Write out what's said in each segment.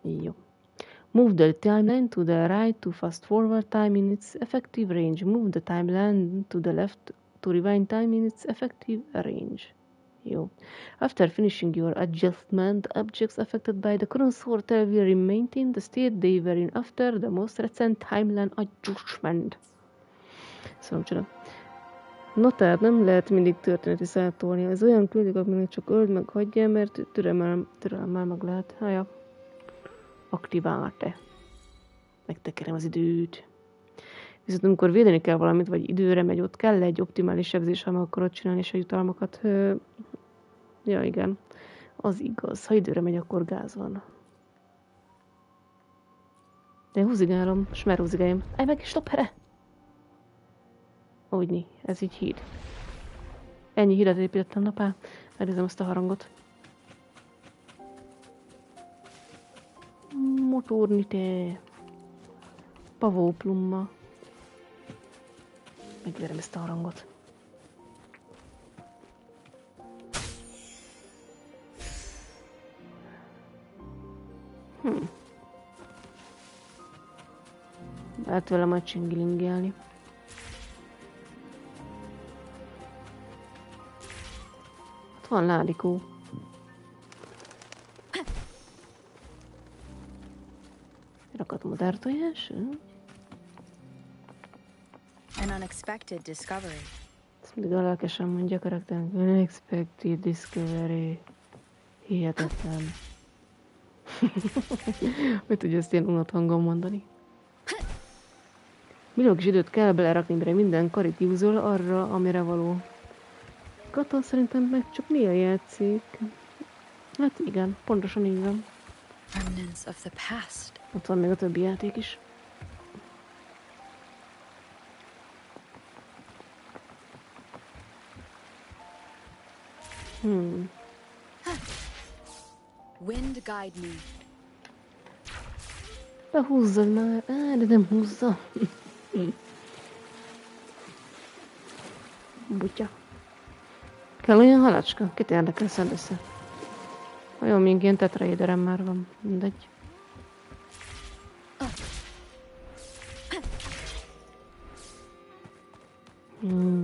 Jó. Move the timeline to the right to fast forward time in its effective range. Move the timeline to the left to rewind time in its effective range. Jó. After finishing your adjustment, objects affected by the current sorter will remain in the state they were in after the most recent timeline adjustment. Szóval csinál. No, tehát nem lehet mindig történeti szállat tolni. Ez olyan küldik, aminek csak öld meg hagyja, mert türelemmel meg lehet. Hája. Aktiválta. Megtekerem az időt. Viszont amikor védeni kell valamit, vagy időre megy, ott kell egy optimális sebzés, ha meg akarod csinálni és a jutalmakat. Ja, igen. Az igaz. Ha időre megy, akkor gáz van. De húzigálom, és már húzigáljam. Állj meg, stopp, here! Úgyni, ez így híd. Ennyi hídet építettem napá. Elnézem azt a harangot. Motorni te. Pavóplumma. Megverem ezt a harangot. Lehet vele majd csingilingelni. Ott van ládikó. Rakat modártojás. An unexpected discovery. Ezt mindig a lelkesen mondja a karakternek. Unexpected discovery. Hihetetlen. Hogy tudja ezt ilyen unott hangon mondani? Millió kis időt kell belerakni, mire minden karit húzol arra, amire való. Katon szerintem meg csak néha játszik. Hát igen, pontosan így van. Remnants of the past. Ott van még a többi játék is. Wind guide me. Behúzzad már. De nem húzza. Butya. Kell olyan halacska? Kit érdekel, szedd össze. Olyan, mint ilyen tetraéderem már van. Mindegy.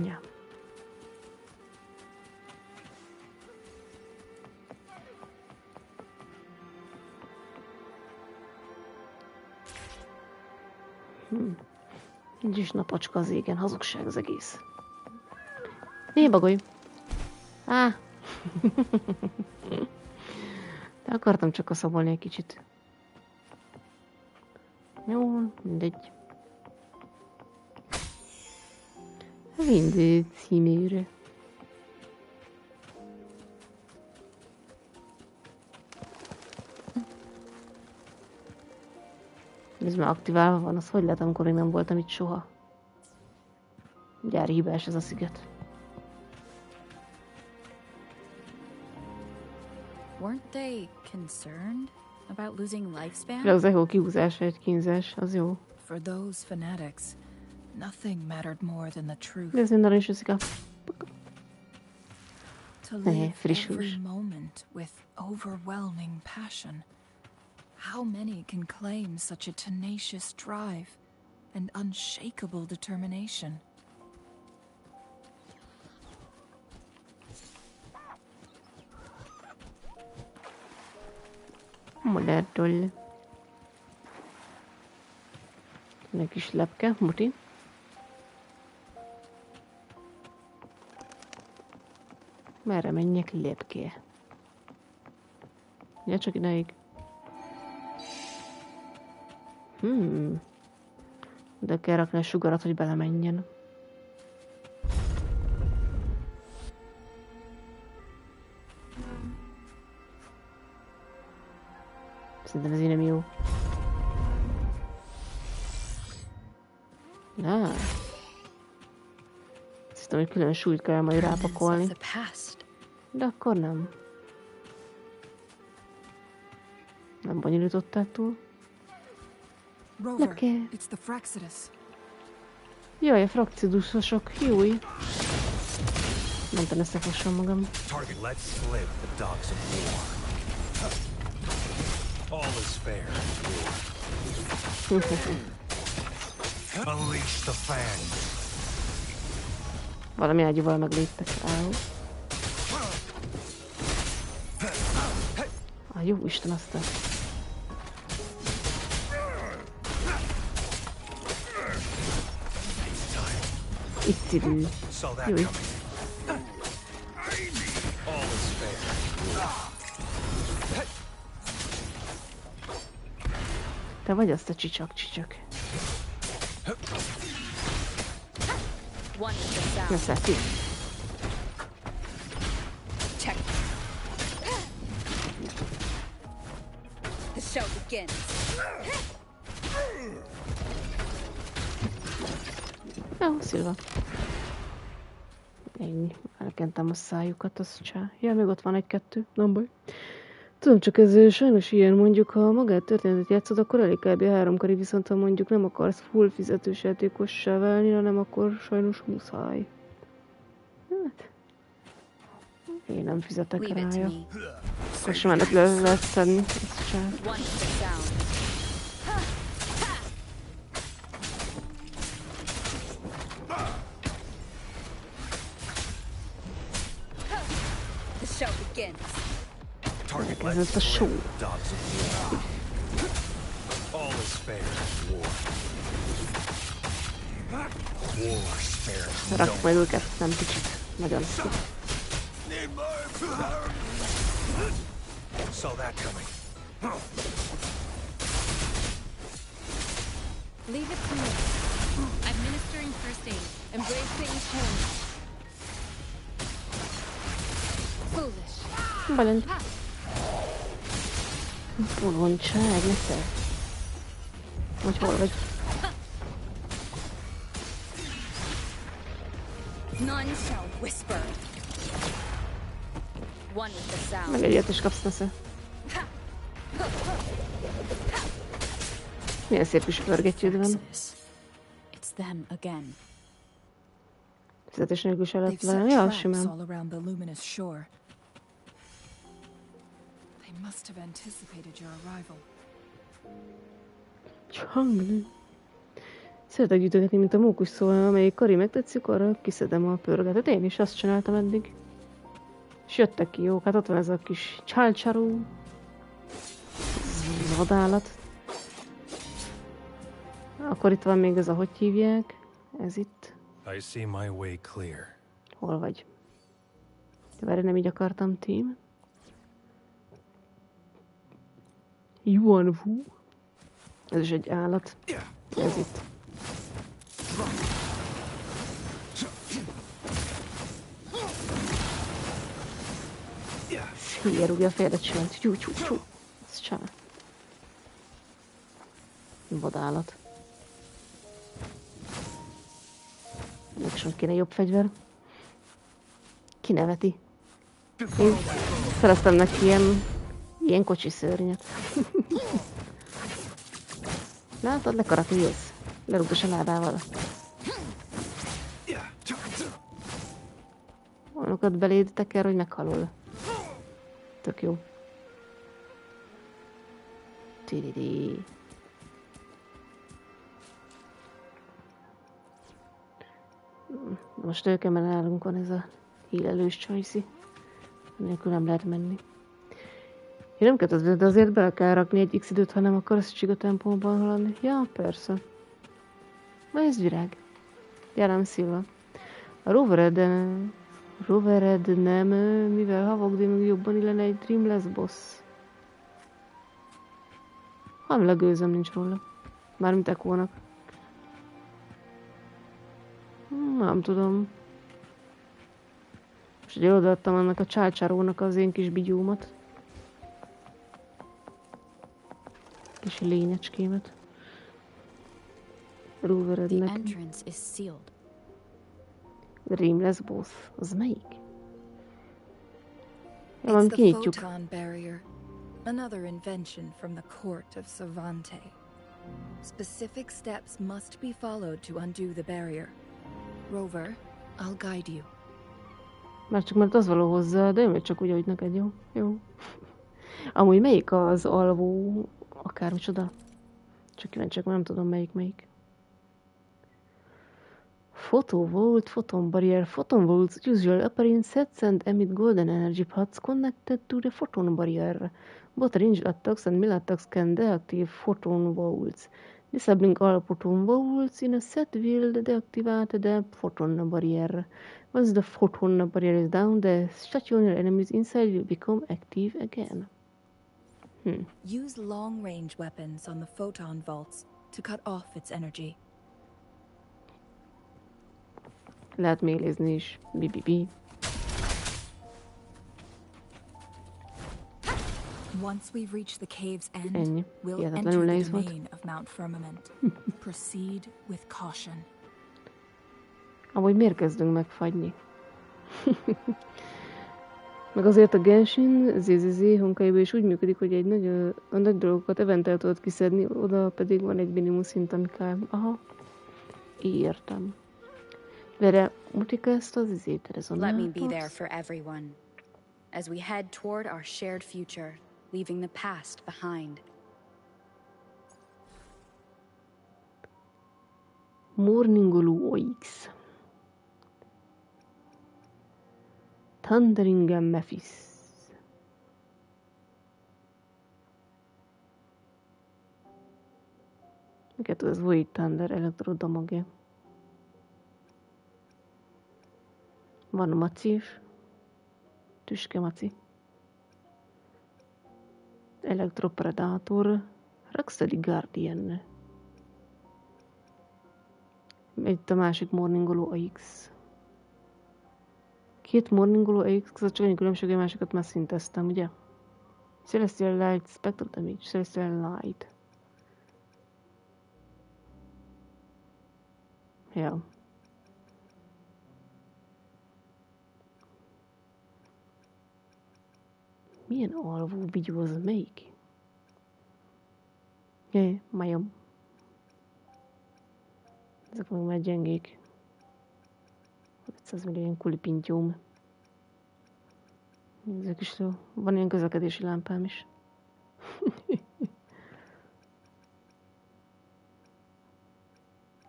Ja. Nincs is napocska az égen, hazugság az egész. Ne bagolj! Á! De akartam csak kaszabolni egy kicsit. Jó, mindegy. Mindegy címére. Ez már aktiválva van, az hogy lehet, amikor én nem voltam itt soha? Gyári hibás ez a sziget. Weren't they concerned about losing lifespan? Az echo kihúzása egy kínzás, az jó. For those fanatics, nothing mattered more than the truth. De ez minden is üszik a... To live friss every hús. moment with overwhelming passion. How many can claim such a tenacious drive and unshakable determination? Modelltől. Egy kis lepke, muti. Merre menjek, lepke? Ja, csak ideig. De kell rakni a sugarat, hogy belemenjen. Szerintem ez így nem jó. Hiszem, hogy külön súlyt kell majd rápakolni. De akkor nem. Nem bonyolították túl. Rover, it's the Fraxidus. Jaj, a frakcidusosok, jói. Mentem összefossam magam. Target lets slip the dogs of war. All is fair. Unleash the fangs. Valami ágyúval megléptek. Jó Isten, aztán. Itt idő. Jó. Te vagy azt a csicsak. Ne szedj. Jó, szilva. Ennyi. Elkentem a szájukat, az csá. Ja, még ott van egy-kettő. Nem baj. Tudom, csak ez sajnos ilyen, mondjuk, ha magát történetet játszod, akkor elég kb. 3 kari, viszont ha mondjuk nem akarsz full fizetős játékossá válni, hanem akkor sajnos muszáj. Hát, én nem fizetek rája. Akkor sem ennek lehet szedni, ezt sem. Ez ott a show. Rakd majd őket, nem kicsit. Nagyon. Leave it to me. Administering first aid. Embrace the each home. Foolish. Balint. Bolondság, ne szer. Vagy hol vagy? None shall whisper. One with the sound. Meg egyet is kapsz, nesze. Milyen szép kis pörgetjűd van. It's them again. Fizetés nélkül se lehet velem. Ja, simán. Must have anticipated your arrival. Csangli. Szeretek gyűjtögetni, mint a mókus, szóval amelyik kari megtetszik, arra kiszedem a pörgetet. Én is azt csináltam eddig. És jöttek ki jók. Hát ott van ez a kis csálcsarú. Ez vadállat. Akkor itt van még ez a, hogy hívják? Ez itt. I see my way clear. Hol vagy? Várj, nem így akartam, tím. Yuan Wu. Ez is egy állat. Ez itt. Hülye rúgja a fejedet, csinált. Tyú. Ez csá. Vadállat. Még sem kéne jobb fegyver. Kineveti. Én szereztem neki ilyen kocsi szörnyet. Látod, lekaratírsz. Lerúgdos a lábával. Olyanokat beléd teker, hogy meghalol. Tök jó. Tididi. Most őkemben nálunk van ez a hílelős csajszi. Nélkül nem lehet menni. Én nem kell, de azért bele kell rakni egy x időt, ha nem akarsz csiga tempóban haladni. Ja, persze. Ez virág. Jelen Szilva. A rovered nem, mivel havagdi meg jobban illene egy Dreamless boss. Hamilag gőzöm nincs róla. Mármint Ekónak. Nem tudom. Most ugye odaadtam annak a csácsárónak az én kis bigyómat. Kis lényecskémet. Roverednek. Dreamless boss. Az melyik? Ja, van, kinyitjuk. Another invention from the court of Savante. Specific steps must be followed to undo the barrier. Rover, I'll guide you. Már csak mert az való hozzá, de én csak úgy, ahogy neked, jó? Jó. Amúgy melyik az alvó akármicsoda? Csak kíváncsiak, nem tudom melyik. Photon barrier. Photon volts usually appear in sets and emit golden energy pods connected to the photon barrier. Both range attacks and melee attacks can deactivate photon volts. Disabling all photon volts in a set will deactivate the photon barrier. Once the photon barrier is down, the stationary enemies inside will become active again. Use long-range weapons on the photon vaults to cut off its energy. Lehet mélézni is. Bi. Once we've reached the cave's end, Ennyi. we'll Hihetetlenül enter the nehéz volt. domain of Mount Firmament. Proceed with caution. Amúgy miért kezdünk megfagyni? Meg azért a Genshin ZZZ honkaiban is úgy működik, hogy a nagy dolgokat eventel tudod kiszedni, oda pedig van egy minimum szint, ami kell. Aha. Értem. Vere, mutika ezt az izét, Let me be there for everyone, as we head toward our shared future, leaving the past behind. Morningoló OX. Thundering Mephis. Miket tud az Void Thunder elektrodamagja? Van a maci is. Tüske maci. Elektropredátor. Rocksteady Guardian. Itt a másik morningoló AX. Két morningoló AX között csak annyi különbség, hogy a másikat már szinteztem, ugye? Celestial Light, Spectral Damage, Celestial Light. Ja. Milyen alvó bigyó az melyik? Jaj, majom. Ezek meg már gyengék. 500 millió kulipintyóm. Ezek is jó. Van ilyen közlekedési lámpám is.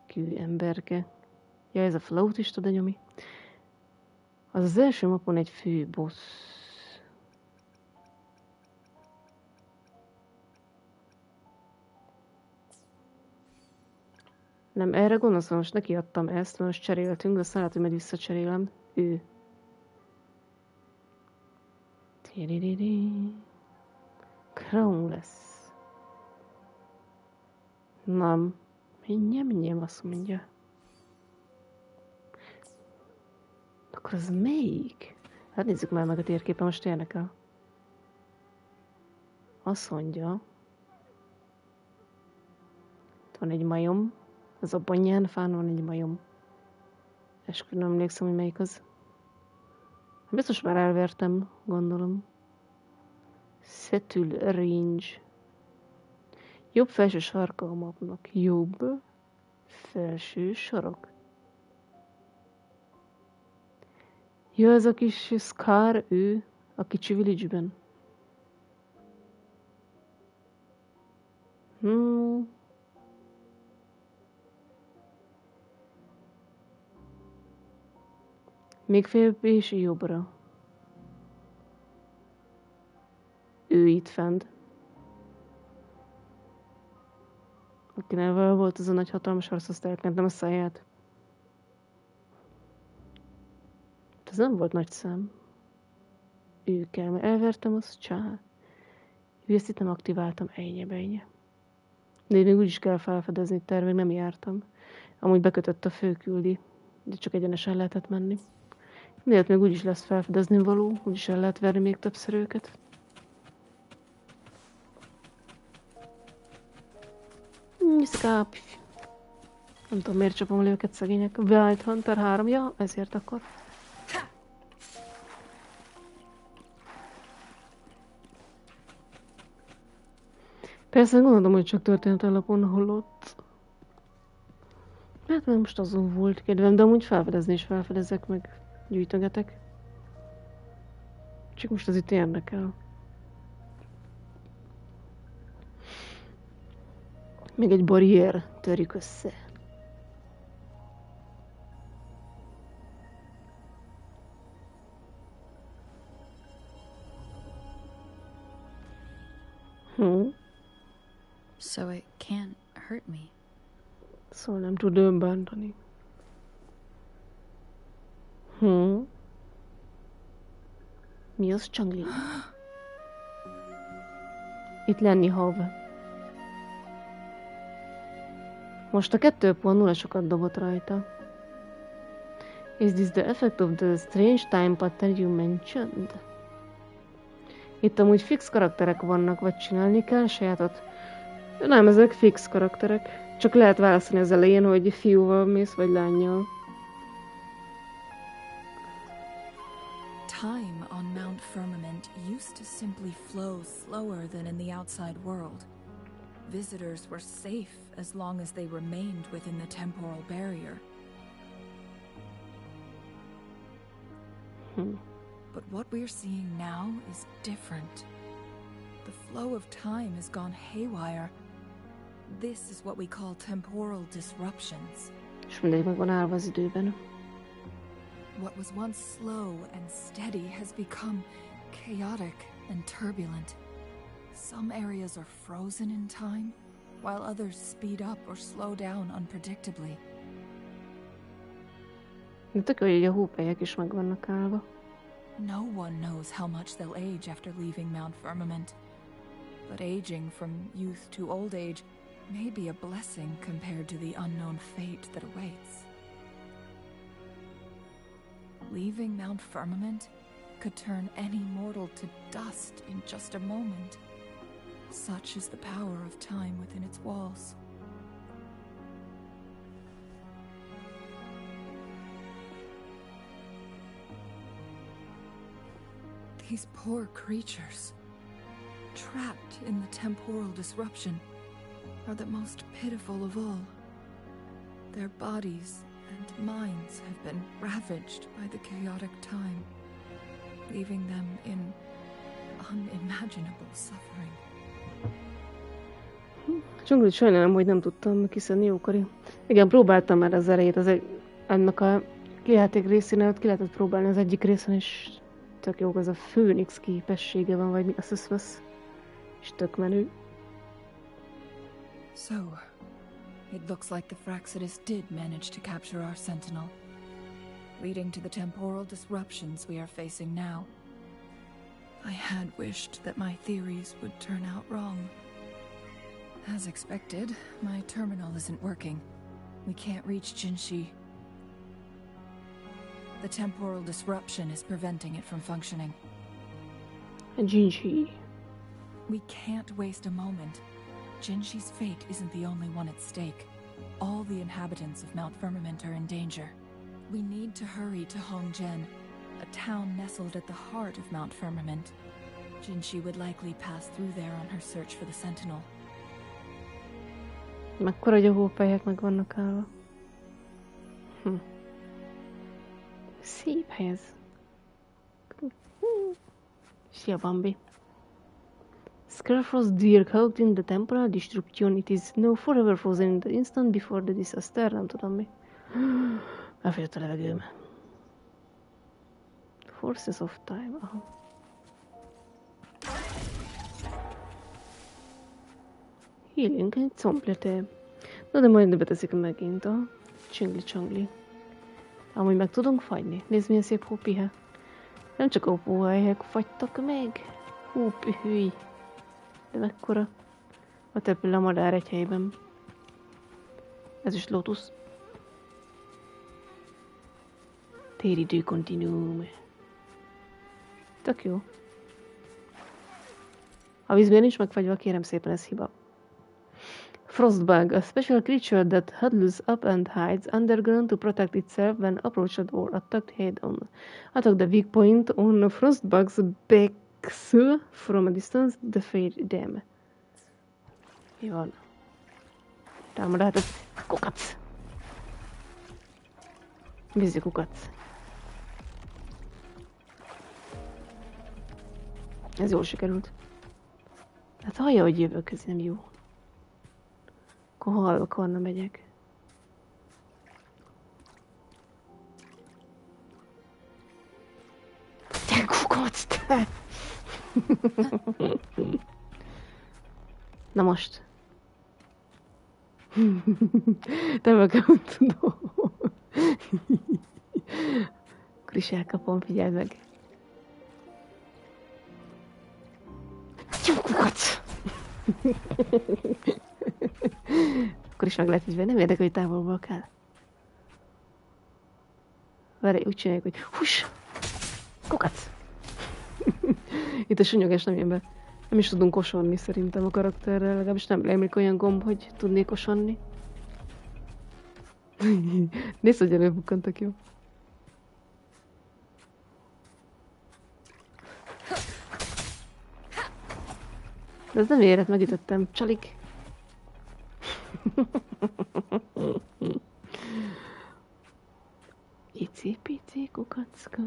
Kű emberke. Ja, ez a flautista, de nyomi. Az első mapon egy fő boss. Nem, erre gondolsz, most nekiadtam ezt, most cseréltünk, de aztán lehet, hogy majd visszacserélem. Ő. Crown lesz. Nem. Mindjárt azt mondja. Akkor az melyik? Hát nézzük már meg a térképen, most érdekel. Azt mondja. Itt van egy majom. Az a banyánfán van egy majom. Eskü nem emlékszem, hogy melyik az. Biztos már elvertem, gondolom. Settle range. Jobb felső sarka a mapnak. Jobb felső sarok. Jó, ez a kis Scar, ő a kicsi village-ben. Még félbb és jobbra. Ő itt fent. Akinek volt az a nagy hatalmas harc, azt elkentem a száját. Ez nem volt nagy szám. Ő kell, mert elvertem, az csá. Ő ezt itt nem aktiváltam, ennyi. De még úgyis kell felfedezni, tervig nem jártam. Amúgy bekötött a főküldi, de csak egyenesen lehetett menni. Miért még úgyis lesz felfedezni való, úgyis el lehet verni még többször őket. Szkáp. Nem tudom, miért csapom le őket szegények. Wild Hunter 3, ja, ezért akkor. Persze gondolom, hogy csak történet alapon hallott. Hát mert most azon volt kedvem, de amúgy felfedezni is felfedezek, meg gyűjtögetek. Csak most az itt érdekel. Még egy barrier törjük össze. So it can't hurt me. Szóval nem tud bántani. Mi az, Csangli? Itt lenni, hav. Most a 2.0-sokat dobott rajta. Is this the effect of the strange time pattern you mentioned? Itt amúgy fix karakterek vannak, vagy csinálni kell sajátot? Nem, ezek fix karakterek. Csak lehet választani az elején, hogy fiúval mész, vagy lánnyal. Time on Mount Firmament used to simply flow slower than in the outside world. Visitors were safe as long as they remained within the temporal barrier. But what we're seeing now is different. The flow of time has gone haywire. This is what we call temporal disruptions. És mindegy meg van állva az időben. What was once slow and steady has become chaotic and turbulent. Some areas are frozen in time, while others speed up or slow down unpredictably. De tök jó, hogy a hópelyek is meg vannak állva. No one knows how much they'll age after leaving Mount Firmament. But aging from youth to old age may be a blessing compared to the unknown fate that awaits. Leaving Mount Firmament could turn any mortal to dust in just a moment. Such is the power of time within its walls. These poor creatures, trapped in the temporal disruption, are the most pitiful of all. Their bodies and minds have been ravaged by the chaotic time, leaving them in unimaginable suffering. Csonglit, sajnálom, hogy nem tudtam kiszedni jókori. Igen, próbáltam már az elejét, ennek a játék részénél ki lehetett próbálni az egyik részen, és tök jó, az a főnix képessége van, vagy mi az összvesz. És tök menő. So, it looks like the Fraxidus did manage to capture our sentinel, leading to the temporal disruptions we are facing now. I had wished that my theories would turn out wrong. As expected, my terminal isn't working. We can't reach Jinshi. The temporal disruption is preventing it from functioning. Jinshi. We can't waste a moment. Jinshi's fate isn't the only one at stake. All the inhabitants of Mount Firmament are in danger. We need to hurry to Hongjian, a town nestled at the heart of Mount Firmament. Jinshi would likely pass through there on her search for the sentinel. Mekkora, hogy a hópelyek meg vannak állva. Szép hely ez. Szia, Bambi. Scarfrost deer caught in the temporal disruption. It is now forever frozen in the instant before the disaster. Nem tudom mi. Elfogyott a levegőm. Forces of time. Aha. Healing egy complete. Na de majd beteszik megint a csingli-csangli. Amúgy meg tudunk fagyni. Nézd, milyen szép hópihe. Nem csak a hóhelyek fagytak meg. Hópihői. De mekkora. A tepül a madár egy helyben. Ez is Lotus. Téridő kontinuum. Tök jó. A vízben nincs megfagyva, kérem szépen, ez hiba. Frostbug, a special creature that huddles up and hides underground to protect itself when approached or attacked head-on. Attack the weak point on Frostbug's backs from a distance, defeat them. Mi van? Támadáltat kukac. Vízi kukac. Ez jól sikerült. Hát hallja, hogy jövök, ez nem jó. Akkor halvakarna megyek. Te kukac, te! Na most. Te meg tudom. Akkor is elkapom, figyeld meg. Jó kukac! Akkor is meg lehet így, nem érdekel, hogy távolból kell. Várj, úgy csináljuk, hogy hús! Kukac! Itt a sunyogás nem jön be. Nem is tudunk kosonni szerintem a karakterrel, legalábbis nem emlék olyan gomb, hogy tudnék kosonni. Nézd, hogy előbukkantak, jó? De ez nem érett, megütöttem. Csalik. Icipici kukacka.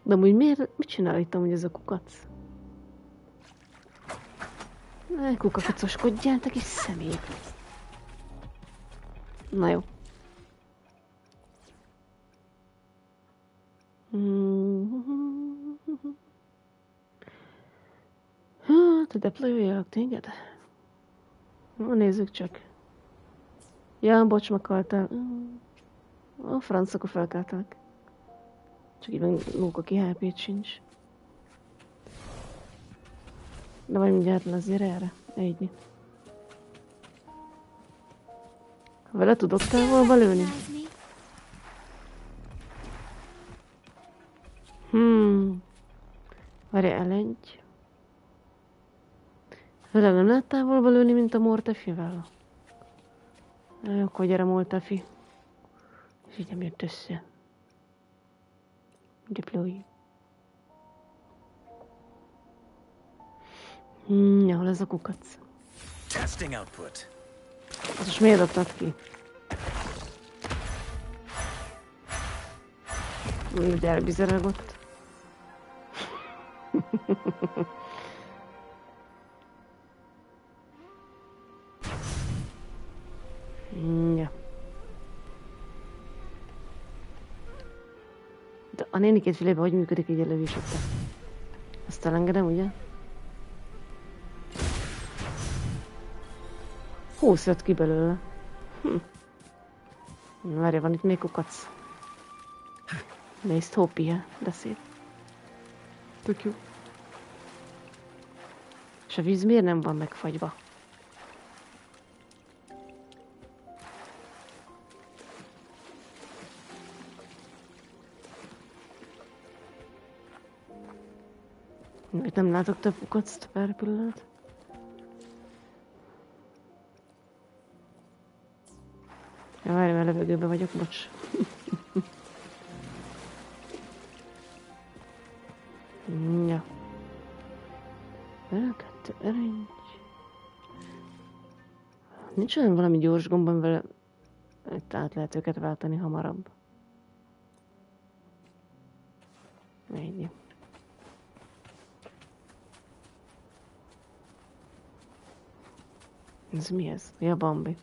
De amúgy mit csinál itt amúgy ez a kukac? Ne kukacoskodjál, te kis szemét. Na jó. Te deployoljalak téged? Na nézzük csak. Ja, bocs, meghaltál. A franc, akkor felkeltelek. Csak így van lók, aki HP-t sincs. De majd mindjárt lesz, gyere erre. Egyni. Vele tudok távolba lőni? Várj, elengy. Vele nem lehet távolba lőni, mint a Mortefivel? Akkor gyere, Mortefi. És így nem jött össze. Deploy. Hol ez a kukac? Testing output. Az most miért adtad ki? Ugye elbizeragott. Ja. De a néni két filében hogy működik egy lövés után? Azt elengedem, ugye? 20 jött ki belőle. Várja, van itt még kukac. Nézd, hópia, de szép. Tök jó. És a víz miért nem van megfagyva? Itt nem látok több kukact per pillanat. Ja, várj, mert levegőben vagyok, bocs. Ja. Kettő erengy. Nincs olyan valami gyors gombban vele, itt át lehet őket váltani hamarabb. Így. Ez mi ez? Mi a Bambi?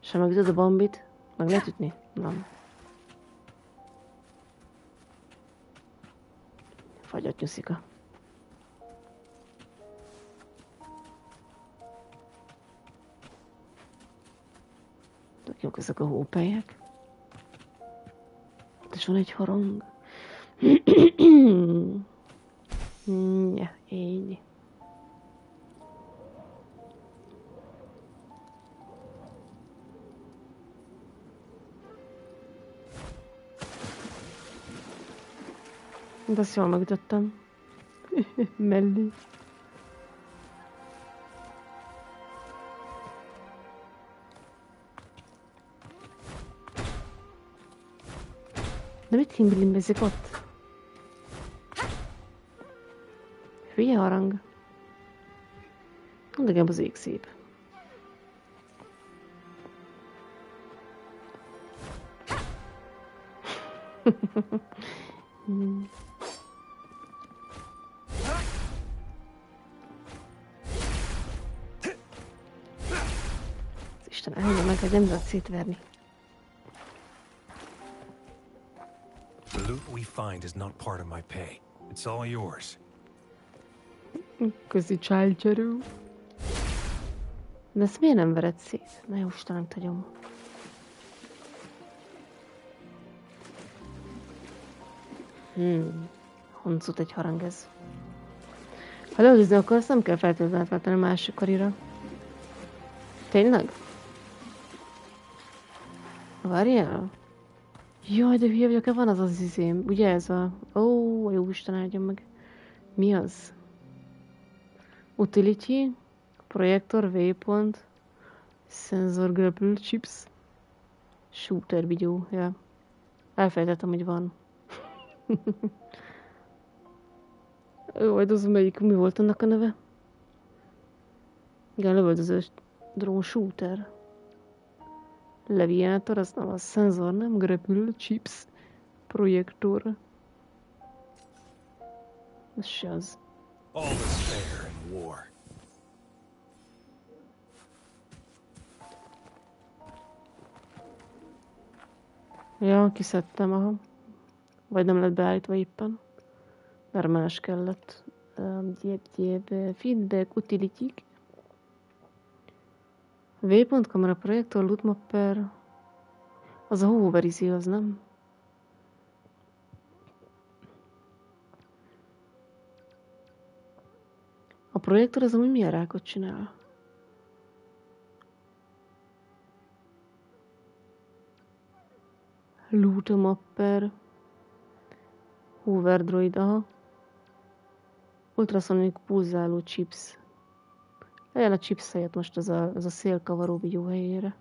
És ha megütöd a Bambit, meg lehet ütni? Nem. Fagyott nyuszika. Tök jók ezek a hópelyek. És van egy harang. Ja, így. De azt jól megütöttem. Mellé. De mit himbilimbezik ott? Hülye harang. Legalább az ég szép. Isten, állja meg, hogy nem tudod szétverni. The loot we find is not part of my pay. It's all yours. Közi csálcsarú. De ezt miért nem vered szét? Na jó, Istenem, tagyom. Honcut egy harang ez. Ha lelőzni akarsz, nem kell feltétlenül átváltani a másik karira. Tényleg? Várjál? Jaj, de hülye vagyok, van az az izém. Ugye ez a... Ó, jó Isten áldjon meg. Mi az? Utility, projektor, waypoint, sensor grapple chips, shooter videó, ja. Elfelejtettem, hogy van. Jó, az melyik, mi volt annak a neve? Igen, lövöldözős drón shooter. Leviátor, az nem a szenzor, nem? Grapple, chips, projektor. Ez se az. All is fair in war. Ja, kiszedtem, aha. Vagy nem lett beállítva éppen. Mert más kellett. Feedback, utility. Waypoint, kamera, projektor, loot mapper. Az a hover izé, az nem? A projektor az amúgy milyen rákot csinál? Loot mapper. Hover droid, aha. Ultrasonic pulzáló chips. Legyen a chips helyett most ez a szélkavaró vigyó helyére.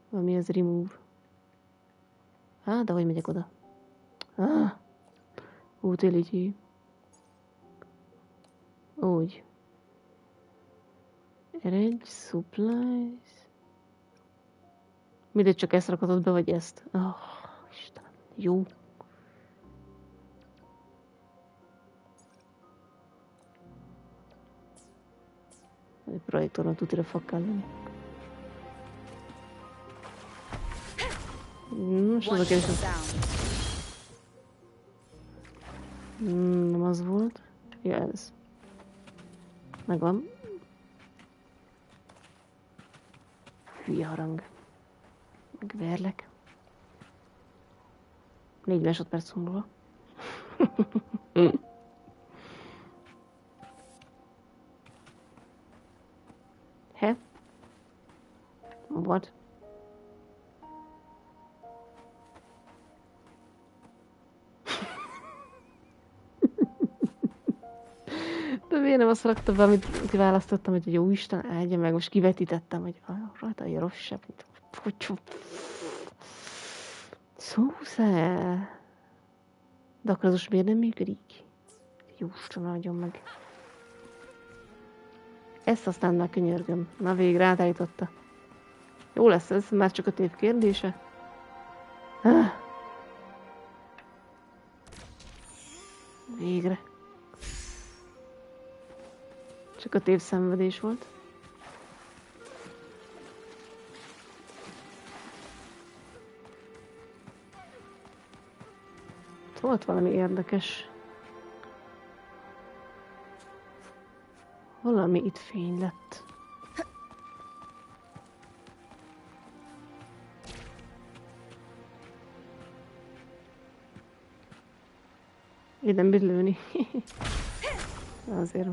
Valami ez remove. De hogy megyek oda? Utility. Úgy. Arrange, supplies. Mindegy, csak ezt rakatod be, vagy ezt? Istenem. Jó. Egy projektornak tutira fog kelleni. Most az a kérdés. Nem az volt. Ja, ez. Megvan. Hülye harang. Megverlek. 4 másodperc múlva. What? De miért nem azt raktam be, amit kiválasztottam, hogy jó Isten áldja meg, most kivetítettem, hogy rajta egy rosszabb. Szószál. De akkor az most miért nem működik? Jó Isten áldjon meg. Ezt aztán már könyörgöm. Na végre átállította. Jó lesz ez, már csak a tév kérdése. Végre. Csak a tév szenvedés volt. Volt valami érdekes. Valami itt fény lett. Én nem bír lőni. Azért.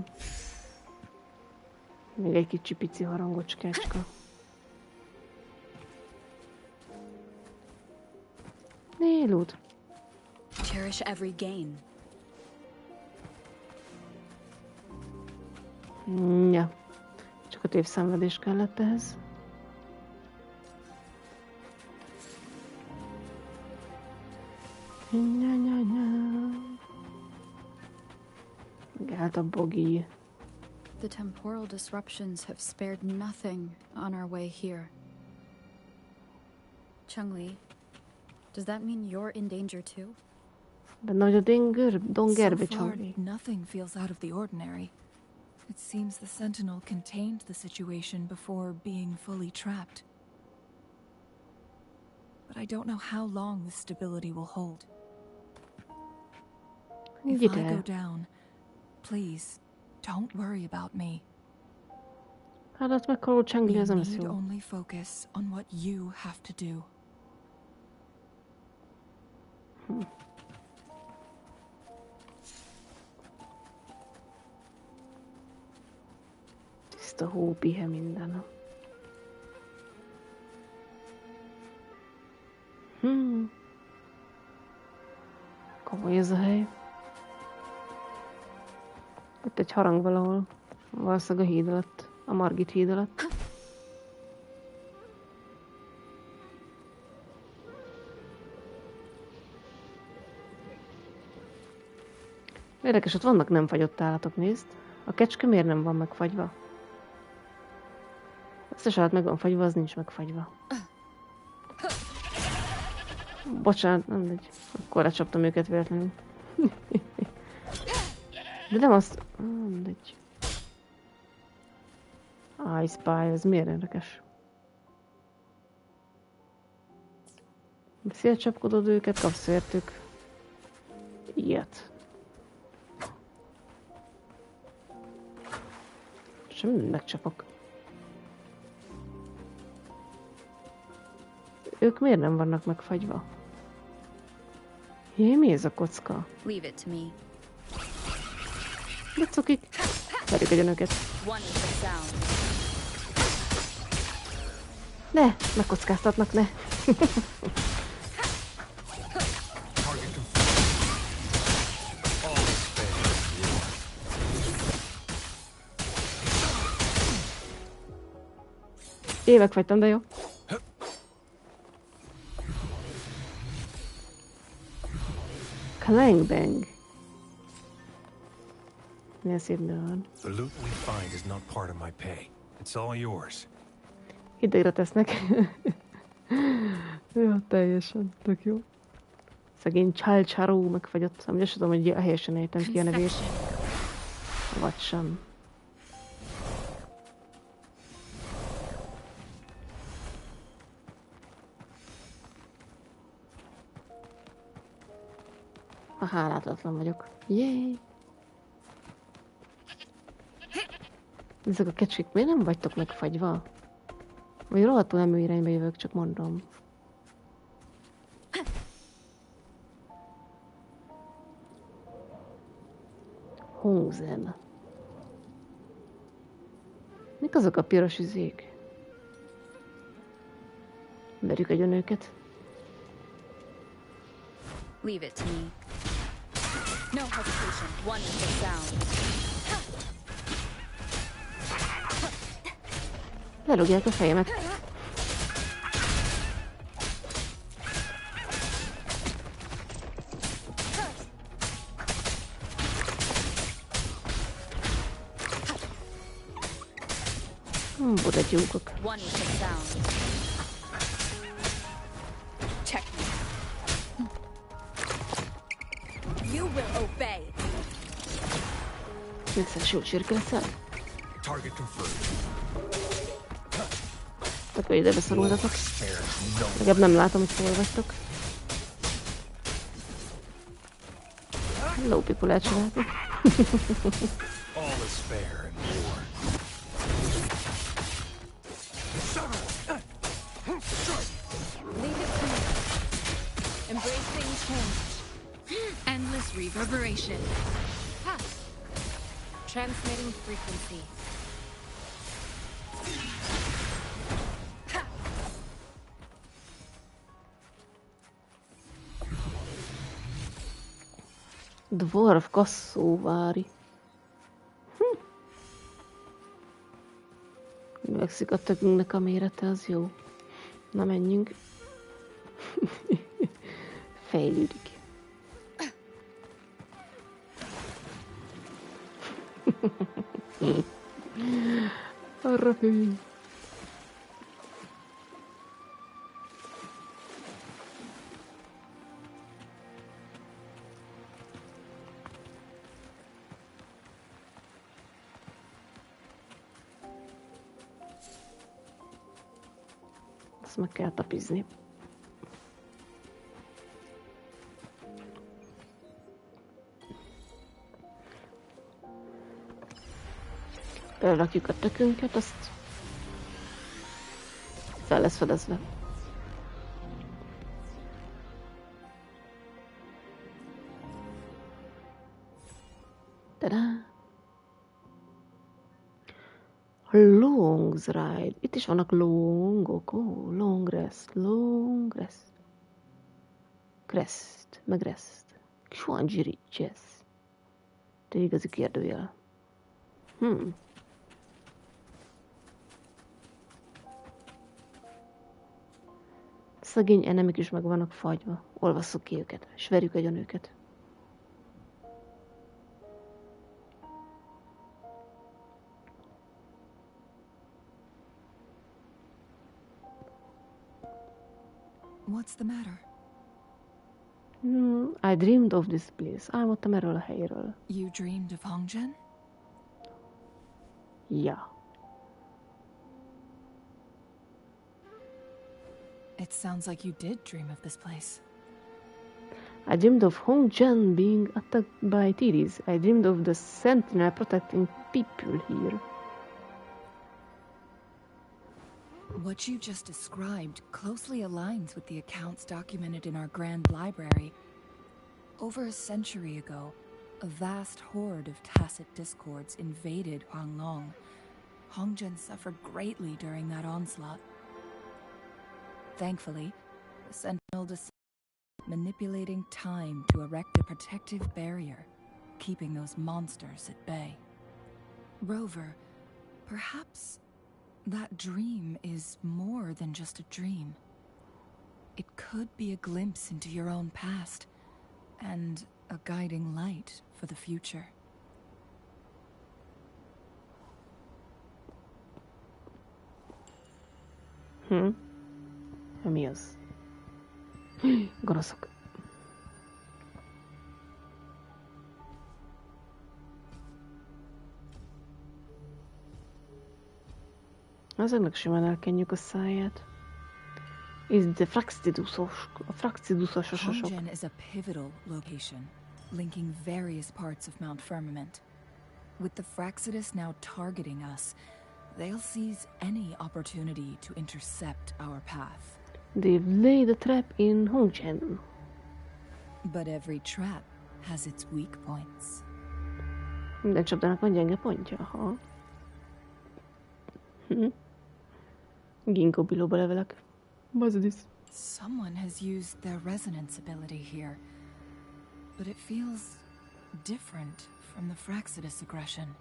Még egy kicsi pici harangocskácska. Nélud. Cherish every gain. Ja. Csak a tévszenvedés kellett ehhez. Megállt a bogi. The temporal disruptions have spared nothing on our way here. Changli, does that mean you're in danger too? Benne vagy a dongerbe, So far, Csongli. nothing feels out of the ordinary. It seems the Sentinel contained the situation before being fully trapped. But I don't know how long this stability will hold. If I go down, please, don't worry about me. Hát mekkora csengli, ez We nem lesz need jó. only focus on what you have to do. Tiszta hó, pihe minden. Komoly ez a hely. Ott egy harang valahol. Valószínűleg a híd alatt. A Margit híd alatt. Érdekes, ott vannak nem fagyott állatok, nézd. A kecske miért nem van megfagyva? Összes állat meg van fagyva, az nincs megfagyva. Bocsánat, nem mindegy. Akkor lecsaptam őket véletlenül. De nem azt... Nem mindegy. Ice Pie, ez miért érdekes? Szélcsapkodod őket, kapsz értük. Ilyet. Sem megcsapok. Ők miért nem vannak megfagyva? Jé, mi ez a kocka? Leave it to me. De cukik. Verjük a gyönöket. One with the sound. Ne! Megkockáztatnak, ne! Évek fagytam, de jó. Clang bang. Milyen szép van. The loot we find is not part of my pay. It's all yours. Hidegre tesznek. Jó, teljesen. Tök jó. Szegény Csalcsaró megfagyott. Amúgy azt tudom, hogy helyesen ejtem ki a nevét. Vagy sem. Hálátatlan vagyok. Jéj! Ezek a kecsik, miért nem vagytok megfagyva? Vagy rohadtul nem irányba jövök, csak mondom. Hózen. Mik azok a piros izék? Verjük egy önöket. Leave it to me. No hesitation. One with the sound. Lelugják a fejemet. Buda tyúkok. One with the sound. Check me. You will obey. Megszensül csirke leszel? Target confirmed. Akkor ide beszorultatok. Legalább nem látom, hogy hol vagytok. Lópikulát csináltuk. All is fair in war. Leave it to me. Embracing change. Endless reverberation. Ha. Transmitting frequency. Dwarf kasszóvári. Növekszik a tökünknek a mérete, az jó. Na menjünk. Fejlődik. Arra főjünk. Ezt meg kell tapizni. Felrakjuk a tökünket, azt fel lesz fedezve. Tada! Longs ride. Itt is vannak longok. Long rest, long rest. Crest, meg rest. Xuanji riches. De igazi kérdőjel. Szegény enemik is meg vannak fagyva. Olvasszuk ki őket, és verjük agyon őket. What's the matter? I dreamed of this place. Álmodtam erről a helyről. You dreamed of Hongzhen? Ja. It sounds like you did dream of this place. I dreamed of Hongzhen being attacked by Tiris. I dreamed of the Sentinel protecting people here. What you just described closely aligns with the accounts documented in our Grand Library. Over a century ago, a vast horde of tacit discords invaded Huanglong. Hongzhen suffered greatly during that onslaught. Thankfully, the Sentinel decided manipulating time to erect a protective barrier, keeping those monsters at bay. Rover, perhaps that dream is more than just a dream. It could be a glimpse into your own past, and a guiding light for the future. Mi az? Gonoszok. Azoknak simán elkenjük a száját. Is the Fraxidusosok. Hongzhen is a pivotal location, linking various parts of Mount Firmament. With the Fraxidus now targeting us, they'll seize any opportunity to intercept our path. They've laid a trap in Hongzhen. But every trap has its weak points. Minden csapdának van gyenge pontja, ha. Ginkgo biloba levelek. Bazadis. Someone has used their resonance ability here, but it feels different from the Fraxidus aggression.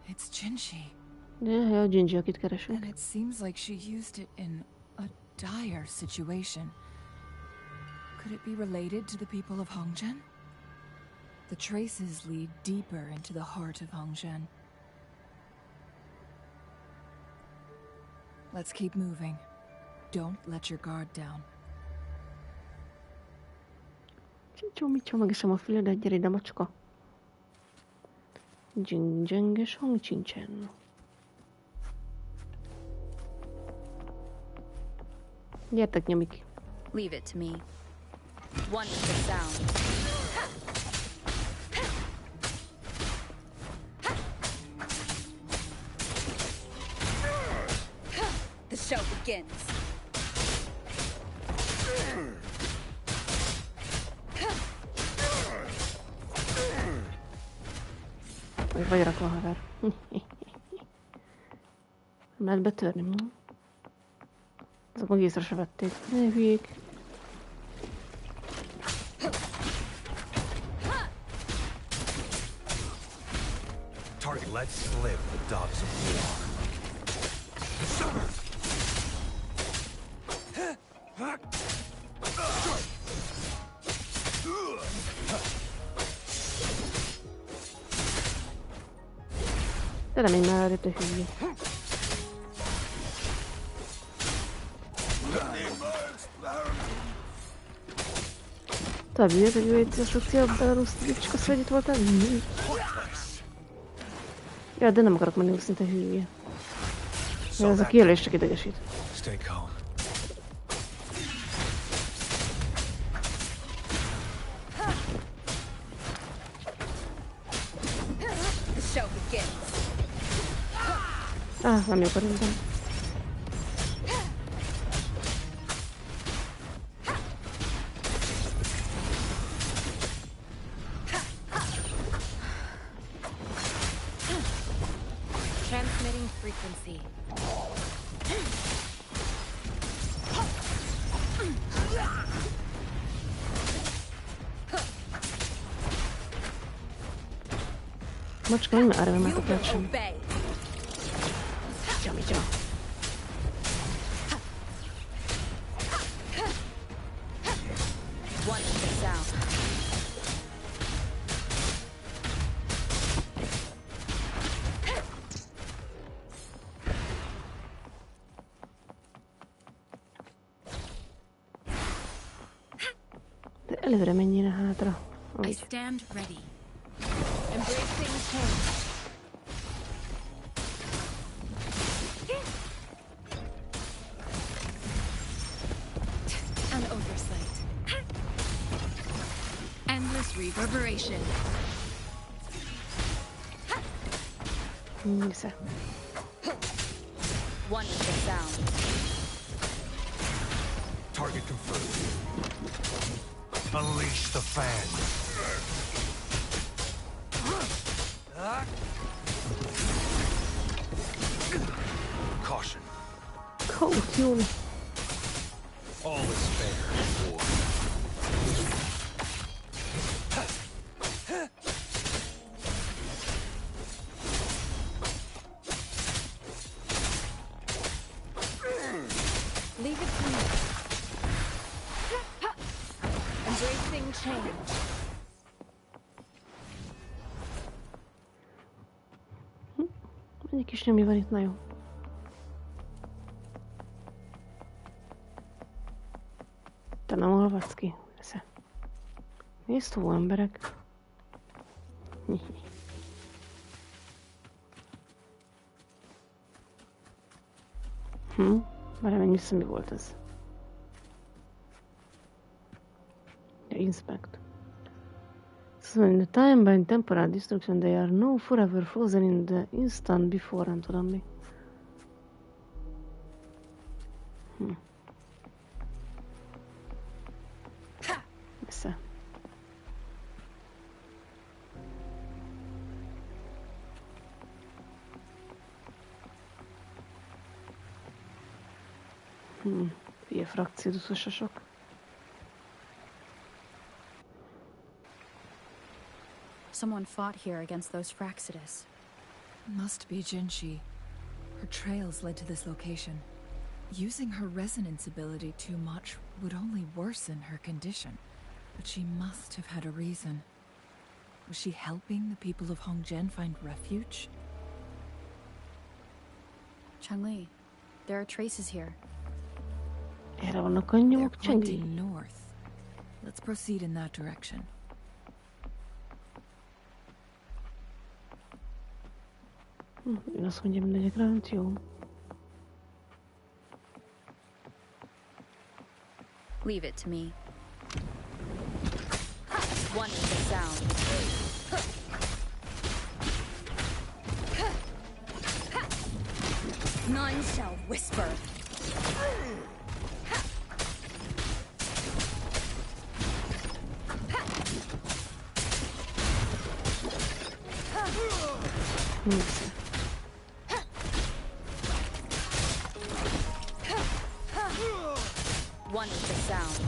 It's Jinshi. Ja, a Jinji, akit keresünk. And it seems like she used it in a dire situation. Could it be related to the people of Hongzhen? The traces lead deeper into the heart of Hongzhen. Let's keep moving. Don't let your guard down. Csicsó, megesem a füledet, gyere ide, macska. Dzsing-dzsenges Hongcsincsen. Gyertek, nyomik. Leave it to me. One with the sound. The show begins. Vagy rakva, haver. Nem lehet betörni, ma? Azok meg észre se vették. Ne hülyék. Target let slip the dogs of war. De nem én már itt a hülye. Tabii, hogy ő egy asociál belaruszt hogy itt voltál? Ja, de nem akarok menni szinte hülye. Ja, ez a kijelés csak idegesít. stay calm. The show begins. Nem jó körülben. Transmitting frequency. Macska, mi már You meg a will sem. obey. Mitya. One is the sound. De előre menjél hátra. I Úgy. stand ready. Embracing change. An oversight. Endless reverberation. Vissza. One is the sound. Target confirmed. Unleash the fan. Caution. Kót, jól. All is fair in war. Leave it to me. Embracing change. Egy kis nyomja van itt, na jó. Te nem olvadsz ki? Persze. Nézd, hó emberek. Várj, menj vissza, mi volt ez? Ja, inspect. So in the time by temporal destruction they are no forever frozen in the instant before, nem tudom mi. Messze. Ilyen frakciódusosok. Someone fought here against those Fraxidus. Must be Jinshi. Her trails led to this location. Using her resonance ability too much would only worsen her condition. But she must have had a reason. Was she helping the people of Hongzhen find refuge? Changli, there are traces here. Erre vannak a They're nyomok, Csengli. pointing north. Let's proceed in that direction. Én azt mondjam, megyek rá, hát jó. Leave it to me. One is the sound. None shall whisper. Vissza. One is the sound.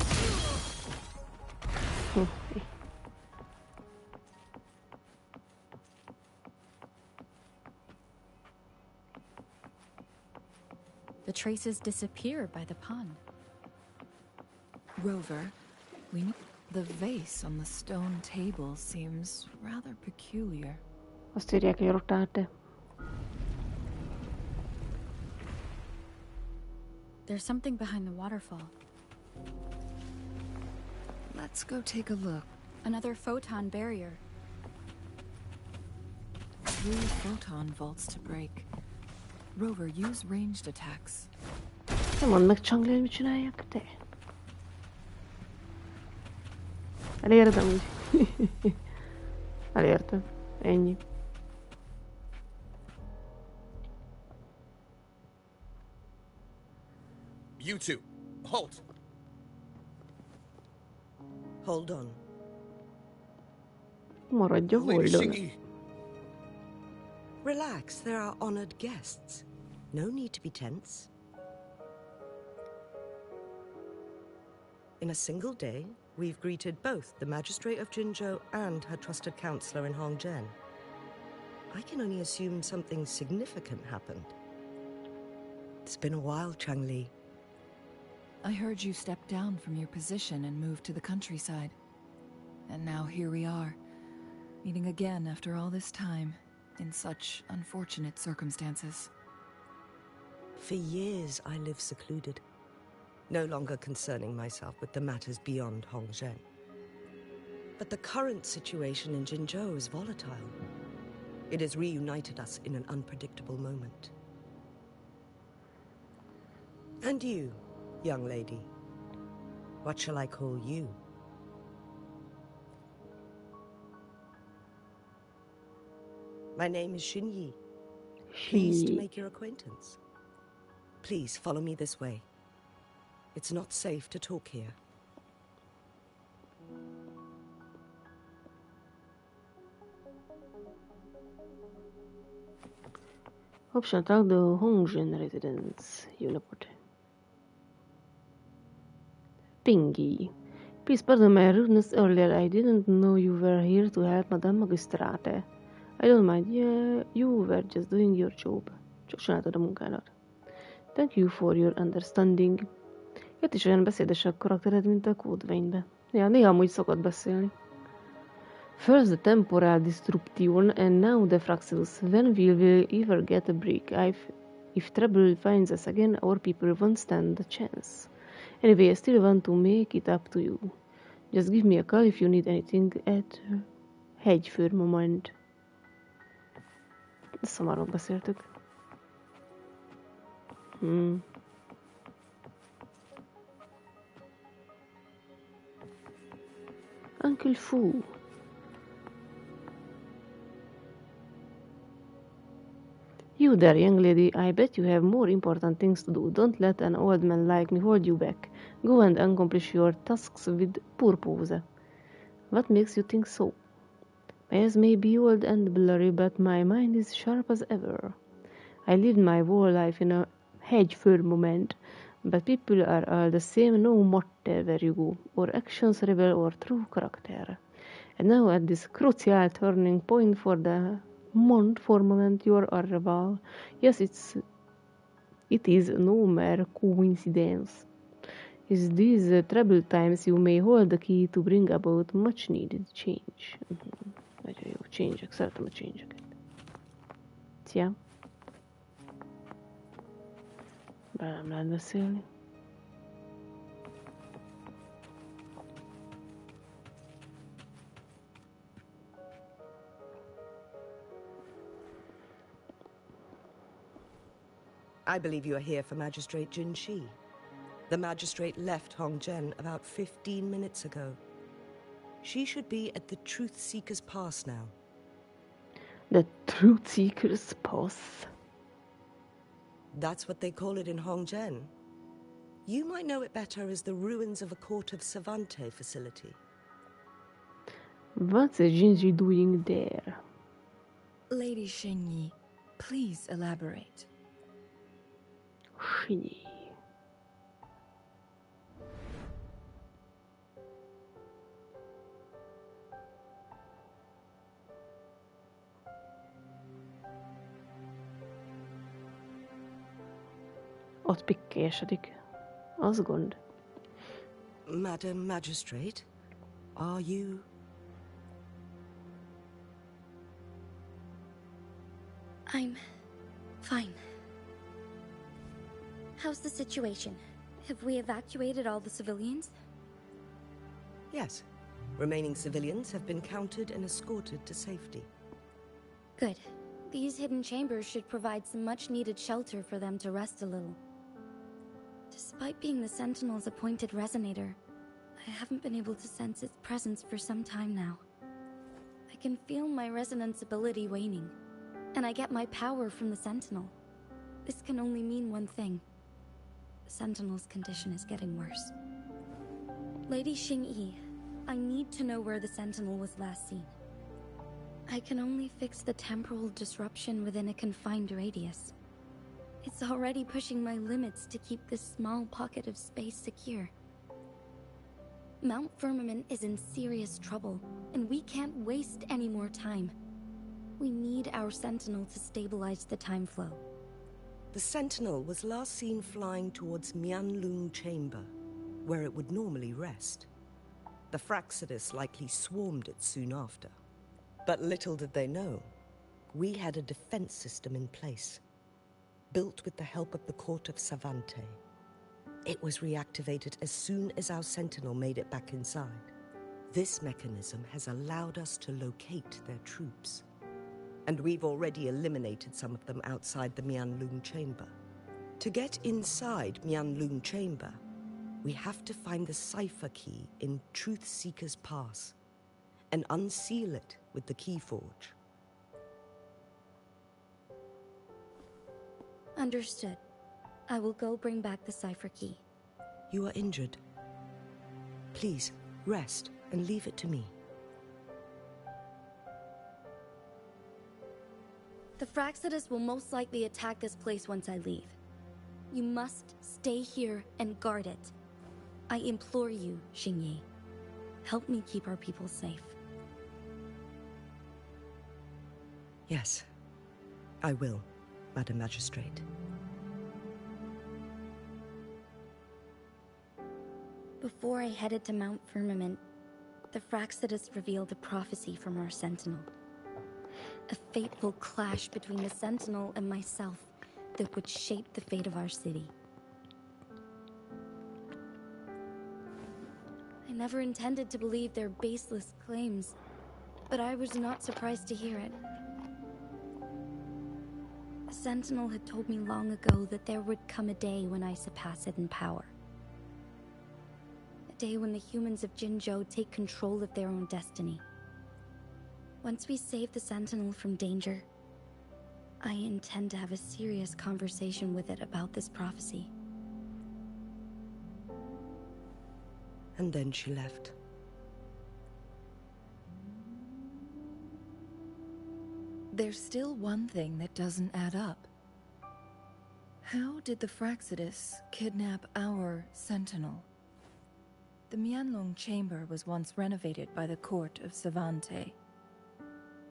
The traces disappear by the pond. Rover, the vase on the stone table seems rather peculiar. Azt írják, hogy rotáte. There's something behind the waterfall. Let's go take a look. Another photon barrier. 3 photon vaults to break. Rover, use ranged attacks. Nem mondd meg Csangli, hogy mit csináljak, te. Elértem úgy. Elértem. Ennyi. You two, halt! Hold on. Maradja Lady holdon. Shingi, Relax, there are honored guests. No need to be tense. In a single day, we've greeted both the magistrate of Jinzhou and her trusted counselor in Hongzhen. I can only assume something significant happened. It's been a while, Changli. I heard you stepped down from your position and moved to the countryside. And now here we are, meeting again after all this time, in such unfortunate circumstances. For years, I lived secluded, no longer concerning myself with the matters beyond Hongzhen. But the current situation in Jinzhou is volatile. It has reunited us in an unpredictable moment. And you, young lady, what shall I call you? My name is Xinyi. Pleased to make your acquaintance. Please follow me this way. It's not safe to talk here. Option talk the Hongzhen residence. Jó napot. Pingy. Please pardon my rudeness earlier. I didn't know you were here to help Madame Magistrate. I don't mind. Yeah, you were just doing your job. Csak csináltad a munkádat. Thank you for your understanding. Itt is olyan beszédes a karaktered, mint a kódvényben. Ja, néha amúgy szokott beszélni. First the temporal disruption and now the Fraxidus. When will we ever get a break? If trouble finds us again, our people won't stand a chance. Anyway, I still want to make it up to you. Just give me a call if you need anything at hegyfőr moment. Szamaron beszéltük. Uncle Fu. You there, young lady, I bet you have more important things to do. Don't let an old man like me hold you back. Go and accomplish your tasks with purpose. What makes you think so? My eyes may be old and blurry, but my mind is sharp as ever. I lived my whole life in a hegyfőr moment, but people are all the same no matter where you go, or actions reveal or true character. And now at this crucial turning point for the month for moment your arrival, yes, it is no mere coincidence. In these troubled times you may hold the key to bring about much needed change. Nagyon jó, change-ek, szeretem a change-eket. Szia! Bár nem lehet beszélni. I believe you are here for Magistrate Jinshi. The magistrate left Hongzhen about 15 minutes ago. She should be at the Truth Seeker's Pass now. The Truth Seeker's Pass. That's what they call it in Hongzhen. You might know it better as the ruins of a Court of Savante facility. What's Jinji doing there? Lady Xinyi, please elaborate. Xinyi. Ott pikkélyesedik. Az gond. Madam Magistrate, are you... I'm fine. How's the situation? Have we evacuated all the civilians? Yes. Remaining civilians have been counted and escorted to safety. Good. These hidden chambers should provide some much-needed shelter for them to rest a little. Despite being the Sentinel's appointed resonator, I haven't been able to sense its presence for some time now. I can feel my resonance ability waning, and I get my power from the Sentinel. This can only mean one thing. The Sentinel's condition is getting worse. Lady Xingyi, I need to know where the Sentinel was last seen. I can only fix the temporal disruption within a confined radius. It's already pushing my limits to keep this small pocket of space secure. Mount Firmament is in serious trouble, and we can't waste any more time. We need our Sentinel to stabilize the time flow. The Sentinel was last seen flying towards Mianlung Chamber, where it would normally rest. The Fraxidus likely swarmed it soon after. But little did they know, we had a defense system in place, built with the help of the court of Savante. It was reactivated as soon as our Sentinel made it back inside. This mechanism has allowed us to locate their troops. And we've already eliminated some of them outside the Mianlung Chamber. To get inside Mianlung Chamber, we have to find the cipher key in Truth Seeker's Pass and unseal it with the Keyforge. Understood. I will go bring back the cipher key. You are injured. Please, rest and leave it to me. The Fraxidus will most likely attack this place once I leave. You must stay here and guard it. I implore you, Xingyi. Help me keep our people safe. Yes, I will, Madam Magistrate. Before I headed to Mount Firmament, the Fraxidus revealed a prophecy from our Sentinel. A fateful clash between the Sentinel and myself that would shape the fate of our city. I never intended to believe their baseless claims, but I was not surprised to hear it. The Sentinel had told me long ago that there would come a day when I surpass it in power. A day when the humans of Jinzhou take control of their own destiny. Once we save the Sentinel from danger, I intend to have a serious conversation with it about this prophecy. And then she left. There's still one thing that doesn't add up. How did the Fraxidus kidnap our Sentinel? The Mianlong Chamber was once renovated by the court of Savante.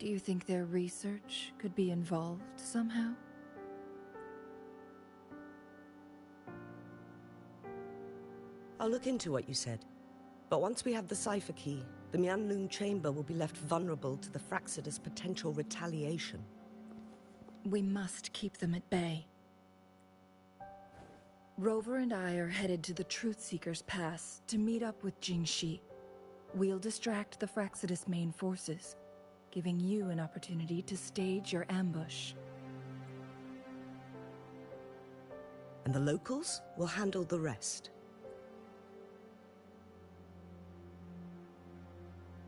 Do you think their research could be involved somehow? I'll look into what you said. But once we have the cipher key, the Mianlung Chamber will be left vulnerable to the Fraxidus' potential retaliation. We must keep them at bay. Rover and I are headed to the Truth Seeker's Pass to meet up with Jingxi. We'll distract the Fraxidus' main forces, giving you an opportunity to stage your ambush. And the locals will handle the rest.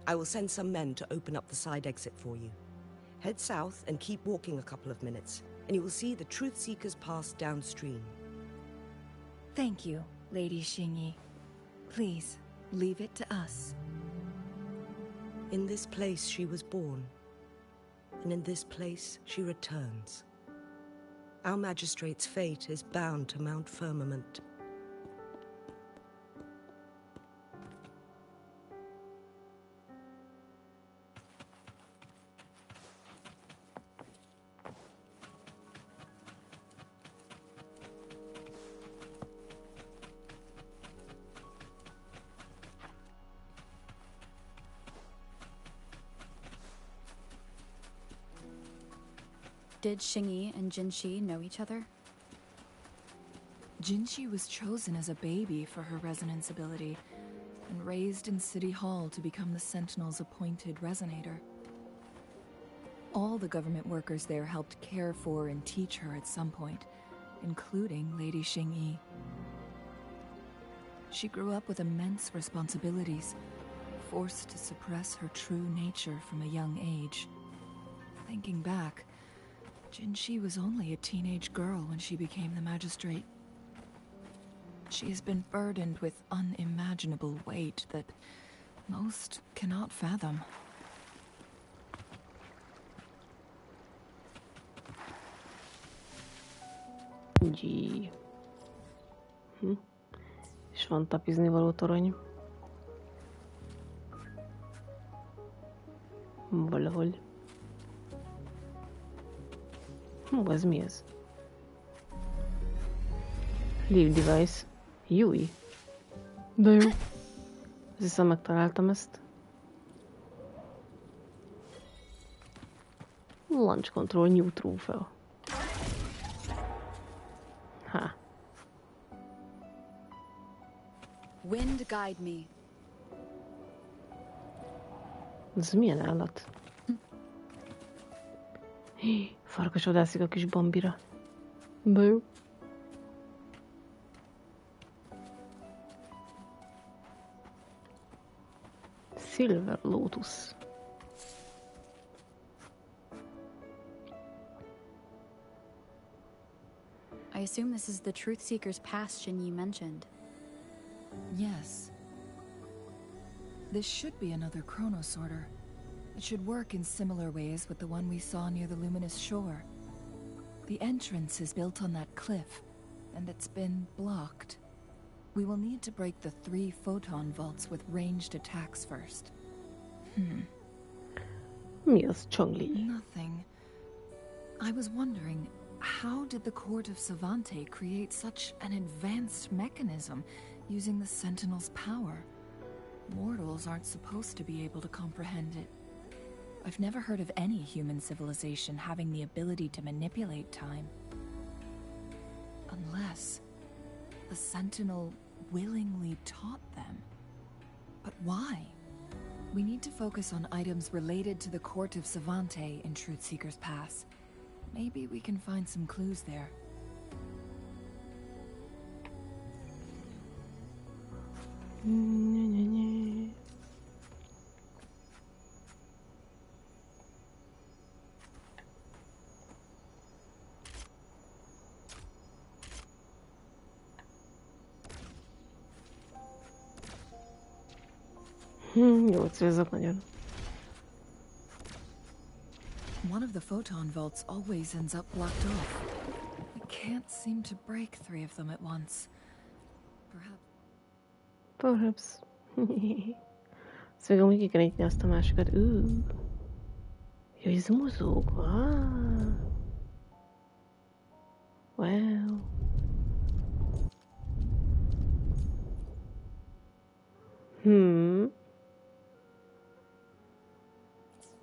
I will send some men to open up the side exit for you. Head south and keep walking a couple of minutes, and you will see the Truth Seeker's Pass downstream. Thank you, Lady Xingyi. Please, leave it to us. In this place she was born, and in this place she returns. Our magistrate's fate is bound to Mount Firmament. Did Xingyi and Jinxi know each other? Jinxi was chosen as a baby for her resonance ability and raised in City Hall to become the Sentinel's appointed resonator. All the government workers there helped care for and teach her at some point, including Lady Xingyi. She grew up with immense responsibilities, forced to suppress her true nature from a young age. Thinking back, Jinshi was only a teenage girl when she became the magistrate. She has been burdened with unimaginable weight that most cannot fathom. Gyi. És van tapizni való torony. Valahol. Ez mi ez? Leave device. Júj. De jó. Azt hiszem megtaláltam ezt. Launch control new true fel. Ha. Wind guide me. Ez milyen állat? Hí, farkas vadászik a kis bambira. De jó. Silver Lotus. I assume this is the Truth Seeker's Pass Shinyi mentioned. Yes. This should be another chronosorter. It should work in similar ways with the one we saw near the luminous shore. The entrance is built on that cliff, and it's been blocked. We will need to break the 3 photon vaults with ranged attacks first. Mi az, Chongli? Nothing. I was wondering, how did the court of Savante create such an advanced mechanism using the Sentinel's power? Mortals aren't supposed to be able to comprehend it. I've never heard of any human civilization having the ability to manipulate time. Unless the Sentinel willingly taught them. But why? We need to focus on items related to the court of Savante in Truthseeker's Pass. Maybe we can find some clues there. Jó célzak nagyon. One of the photon vaults always ends up blocked off. I can't seem to break 3 of them at once. Perhaps. Szóval amúgy ki kell nyitni azt a másikat. Jó, ez mozog. Wow.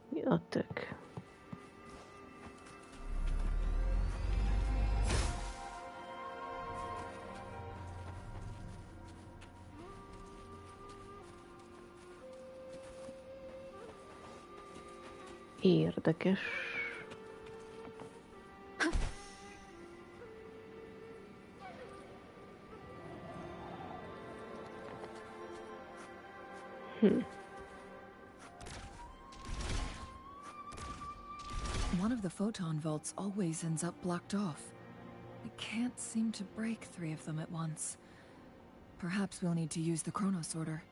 Mi a tök? Érdekes. One of the photon vaults always ends up blocked off. I can't seem to break 3 of them at once. Perhaps we'll need to use the chronosorter.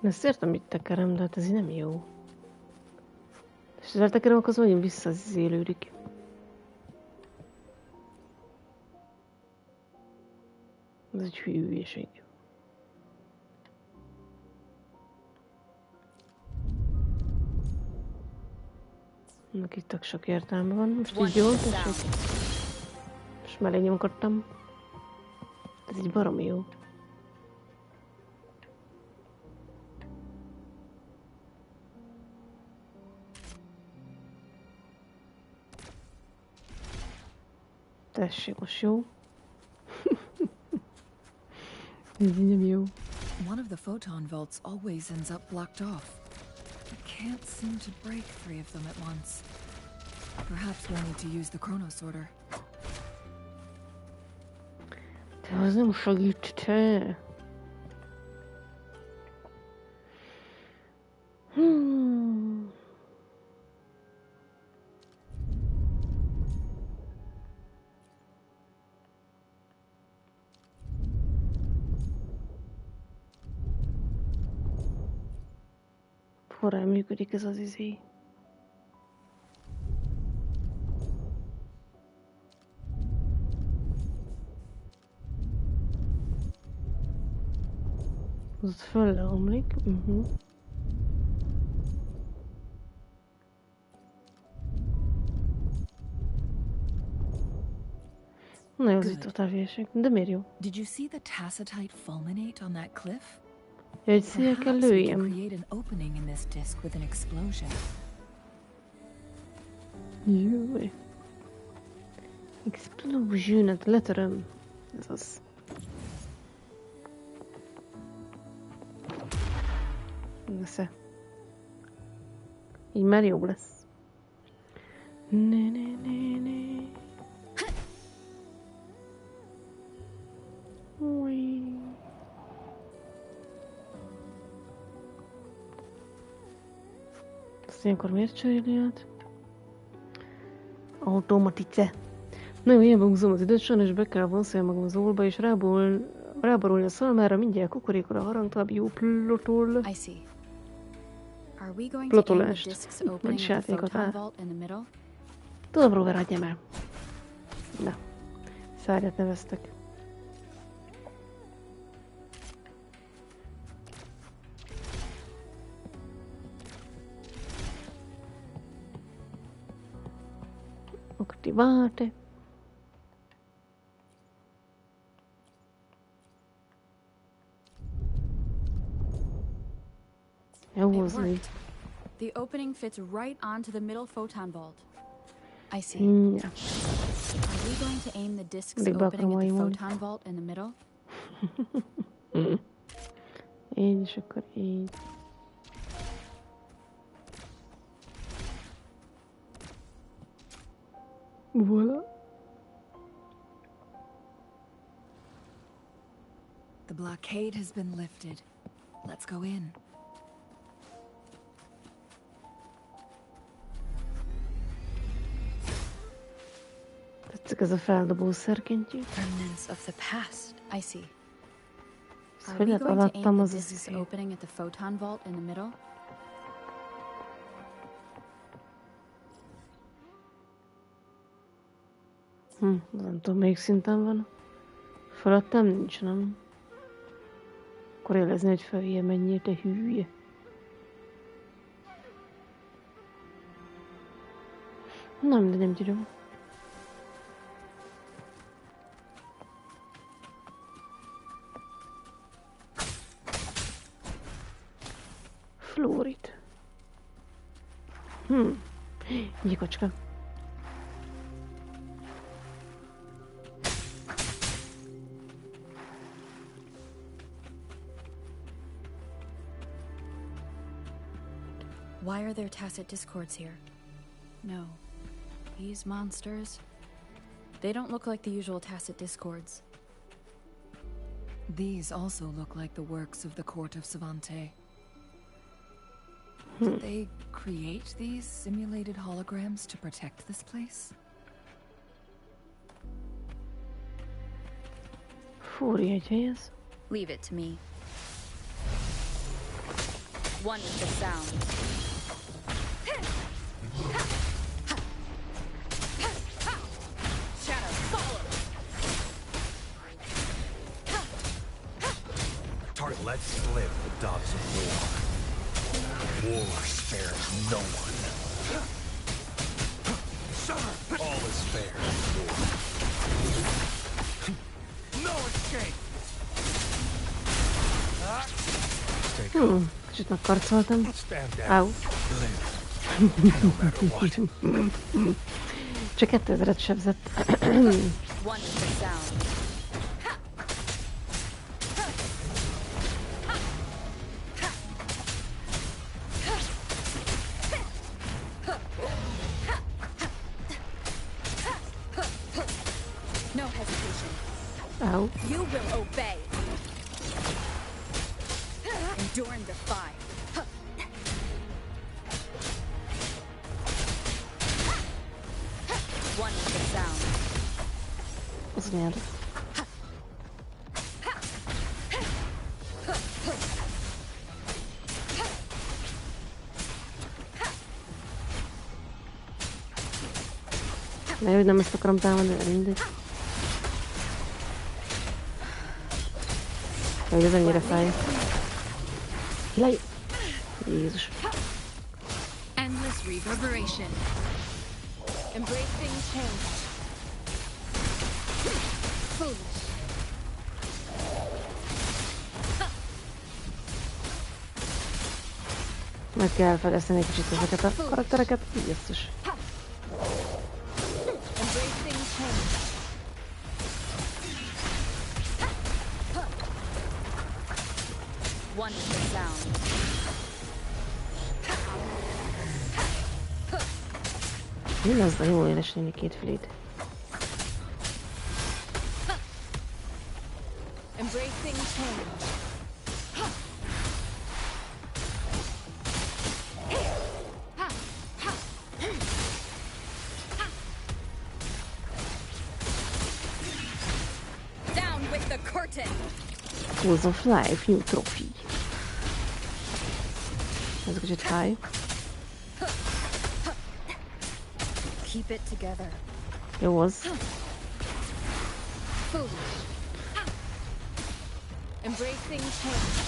Ezt értem, mit tekerem, de hát ez így nem jó. És ha eltekerem, akkor az megint visszazélődik. Ez egy hülyeség. Ennek itt tök sok értelme van. Most így jól tessék. Most mellé nyomkodtam. Ez így baromi jó. Tessék, most jó. Ez így nem jó. One of the photon vaults always ends up blocked off. I can't seem to break 3 of them at once. Perhaps we'll need to use the chronosorter. Ez nem segít. Forrán működik ez az izé. Az föl leomlik. Na jó, az itt totál hülyeség. De miért jó? Did you see the tacitite fulminate on that cliff? Ja, egy szél kell Perhaps we can lőjem. create an opening in this disc with an explosion. Júj. Explosion-et letöröm. Ez az. Nesze. Így már jobb lesz. Ne. Új. Azt ilyenkor miért cseréli át? Automatice. Na jó, ilyenben húzom az időt, sajnos be kell vonszolni magam az ólba, és ráborulni a szalmára, mindjárt kukorékol a harangtalap, jó plotol. I see. Are we going to aim the Plotolást. disc's opening Vagyis at the játékot, photon á. vault in the middle? Tudom, Rover, adjam el. Na. Szárnyat neveztek. Attivate. Jó It húzni. worked. The opening fits right onto the middle photon vault. I see. Ja. Are we going to aim the disc's Big buck opening at the Hawaii photon vault in the middle? Így, és akkor így. Voilà. The blockade has been lifted. Let's go in. Tetszik ez a feldobó szerkentyű. Remnants of the past. I see. Ezt Are hogy we lehet going to aim alattam the az disc's izé. opening at the photon vault in the middle? Nem tudom, melyik szinten van. Felettem nincs, nem? Akkor élezni, hogy feljebb menjél, te hülye. Nem, de nem tudom. Fluorit. Gyikocska. Why are there tacit discords here? No. These monsters... They don't look like the usual tacit discords. These also look like the works of the court of Savante. Did they create these simulated holograms to protect this place? Fúri egy helyez. Leave it to me. One with the sound. Shadow, follow! Tart let slip the dogs of war. War spares no one. All is fair in war. No escape! Kicsit megkarcoltam. Stand down. Au. Live. No matter what. Csak 2000-et sebzett. One with the sound. No hesitation. Ow. You will obey. Endure and defy. One with the sound. Az nyert. Lehet, hogy nem ezt akarom támadni, de mindegy. Hogy ez ennyire fáj. Lej! Jézus. Endless reverberation. Embracing change. Foolish. Meg kell fejleszteni egy kicsit ezeket a karaktereket. Jézus. Embracing change. One with the sound. Mi az a jól élesíteni két filét? Embracing change. Down with the curtain. Tools of Life, new trophy. Ez kicsit fáj. Keep it together. Jó az. Foolish. Embracing change.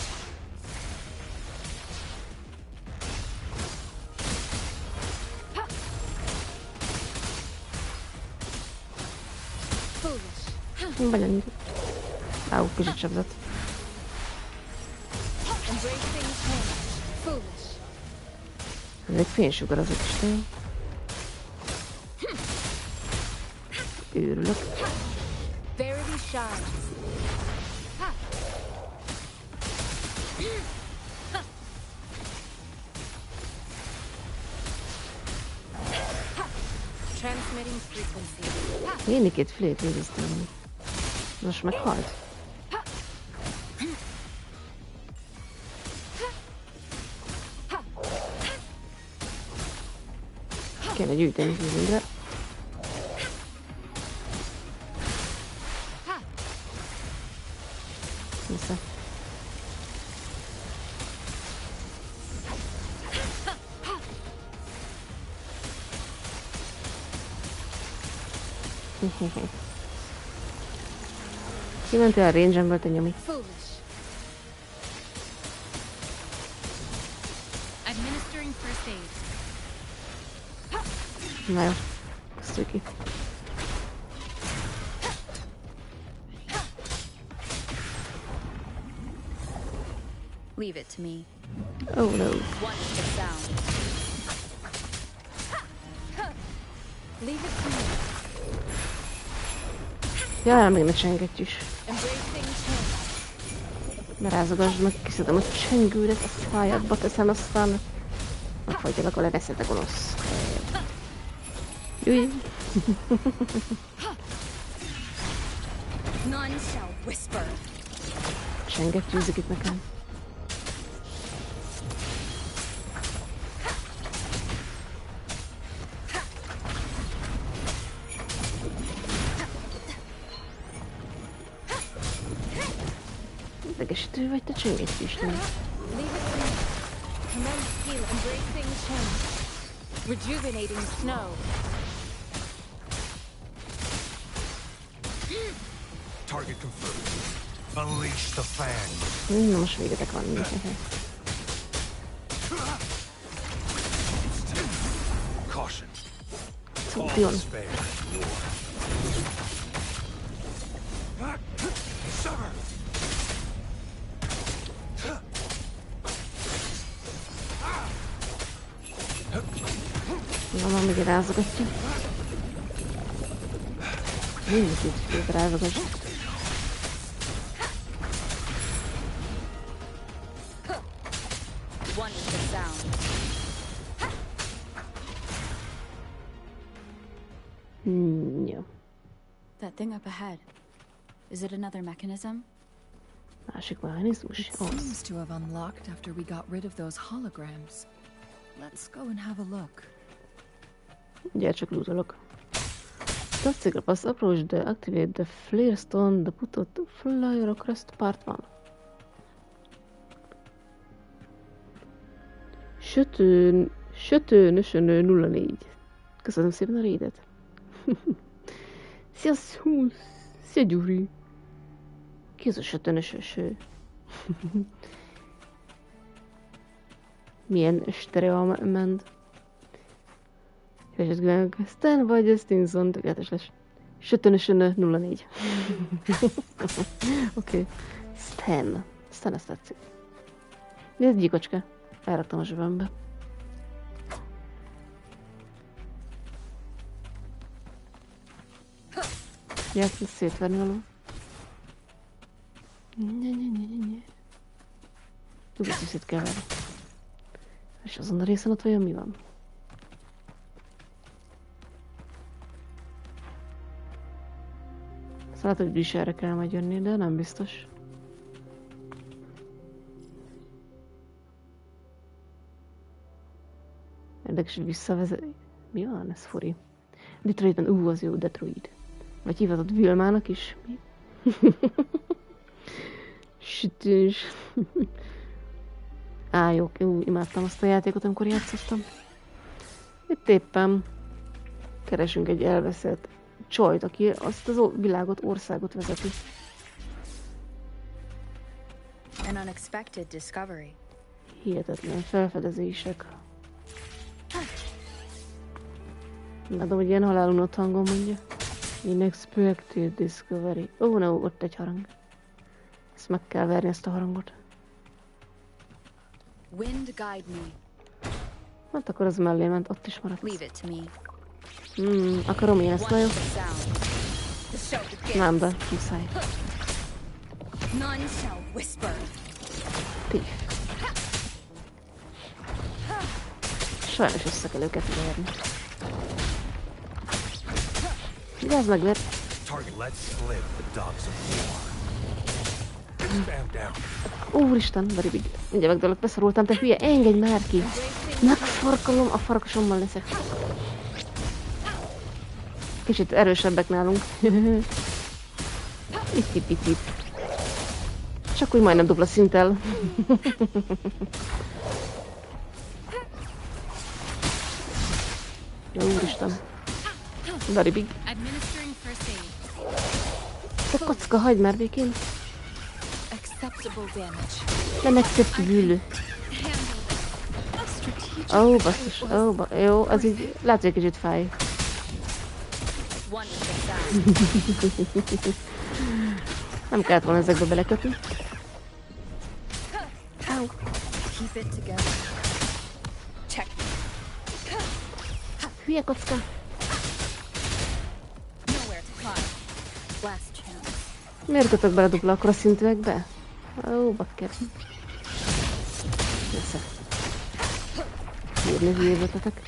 Foolish. Vagy áú, kicsit sebzett. Embracing change. Foolish. Ez egy fénysugar az a kis tény. Őrülök. Verity shines. Transmitting frequency. Én két filét végeztem. Most meghalt. Kéne gyűjteni fűzünkre. Vissza. Kimentél a range-emből, te nyomi. Foolish. Administering first aid. Na jó, köszönjük ki. Leave it to me. Oh no. One with the sound. Leave it to me. Jaj, még ne csengetj is. Embracing change. Ne rázogasd meg, kiszedem a csengődet, a szájadba teszem, aztán megfagyjalak a leveszete gonosz. Jöjj! None shall whisper. Csengetjűzik itt nekem. Idegesítő vagy, te csengetj is, nem? Leave it to me. Commence heal. Embracing change. Rejuvenating snow. Target confirmed. Unleash the fang. Na most végetek van. Caution. Szóljon. Spare. Sever. Na, már még rázogatja. Mindenkit rázogatja. One with the sound. Jó. That thing up ahead. Is it another mechanism? Másik mechanizmus? It seems to have unlocked after we got rid of those holograms. Let's go and have a look. Gyere csak lootolok. Toxic pass approach the activate the flare stone the put out flyer across the part 1. Sötőnösönő 04. Köszönöm szépen a raidet. Szia Gyuri. Ki az a sötőnösöső? Milyen stereoment. Keresett kívánok. Stan vagy Justinson, tökéletes lesz. Sötönösön 04. Oké. Stan. Stan, ezt tetszik. Nézd, gyíkocska. Elraktam a zsebembe. Ja, ezt szétverni való. Tudod, hogy szét kell verni. És azon a részen ott vajon mi van? Szóval hogy is erre kell majd jönni, de nem biztos. Érdekes, hogy visszavezet... Mi van? Ez furi. Detroitban, az jó, Detroit. Vagy hívhatod Vilmának is. Mi? Sütős. Jó, imádtam azt a játékot, amikor játszottam. Itt éppen keresünk egy elveszett csajt, aki azt az világot, országot vezeti. An unexpected discovery. Hihetetlen felfedezések. Látom, hogy ilyen halálunott hangon mondja. Unexpected discovery. No, ott egy harang. Ezt meg kell verni, ezt a harangot. Wind guide me. Hát akkor az mellé ment, ott is maradt. Leave it to me. Akarom én ezt, na jó? Nem, de muszáj. None shall whisper. Pif. Sajnos össze kell őket verni. Vigyázz meg, vert! Target let slip the dogs of war. Bam down. Úristen, very big. Mindjárt megdőlök, beszorultam, te hülye, engedj már ki! Megfarkolom, a farkasommal leszek. Kicsit erősebbek nálunk. Itt. Csak úgy majdnem dupla szinttel. Jó, úristen. Very big. Administering first aid. Te kocka, hagyd már békén. Acceptable damage. Nem acceptable. Ó, basszus. Jó, az így látsz, hogy kicsit fáj. Nem kellett volna ezekbe belekötni. Keep it together. Check. Hülye kocka. Nowhere to climb. Last chance. Miért kötök bele dupla akkora szintűekbe? Ó, bakker. Nesze. Írni hülyévetetek.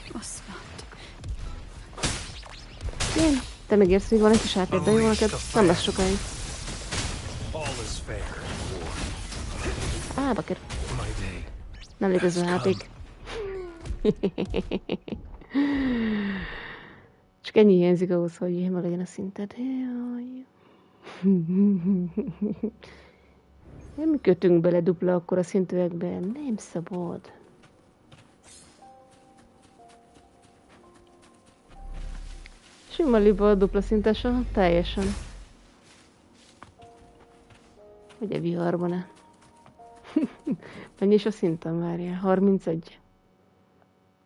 Én? Te megérsz, még van egy kis átért, de jó neked? Nem lesz sokáig. Bakker. Nem létező játék. Csak ennyi hiányzik ahhoz, hogy meg legyen a szinted. Jaj. Nem kötünk bele dupla akkor a szintűekbe. Nem szabad. Sima liba a dupla szintesa, teljesen. Ugye viharban-e? Mennyi is a szinten, várjál? 31.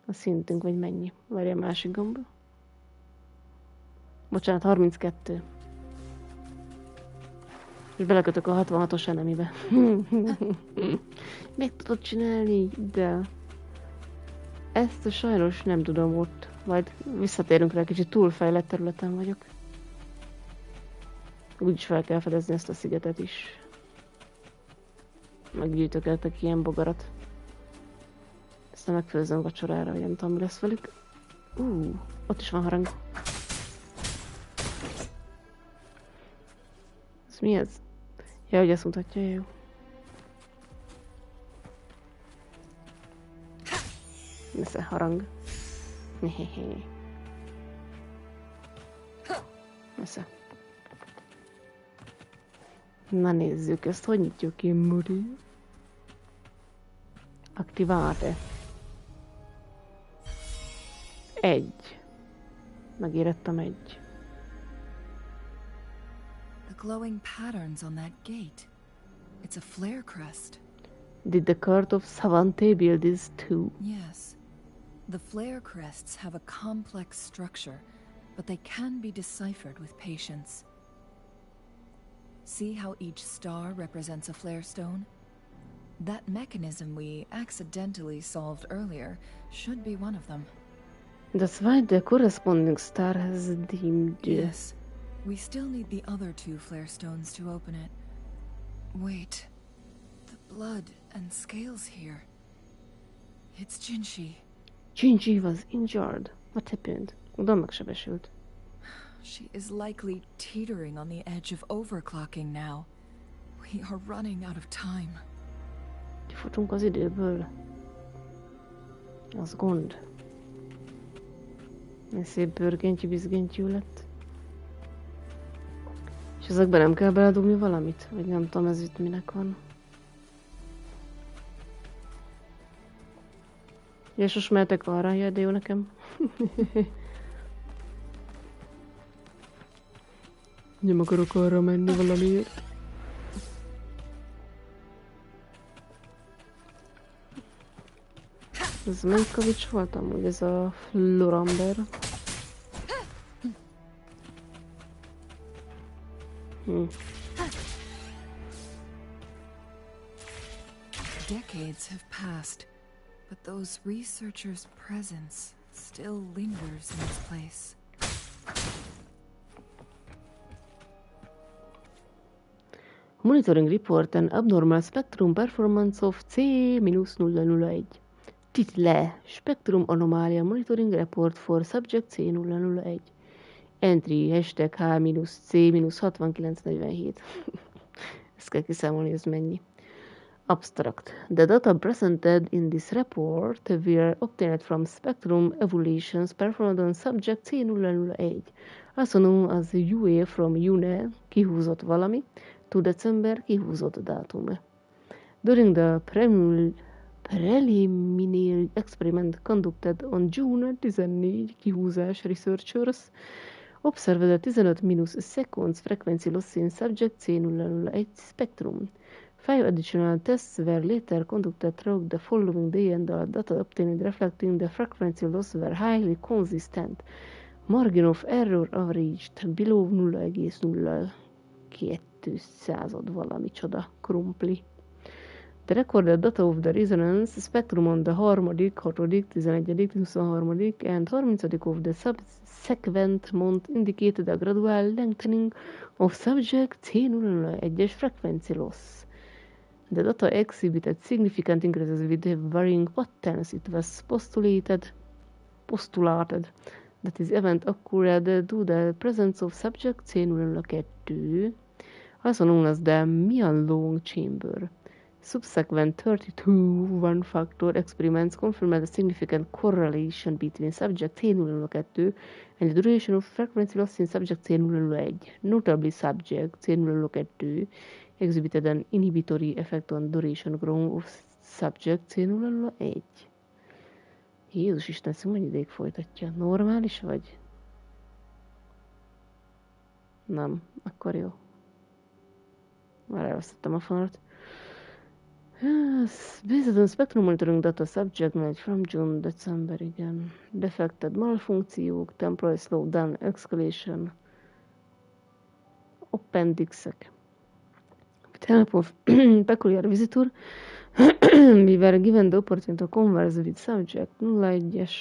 A szintünk, vagy mennyi? Várjál, másik gomba. Bocsánat, 32. És belekötök a 66-os enemibe. Meg tudod csinálni, de... Ezt sajnos nem tudom ott. Majd visszatérünk rá, kicsit túlfejlett területen vagyok. Úgyis fel kell fedezni ezt a szigetet is. Meggyűjtögettek ilyen bogarat. Aztán megfőzzem vacsorára, vagy nem tudom, mi lesz velük. Ott is van harang. Ez Ez mi ez? Ja, hogy ezt mutatja, jó. Nesze harang. Hehehe. Nesze. Na nézzük, ezt hogy nyitjuk ki, Muri? Aktiválta. 1. Megérettem 1. The glowing patterns on that gate. It's a flare crest. Did the court of Savante build this too? Yes. The flare crests have a complex structure, but they can be deciphered with patience. See how each star represents a flare stone? That mechanism we accidentally solved earlier should be one of them. That's why the corresponding star has dimmed. Yes. We still need the other 2 flare stones to open it. Wait. The blood and scales here. It's Jinshi. Jinji was injured. What happened? Oda megsebesült. She is likely teetering on the edge of overclocking now. We are running out of time. Kifutunk az időből. Az gond. Egy szép bőrgentyű-bizgentyű lett. És ezekben nem kell beledugni valamit? Vagy nem tudom, ez itt minek van. És most mehetek arra, jaj, de jó nekem. Nem akarok arra menni valamiért. Ez melyik kavics volt amúgy? Ez a Floramber. Decades have passed, but those researchers' presence still lingers in this place. Monitoring report and abnormal spectrum performance of C-001. Title: Spectrum Anomalia Monitoring Report for Subject C001. Entry: hashtag H-C-6947. Ezt kell kiszámolni, ez mennyi. Abstract: The data presented in this report were obtained from spectrum evaluations performed on subject C001. Also known as UA from UNE, kihúzott valami, to December, kihúzott dátum. During the preliminary experiment conducted on June 14, kihúzás researchers observed a 15 seconds frequency loss in subject C001 spectrum. 5 additional tests were later conducted throughout the following day and the data obtained reflecting the frequency loss were highly consistent. Margin of error averaged below 0,02 valami csoda krumpli. The recorded data of the resonance spectrum on the 3., 6., 11., 23. and 30. of the subsequent month indicated a gradual lengthening of subject C001's frequency loss. The data exhibited significant increases with varying patterns. It was postulated that this event occurred due to the presence of subject C002, also known as the Mian-Long chamber. Subsequent 32 one-factor experiments confirmed a significant correlation between subject C002 and the duration of frequency loss in subject C001. Notably, subject C002 exhibited an inhibitory effect on duration growth of subject C001. Jézus Isten, ezt mennyi ideig folytatja? Normális vagy? Nem, akkor jó. Már elvesztettem a fonalat. Yes, based on spectrum monitoring data subject managed from June, December, igen. Defected malfunkciók, temporal slowdown, escalation, appendixek. With help of peculiar visitor, we were given the opportunity to converse with subject 01-es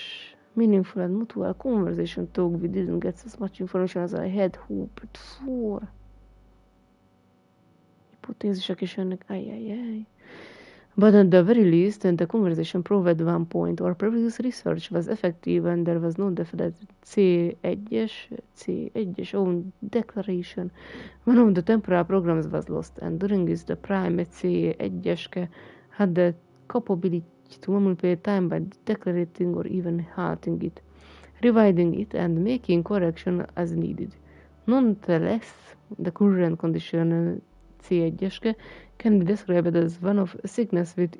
meaningful and mutual conversation talk. We didn't get as much information as I had hoped for. Hipotézisek is jönnek, ajajaj. But at the very least, the conversation proved at one point our previous research was effective and there was no definite C1-es own declaration. One of the temporal programs was lost, and during this the prime C1-eske had the capability to manipulate time by declaring or even halting it, rewinding it, and making correction as needed. Nonetheless, the current condition C1-eske can be described as one of sickness with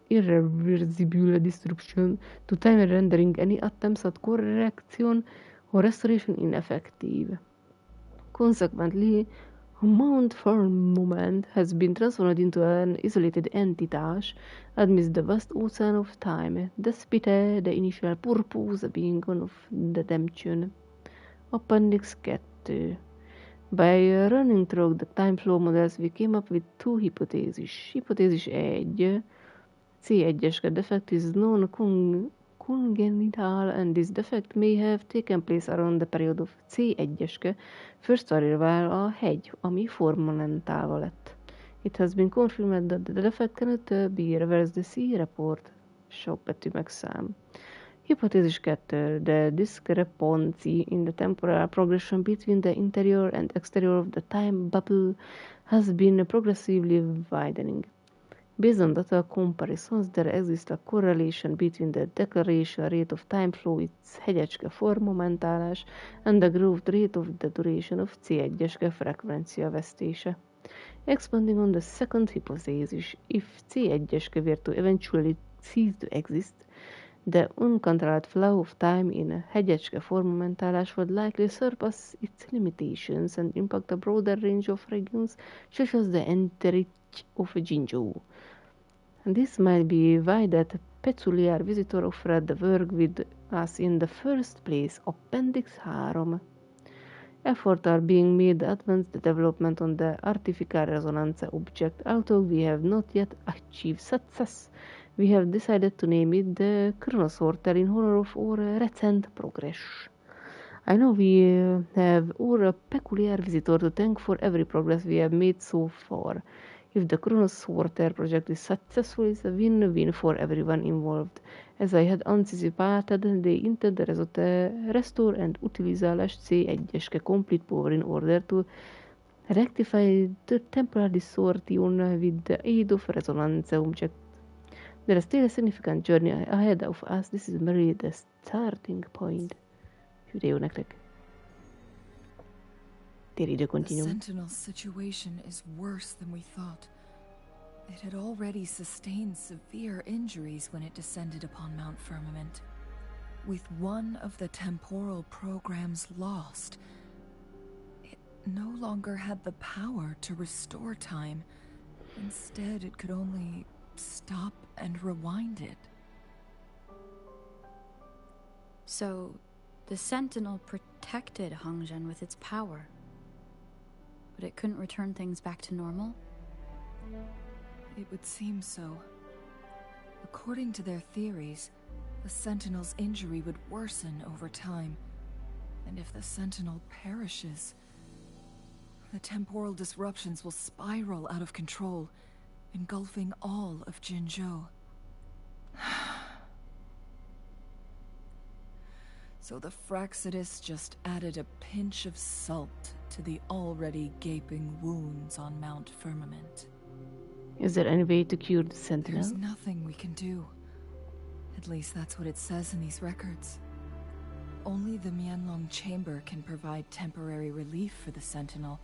irreversible disruption to time, rendering any attempts at correction or restoration ineffective. Consequently, Mount Firmament has been transformed into an isolated entity amidst the vast ocean of time, despite the initial purpose being one of redemption. Appendix 2. By running through the time flow models, we came up with two hypotheses. Hypothesis 1, C1-eske defect is non-congenital, and this defect may have taken place around the period of C1-eske first arrival a hegy, ami formanentálva lett. It has been confirmed that the defect cannot be reversed. See report. Sok betű meg szám. Hypothesis 2. The discrepancy in the temporal progression between the interior and exterior of the time bubble has been progressively widening. Based on data comparisons, there exists a correlation between the declaration rate of time flow, its hegyecske formomentálás, and the growth rate of the duration of C1-eske frekvencia vesztése. Expanding on the second hypothesis, if C1-eske were to eventually cease to exist, the uncontrolled flow of time in hegyecske formomentálás would likely surpass its limitations and impact a broader range of regions, such as the enteric of Jinzhou. And this might be why that peculiar visitor offered the work with us in the first place. Appendix 3. Efforts are being made to advance the development on the artificial resonance object. Although we have not yet achieved success, we have decided to name it the Chronosorter in honor of our recent progress. I know we have our peculiar visitor to thank for every progress we have made so far. If the Chronosorter project is successful, it's a win-win for everyone involved. As I had anticipated, they intend to restore and utilize C1-eske complete power in order to rectify the temporal distortion with the aid of resonance object. There is still a significant journey ahead of us. This is merely the starting point. Hűde jó nektek. Téridő The continuum. Sentinel situation is worse than we thought. It had already sustained severe injuries when it descended upon Mount Firmament. With one of the temporal programs lost, it no longer had the power to restore time. Instead, it could only stop and rewind it. So, the Sentinel protected Hongzhen with its power. But it couldn't return things back to normal? It would seem so. According to their theories, the Sentinel's injury would worsen over time. And if the Sentinel perishes, the temporal disruptions will spiral out of control, engulfing all of Jinzhou. So the Fraxidus just added a pinch of salt to the already gaping wounds on Mount Firmament. Is there any way to cure the Sentinel? There's nothing we can do. At least that's what it says in these records. Only the Mianlong Chamber can provide temporary relief for the Sentinel,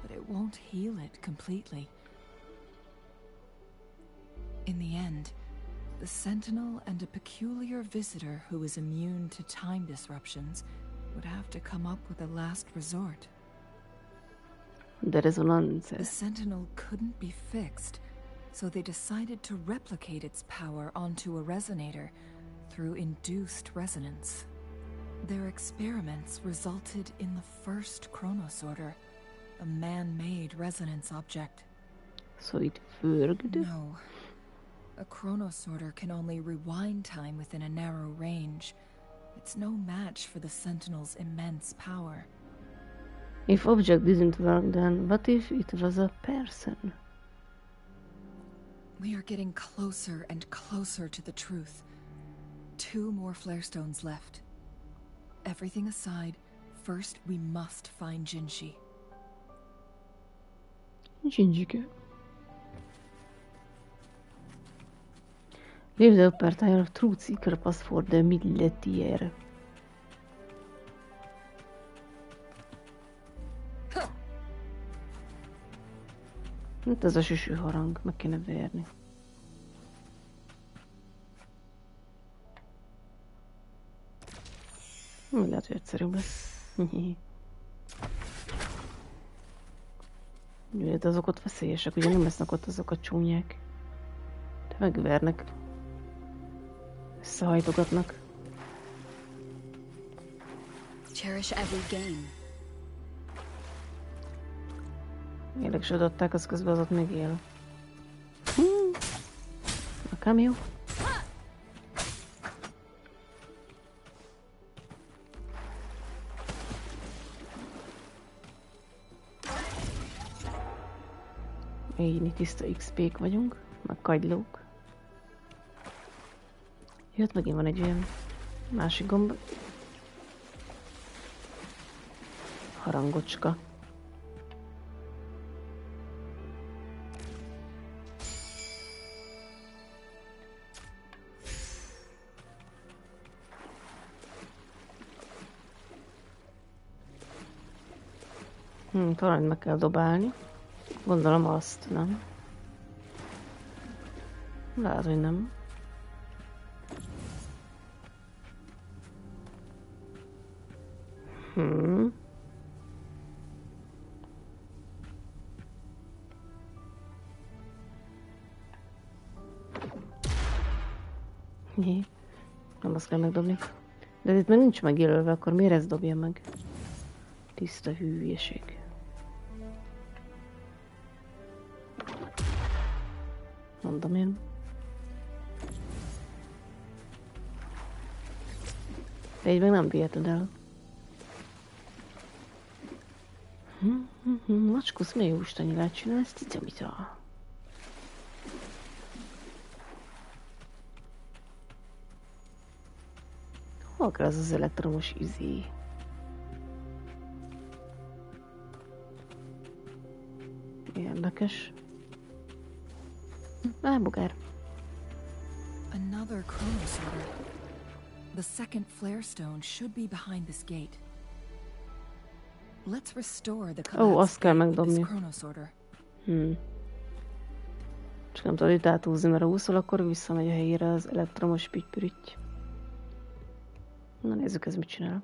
but it won't heal it completely. In the end, the Sentinel and a peculiar visitor who is immune to time disruptions would have to come up with a last resort. The resonance. The Sentinel couldn't be fixed, so they decided to replicate its power onto a resonator through induced resonance. Their experiments resulted in the first Chronosorter, a man-made resonance object. So it worked? No. A Chronosorter can only rewind time within a narrow range. It's no match for the Sentinel's immense power. If object didn't work, then what if it was a person? We are getting closer and closer to the truth. 2 more flare stones left. Everything aside, first we must find Jinshi. Jinjike. Leave the upper tier of truth seeker pass for the middle tier. Itt ez a süsű harang, meg kéne verni. Lehet, hogy egyszerűbb lesz. De azok ott veszélyesek, ugye nem lesznek ott azok a csúnyák. De megvernek. Összehajtogatnak. Cherish every game. Érdekes adották, az közben az ott még él. A cameo. Így tiszta XP-k vagyunk, meg kagylók. Jött, megint van egy olyan másik gomb. Harangocska. Talán meg kell dobálni. Gondolom azt, nem? Lehet, hogy nem. Nem azt kell megdobni. De itt már nincs megjelölve, akkor miért ezt dobja meg? Tiszta hülyeség. Mondom én. De így meg nem viheted el. Macskusz, milyen jóstanyilát csinálsz? Ticamita. Hol kell az elektromos izé? Érdekes. Bogár. Another chronosorter. The second flare stone should be behind this gate. Let's restore the azt kell megdobni. chronosorter. Csak nem tudod itt áthúzni, mert ha úszol, akkor visszamegy a helyére az elektromos pitty. Na nézzük, ez mit csinál.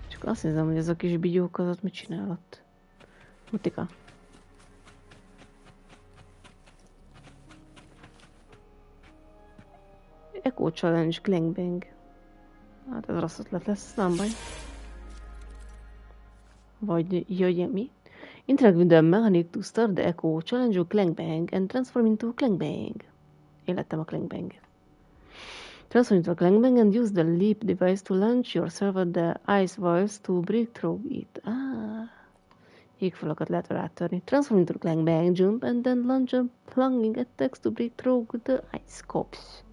Csak azt hiszem, hogy ez a kis bigyók az ott mit csinál ott. Mutika. Echo Challenge Gangbang. Hát ez rossz ötlet lesz, nem baj. Vagy jöjjön mi? Interact with the mechanic to start the Echo Challenge or Gangbang and transform into Gangbang. Én lettem a Gangbang. Transform into a Gangbang and use the leap device to launch yourself at the ice walls to break through it. Jégfalakat lehet rátörni. Transform into a Gangbang, jump and then launch a plunging attacks to break through the ice copes.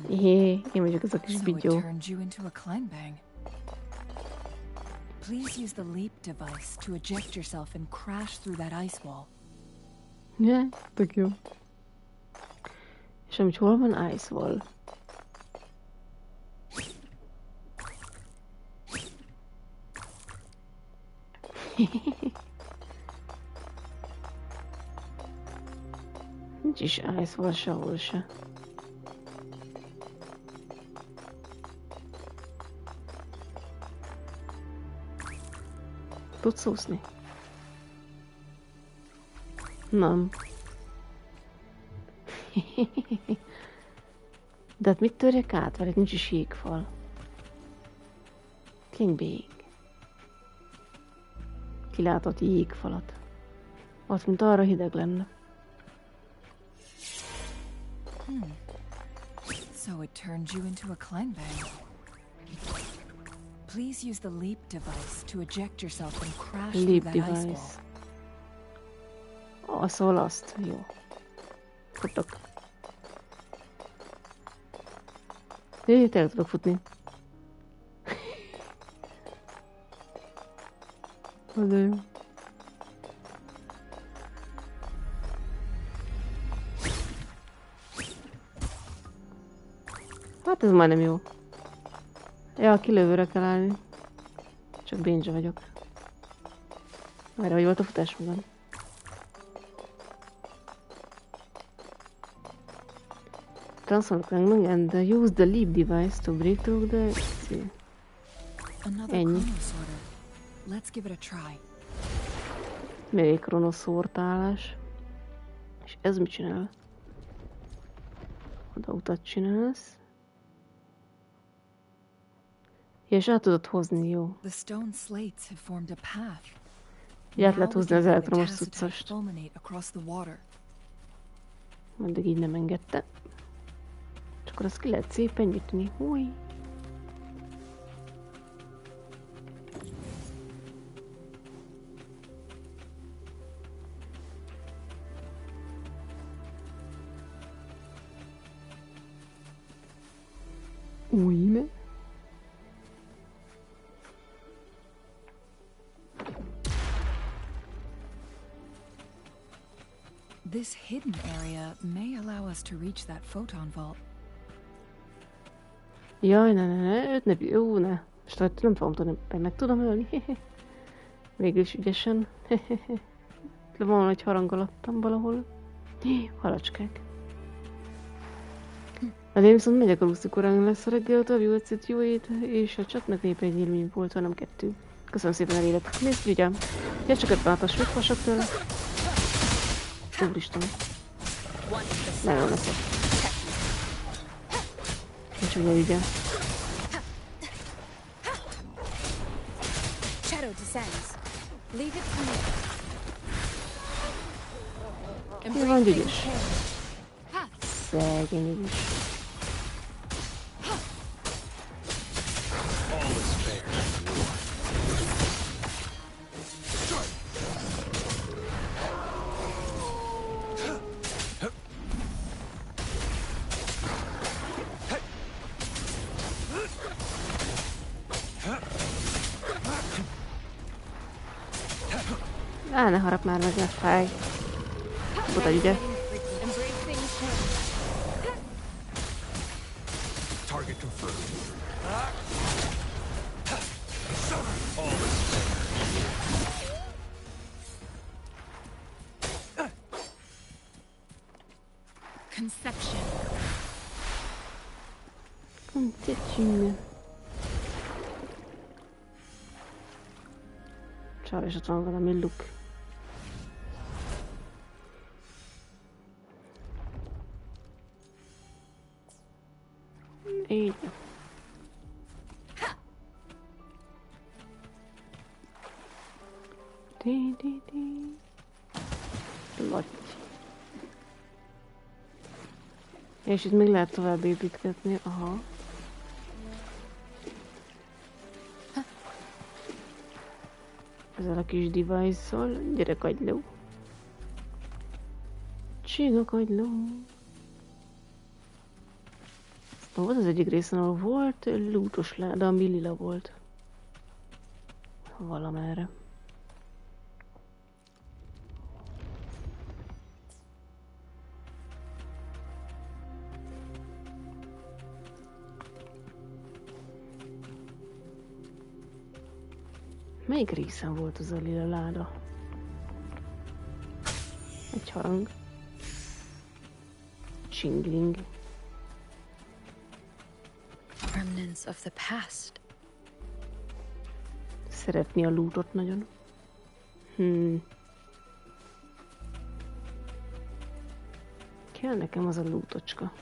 Én vagyok az a kis bigyó. Please use the leap device to eject yourself and crash through that ice wall. Tök jó. És amúgy hol van ice wall? Nincs is ice wall sehol se. Tudsz úszni? Nem. De hát mit törjek át? Mert itt nincs is jégfal. Gangbang. Kilátott jégfalat. Azt, mint arra hideg lenne. So it turned you into a clangbang. Please use the leap device to eject yourself and crash Leap through that ice wall. device. Szóval azt. Jó. Futok. Tényleg tudok futni. De jó. Hát ez majdnem jó. Ja, a kilövőre kell állni. Csak bénzsa vagyok. Várj, hogy volt a futás magam. Transform Klangman and use the leap device to break through the... Ennyi. Let's give it a try. Még egy kronoszortálás. És ez mit csinál? Oda utat csinálsz. És át tudod hozni, jó. The stone slates have formed a path. Át lehet hozni az elektromos cuccast. Addig így nem engedte. És akkor azt ki lehet szépen nyitni. Húj! Új, This hidden area may allow us to reach that photon vault. Jaj, ne, őt ne, jó, ne. Most nem fogom tudni, meg tudom ölni. Mégis ügyesen. Van egy harang alattam valahol. Halacskák. De én viszont megyek aludni korán, lesz a reggeltől, jó ecet, jó ét, és a csatnak épp egy élmény volt, hanem 2. Köszönöm szépen elélet. Nézd, ügyem. Gyere csak 56-as sütvasak tőle. Úristen. Nagyon leszek. És ugye ügyem. Mi van, ügyes? Szegény ügyes. Á, ne harap már meg, mert fáj. Oda ügye. Conception. Csár, és ott van valami luk. Így. Lagy. És itt még lehet tovább építgetni, aha. Ezzel a kis device-szal, gyere kagyló. Csiga kagyló. Volt az egyik részen, ahol volt lootos láda, ami lila volt. Valamerre. Melyik részen volt az a lila láda? Egy harang. Csingling. Remnants of the past. Szeretni a lootot nagyon. Kell nekem az a lootocska.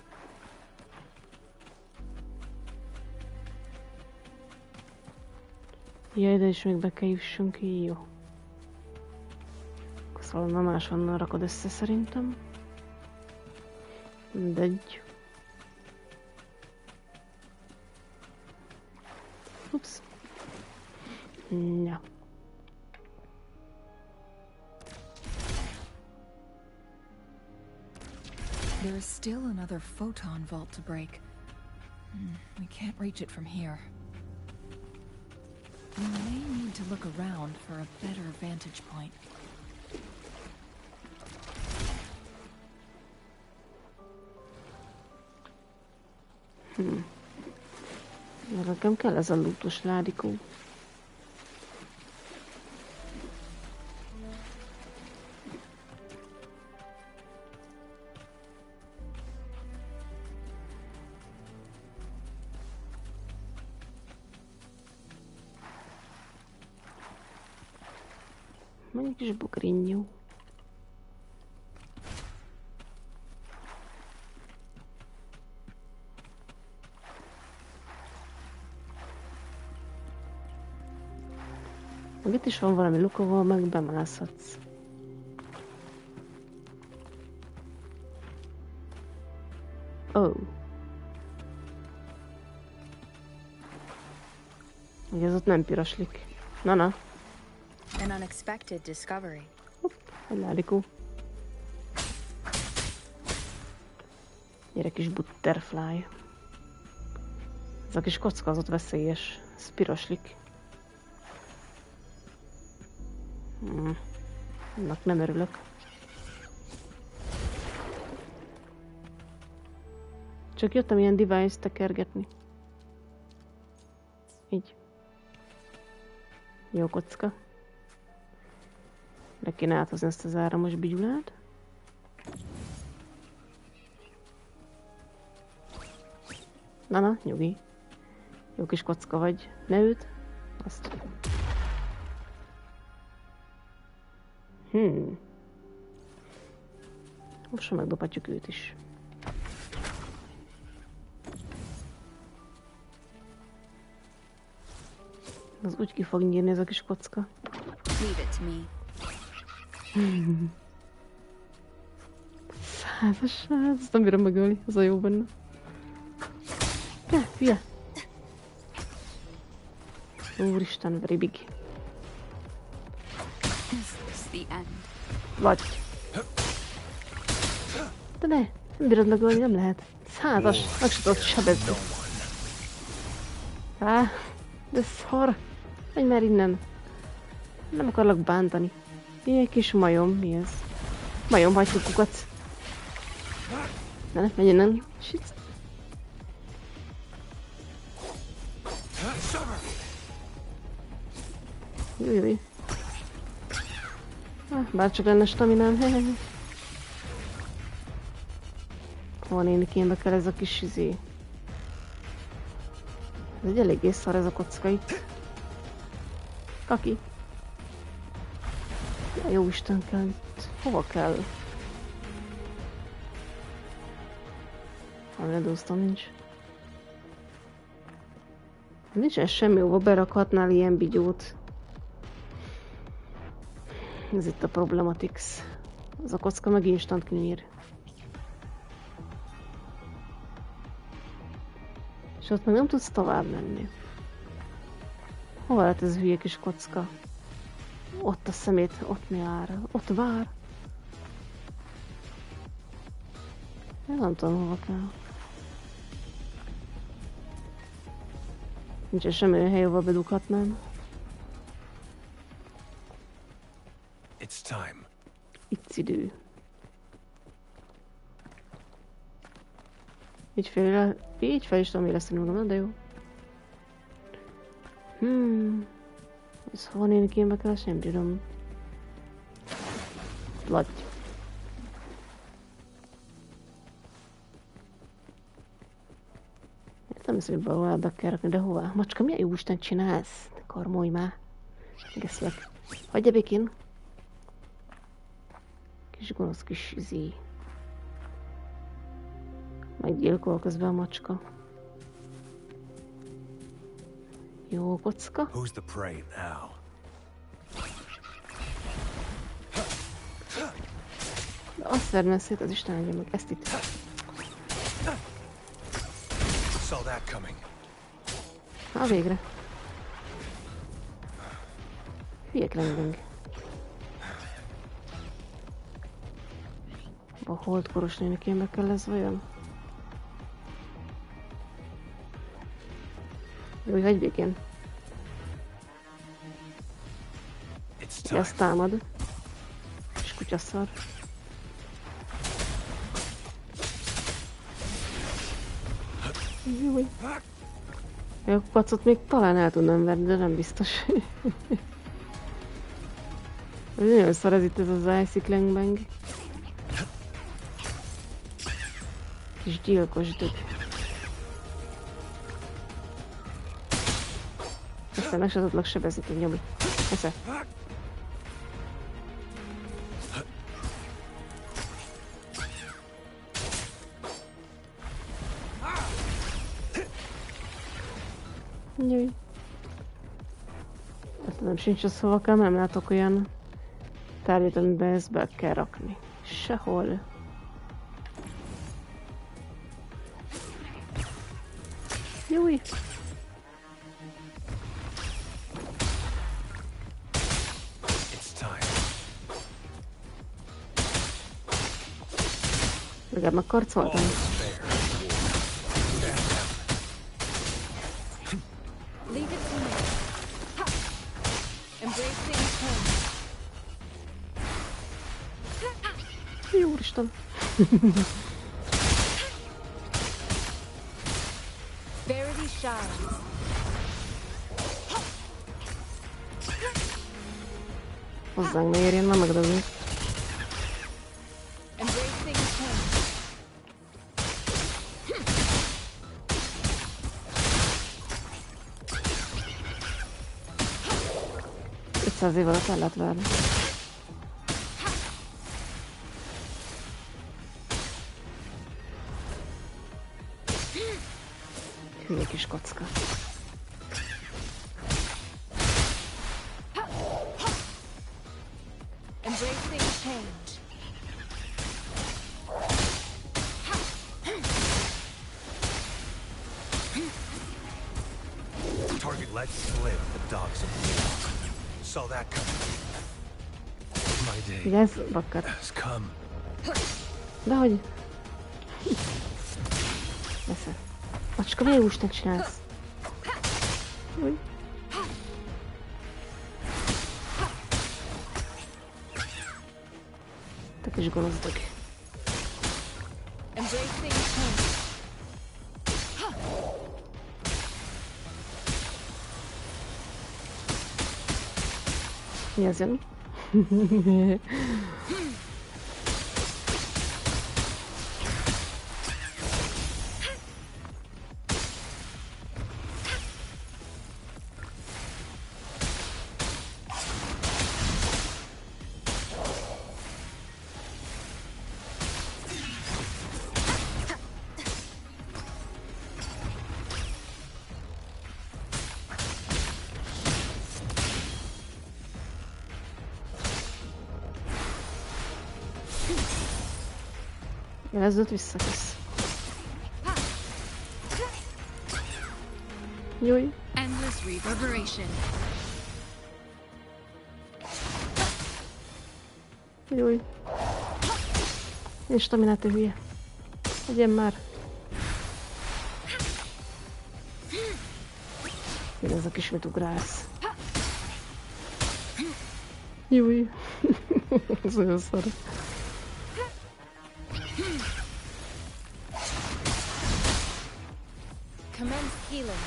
Jaj, de is még be kell jussunk, jó. Szóval máshonnan rakod össze szerintem. Mindegy. Ups. Ja. There is still another photon vault to break. We can't reach it from here. We may need to look around for a better vantage point. Nekem kell ez a lútos ládikó. Meg egy kis bugrinnyó. Meg itt is van valami luk, ahol meg bemászhatsz. Oh. Ugye ez ott nem piroslik. Na. An unexpected discovery. Hopp, egy ládikó. Gyere kis butterfly. Ez a kis kocka az ott veszélyes. Ez piroslik. Annak nem örülök. Csak jöttem ilyen device-t tekergetni. Így. Jó kocka. Le kéne áthozni ezt az áramos bigyulát. Na, nyugi. Jó kis kocka vagy. Ne üt. Azt. Most megdobhatjuk őt is. Az úgy ki fog nyírni ez a kis kocka. Leave it to me. Százas, ezt nem bírom megölni, az a jó benne. Hülye! Úristen, very big. Is this the end? Vagy. De ne, nem bírod megölni, nem lehet. Százas, meg se tudod sebezni. De szar. Menj már innen. Nem akarlak bántani. Ilyen kis majom, mi ez? Majom, hagyjuk kukac. Ne, menj innen. Shit. Jújjúj. Bárcsak lenne staminám. Hol nénikémbe kell ez a kis izé. Ez egy eléggé szar ez a kocka itt. Kaki. Ja, jó Isten kell itt. Hova kell? Valami redóztam nincs. Nincsen semmi, hova berakhatnál ilyen bigyót. Ez itt a problematix. Az a kocka meg instant kinyír. És ott meg nem tudsz tovább menni. Hova lett ez hülye kis kocka? Ott a szemét, ott mi áll? Ott vár. Én nem tudom, hova kell. Nincsen semmi olyan hely, ahol bedughatnám. It's time. Itt idő. Így fel is tudom éleszteni magam, de jó. Ez hova nénikémbe kell, sem tudom. Lagy. Nem hiszem, hogy valahol be kell rakni, de hová? Macska, milyen jó Isten csinálsz? Karmolj már. Megeszlek. Hagyja békén. Kis gonosz kis izé. Meggyilkol közben a macska. Jó kocka. Who's the prey now? De azt verne szét, az Isten legyen meg ezt itt. Na végre. Hülye klengünk. A holdkoros nénikémbe kell ez vajon? Jó, hagyj végén. Ez támad. És kutyaszar. Jó. A kukacot még talán el tudnám verni, de nem biztos. Nagyon szar ez itt ez az Icy Clangbang. Kis gyilkos dög. Aztán meg se tudlak sebezni, hogy nyomi. Esze. Nyújj. Nem sincs az hova kell, nem látok olyan tárgyat, amiben ezt be kell rakni. Sehol. Júj! Legalább megkarcoltam. Jó, úristen! Hozzánk ne érjen, már megdobni. Az év alatt el lehet várni. Hülye kis kocka. Target let slip the dogs of war. Saw that coming. My day Vigyázz, bakkar. has come. Dehogy? Esze. Macska, miért úgy csinálsz? Új. Te kis gonosz dög. Mi az jön? Jelezőt visszakösz. Júj. Endless reverberation. Júj. Én staminát, hülye. Legyen már. Mi ez a kis mit ugrálsz? Júj. Ez olyan szar. Commence healing.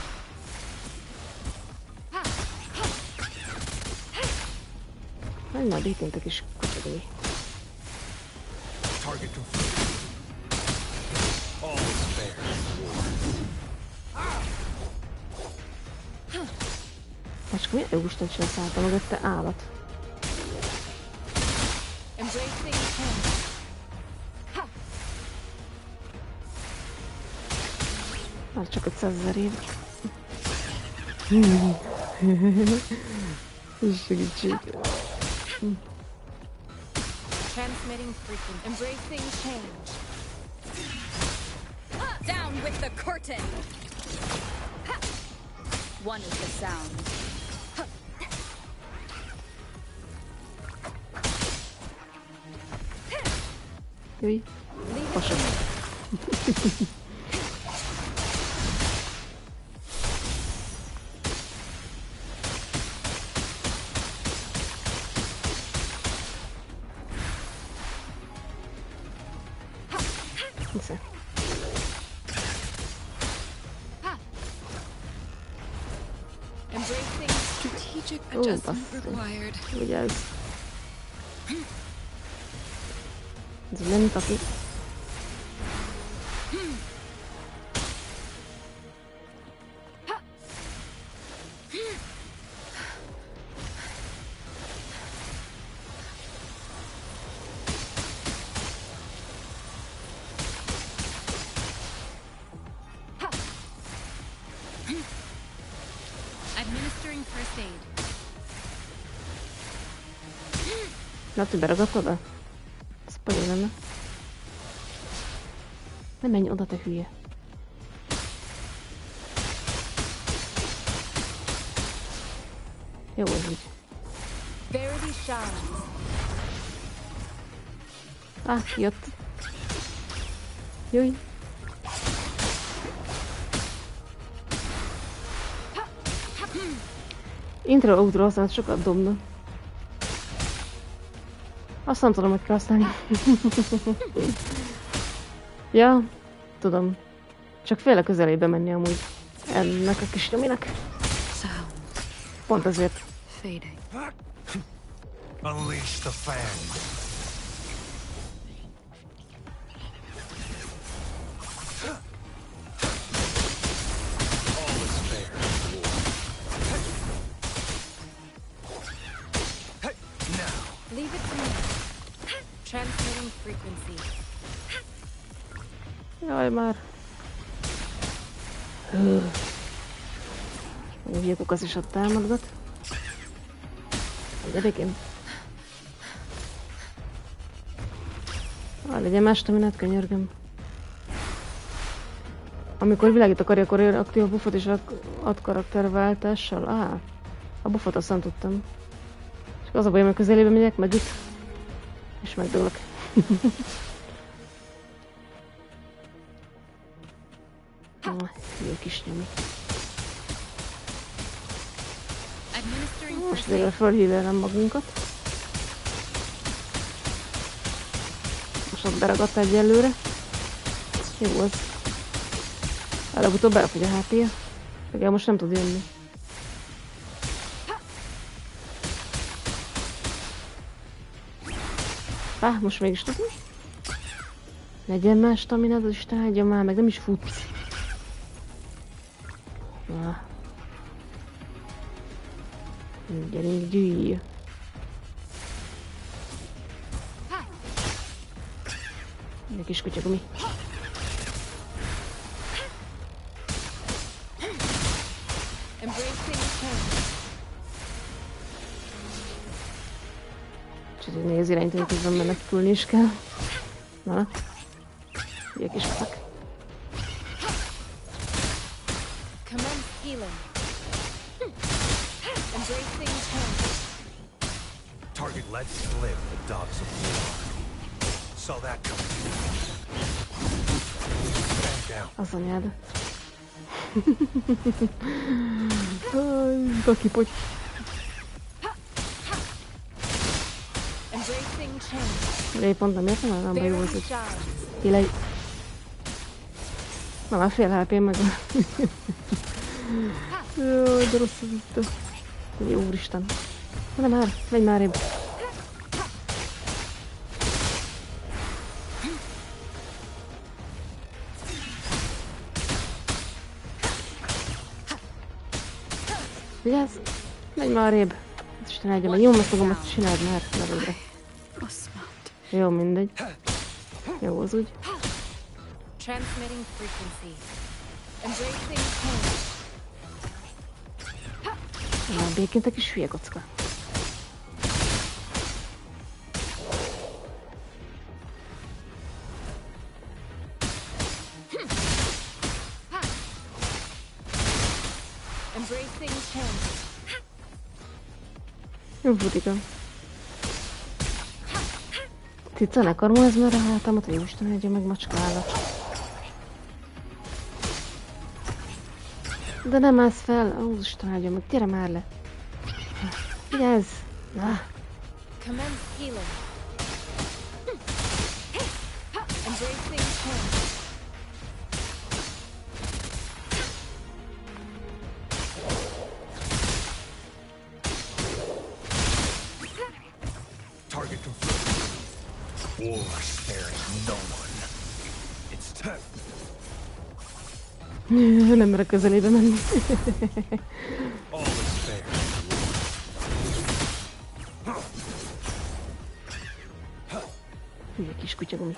Menj már békén, te kis kutyadé. Target confirmed. All is fair. Macska, milyen Isten csinálsz állta magad, te állat? Már csak 500 000 év. Segítség. Transmitting frequency. Embracing change. Down with the curtain. One is the sound. Jöjj. Pasok. Hiszem. Embracing Strategic Ó, adjustment basszus. required. Vigyázz. Ez nem taki. administering first aid. Na, hogy beragadt oda? Ez poén lenne. Nem menj oda, te hülye. Jó, ez úgy. Verity shines. Kijött. Jöjj. Intro-outro használt sokat dobna. Azt nem tudom, hogy kell használni. Ja, tudom. Csak féle közelébe menni amúgy. Ennek a kis nyominak. Pont ezért. Fading. Unleash the fan. All is fair in war. Hey, now. Leave it to me. Transmitting frequency. Jaj, már. A gyilkok is ott támadgat. Gyere békén. Legyen más staminát, könyörgöm. Amikor világít akarja, akkor aktív a buffot és ad karakterváltással. A buffot azt nem tudtam. És az a baj, hogy közelébe megyek, megüt. És megdőlök. Jó kis nyomi. Most végre fölhívélem magunkat. Most ott beragadt egyelőre. Jó az. Előbb-utóbb elfogy a HP-je. Legalább most nem tud jönni. Most mégis tudom. Legyen más staminát, az Isten áldja már, meg nem is futsz. Gyerünk, gyűjj! Egy kis kutyagumi. Csak nézni az irányt, hogy közben menekülni is kell. Na, ilyen kis kutak. Target let slip the dogs of war. Saw that coming. Stand down. Az anyád. Kakipogy. Én pont nem értem, nem baj, jó az, hogy kilej. Na már fél HP-n meg. Jaj, de rossz az itt. Jó, úristen. Na már, menj már ébb. Vigyázz! Menj már ébb! Isten áldja meg, jó, meg fogom, azt csináld már, ne végre. Jó, mindegy. Jó, az úgy. Transmitting frequency. Embracing change. Na, békén, te kis hülye kocka. Embracing change. Jó butika. Cica, ne karmolj már a hátamat, hogy Isten egye meg macskállat. De nem állsz fel, ó, Isten egye meg, gyere már le. Vigyázz! Na. Commence healing. Embracing change. Target confirmed. War sparing no one. It's time. Nem merek közelébe menni. All is fair. Hülye kis kutyagumi.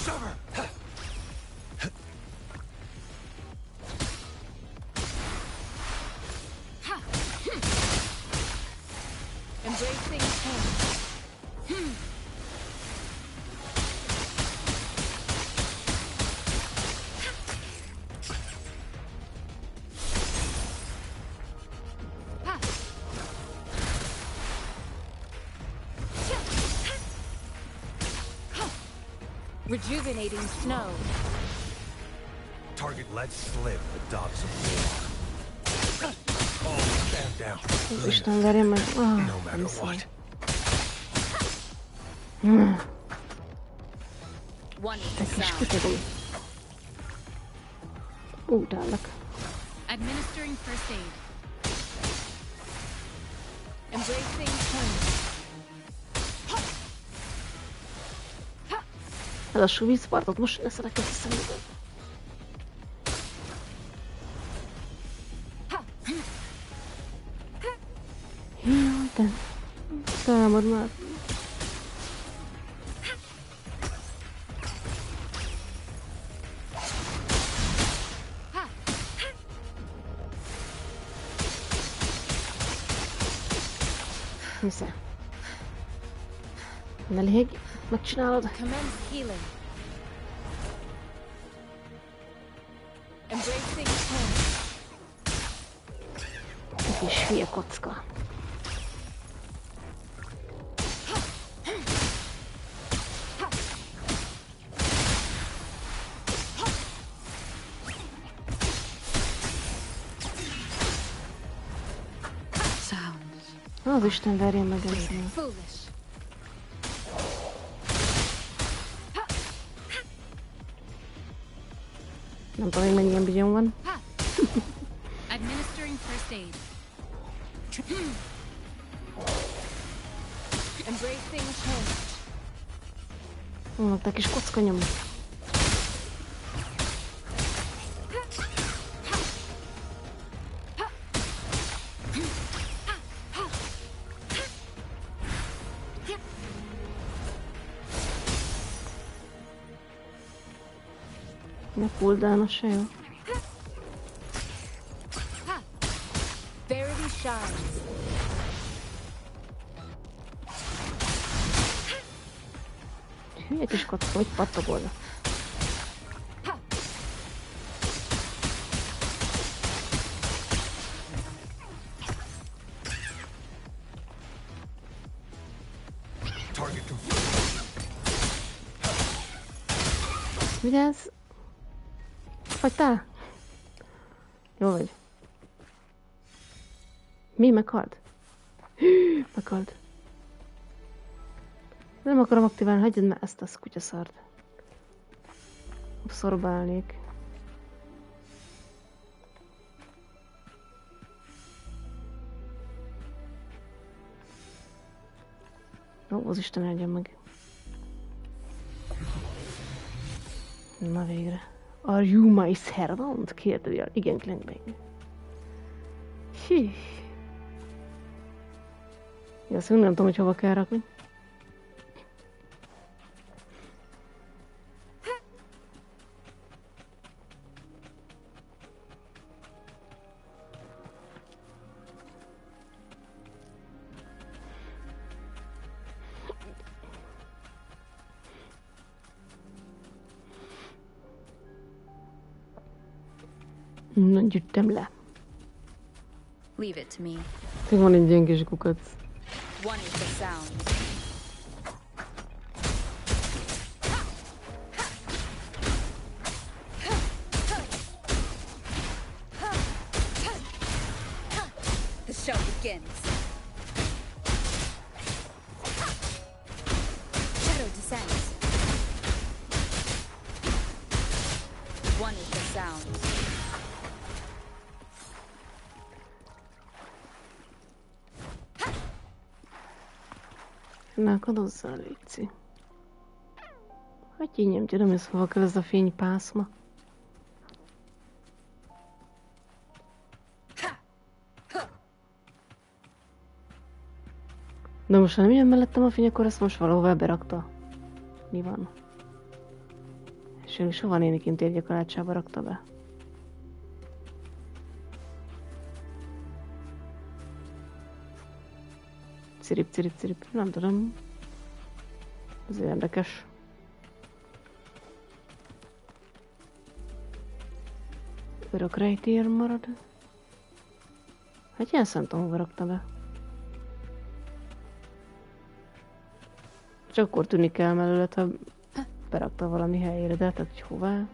Summer. Embracing change. Rejuvenating snow. Target let slip the dogs of war. All stand down. Isten verje meg. Ah, No matter what. One Te kis sound. kutyagumi. Utálok. Administering first aid. Embracing change. Lassú vízpartot most leszedek ezt a szemüket. Jaj, te... Támad már. Hiszem. Ne lihegj, megcsinálod. Commence healing. Embracing change. Egy kis hülye kocka. Az Isten verjen meg engem. Foolish. Nem tudom, hogy mennyi ilyen bigyom van. Administering first aid. Embracing change. Vannak te kis kocka nyom. Ne cooldown se jó. Verity shines. Hülye kis kocka, hogy pattogol. Vigyázz! Fagytál? Jó vagy. Mi? Meghalt? Meghalt. Nem akarom aktiválni, hagyjad már ezt a kutyaszart. Abszorbálnék. Ó, az Isten áldjon meg. Na végre. Are you my servant? Kérdezi el. Igen, Klingbein. Hí. Ja, azt nem tudom, hogy hova kell rakni. Na, gyűjtem le. Leave it to me. Tényleg van egy ilyen kis kukac. One is the sound. The show begins. Shadow descends. One is the sound. Na, kadozzál, léci. Hogy így nem tudom, ez hova kell ez a fénypászma. De most ha nem jön mellettem a fény, akkor ezt most valahová berakta. Mi van? És soha néniként egy kalácsába rakta be. Cirip, cirip, cirip. Nem tudom. Ez érdekes. Örök rejtér marad. Hát ilyen szerintem hova rakta be. Csak akkor tűnik el mellőle, ha berakta valami helyére, de hát hogy hová?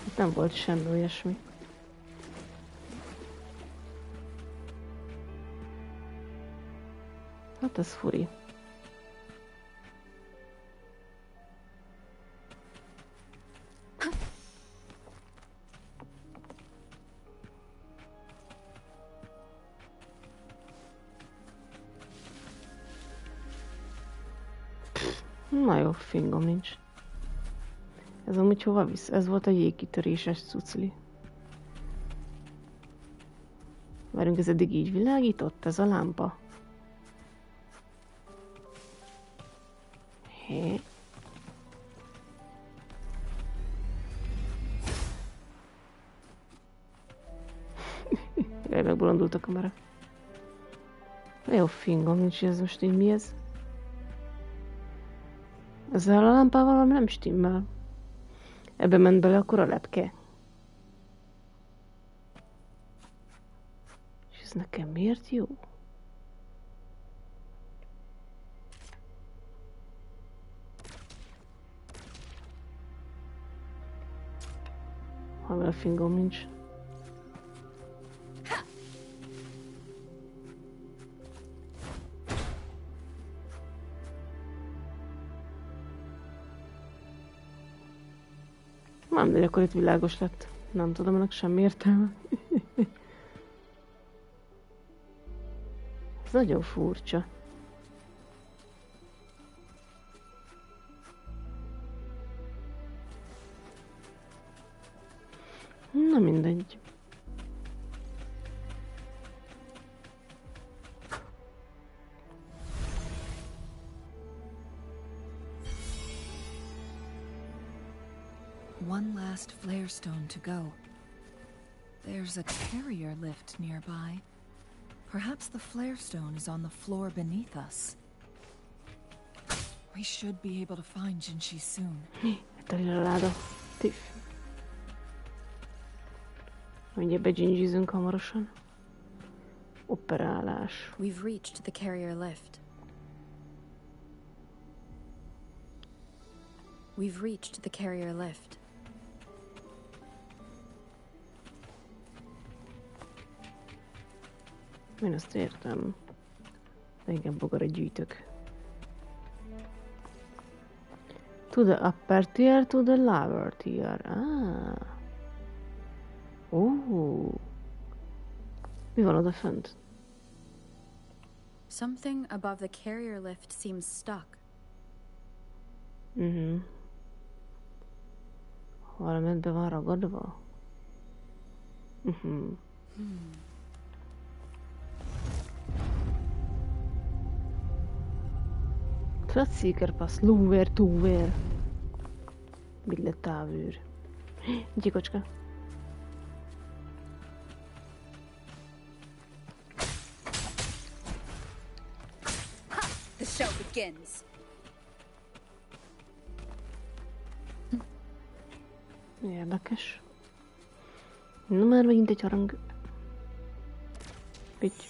Itt nem volt semmi olyasmi. Hát ez furi. Na jó, fingom nincs. Ez amúgy hova visz? Ez volt a jégkitöréses cucli. Várjunk, ez eddig így világított, ez a lámpa. Hé. Jaj, megbolondult a kamera. Na jó, fingom nincs, ez most így mi ez? Ezzel a lámpával valami nem stimmel. Ebbe ment bele akkor a lepke. És ez nekem miért jó? Ha a fingom nincs. Nem, de akkor itt világos lett. Nem tudom, ennek semmi értelme. Ez nagyon furcsa. Na mindegy. One last flare stone to go. There's a carrier lift nearby. Perhaps the flare stone is on the floor beneath us. We should be able to find Jinshi soon. Teli a láda. Tiff. Mindjárt begyingyizünk hamarosan. Operálás. We've reached the carrier lift. We've reached the carrier lift. Én azt értem. De igen, bogarat gyűjtök. To the upper tier, to the lower tier. Ah. Mi van oda fönt? Something above the carrier lift seems stuck. Valamit be van ragadva? Trattseeker pass, lover, tover. Billetávűr. Gyikocska. The show begins. Érdekes. Na már megint egy harang. Pitty.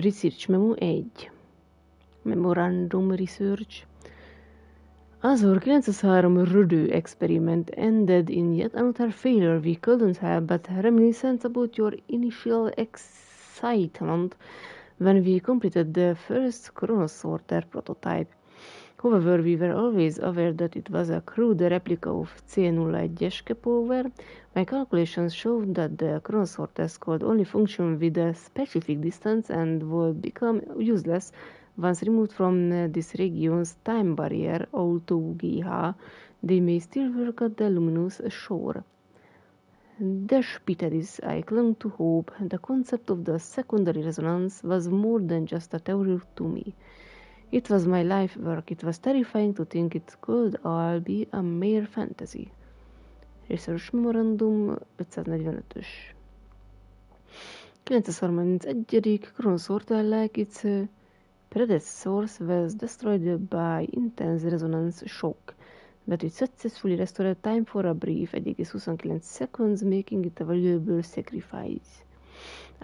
Research Memo 1. Memorandum Research. As our 903 Rudu experiment ended in yet another failure, we couldn't help but reminiscence about your initial excitement when we completed the first chronosorter prototype. However, we were always aware that it was a crude replica of C01 power. My calculations showed that the chronosorters could only function with a specific distance and would become useless once removed from this region's time barrier, although they may still work at the luminous shore. Despite this, I clung to hope. The concept of the secondary resonance was more than just a theory to me. It was my life work. It was terrifying to think it could all be a mere fantasy. Research Memorandum 545-ös. 931. Chronosorter, like its predecessors, was destroyed by intense resonance shock, but it successfully restored time for a brief 1,29 seconds, making it a valuable sacrifice.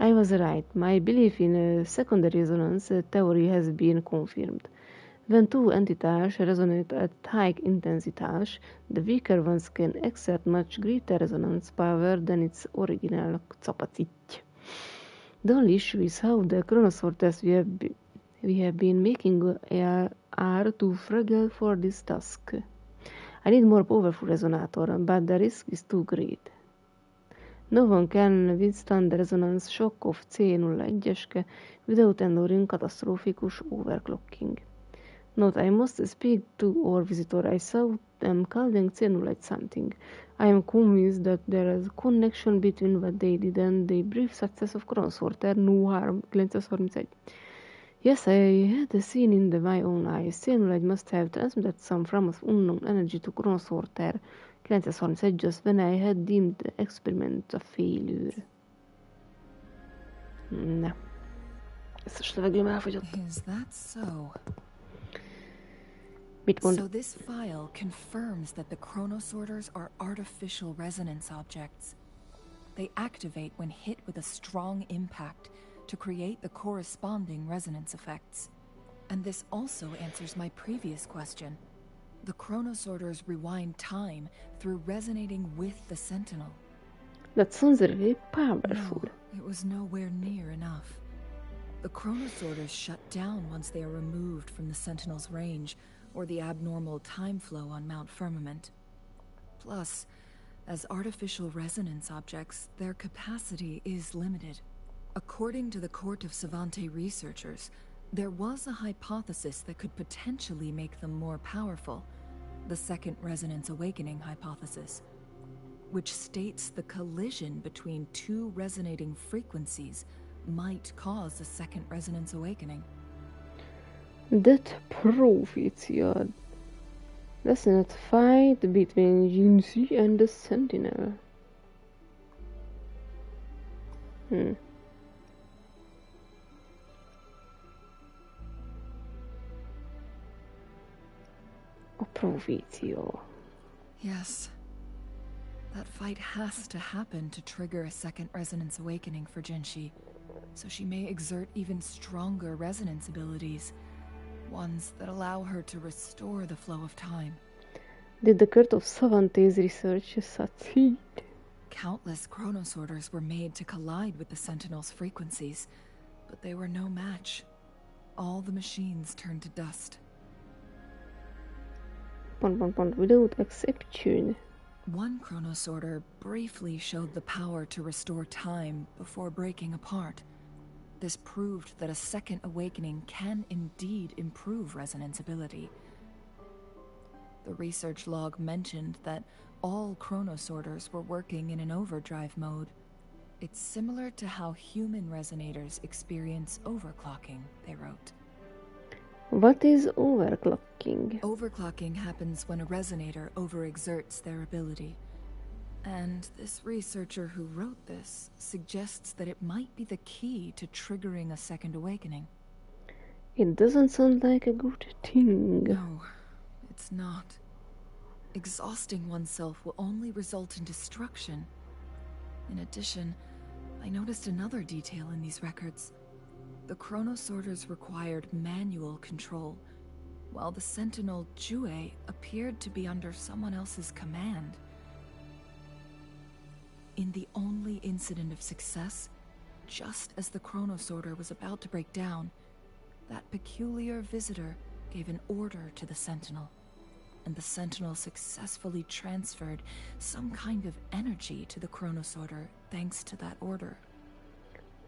I was right. My belief in a secondary resonance theory has been confirmed. When two entities resonate at high intensity, the weaker ones can exert much greater resonance power than its original capacity. The only issue is how the chronosorters we have been making are too fragile for this task. I need more powerful resonator, but the risk is too great. No one can withstand the resonance shock of C01 without enduring catastrophic overclocking. Note, I must speak to our visitor. I saw them calling C01 something. I am convinced that there is a connection between what they did and the brief success of Chronosorter No 931. Yes, I had seen in my own eyes. C01 must have transmitted some form of unknown energy to Chronosorter 931 just when I had deemed the experiment a failure. Na. Ezt a levegőm elfogyott. Is that so? Mit mond? So this file confirms that the chronosorters are artificial resonance objects. They activate when hit with a strong impact to create the corresponding resonance effects. And this also answers my previous question. The chronosorters rewind time through resonating with the sentinel. That sounds really powerful. No, it was nowhere near enough. The chronosorters shut down once they are removed from the sentinel's range, or the abnormal time flow on Mount Firmament. Plus, as artificial resonance objects, their capacity is limited. According to the Court of Savante researchers, there was a hypothesis that could potentially make them more powerful, the second resonance awakening hypothesis, which states the collision between two resonating frequencies might cause a second resonance awakening. That prophecy doesn't fight between Jinxi and the Sentinel. A prophecy. Yes. That fight has to happen to trigger a second resonance awakening for Jinxi, so she may exert even stronger resonance abilities, ones that allow her to restore the flow of time. Did the Court of Savante's research succeed? Countless chronosorters were made to collide with the Sentinel's frequencies, but they were no match. All the machines turned to dust. Without exception. One chronosorter briefly showed the power to restore time before breaking apart. This proved that a second awakening can indeed improve resonance ability. The research log mentioned that all chronosorters were working in an overdrive mode. It's similar to how human resonators experience overclocking, they wrote. What is overclocking? Overclocking happens when a resonator overexerts their ability. And this researcher who wrote this suggests that it might be the key to triggering a second awakening. It doesn't sound like a good thing. No, it's not. Exhausting oneself will only result in destruction. In addition, I noticed another detail in these records. The chronosorters required manual control, while the sentinel Jue appeared to be under someone else's command. In the only incident of success, just as the chronosorter was about to break down, that peculiar visitor gave an order to the sentinel, and the sentinel successfully transferred some kind of energy to the chronosorter thanks to that order.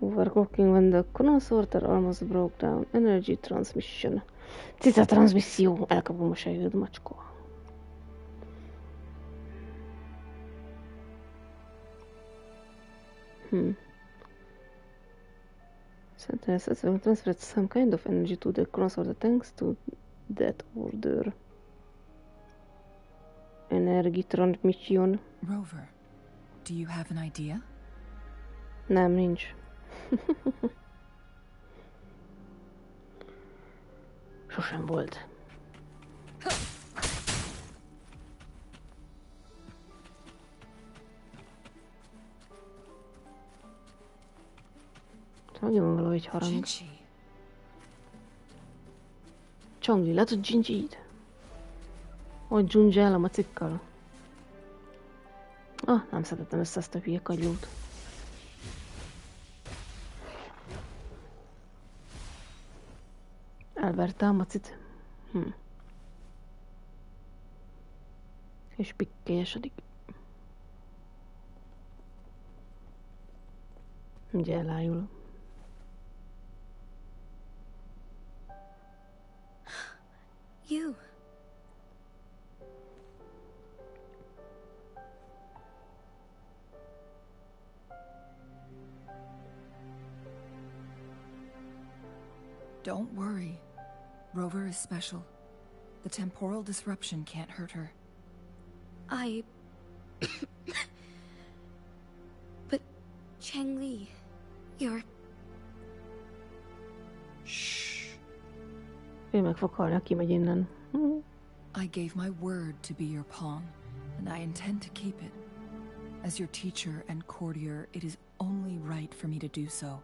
Overclocking when the chronosorter almost broke down. Energy transmission. Cica transmisszió. Elkapom a sejőd, macska. Sentinel transferred some kind of energy to the chronosorter thanks to that order. Energy transmission. Rover, do you have an idea? Nem, nincs. Sosem volt. Nagyon van valahogy harang. Jinchi. Csongli, látod Jinchi-t? Hogy dzsundzsál a macikkal. Nem szedettem össze ezt a hülye kagylót. Elverte a macit. És pikkélyesedik. Ugye elájul. You. Don't worry. Rover is special. The temporal disruption can't hurt her. But Changli, you're... Shh. Ő meg fog halni, aki megy innen. I gave my word to be your pawn, and I intend to keep it. As your teacher and courtier, it is only right for me to do so.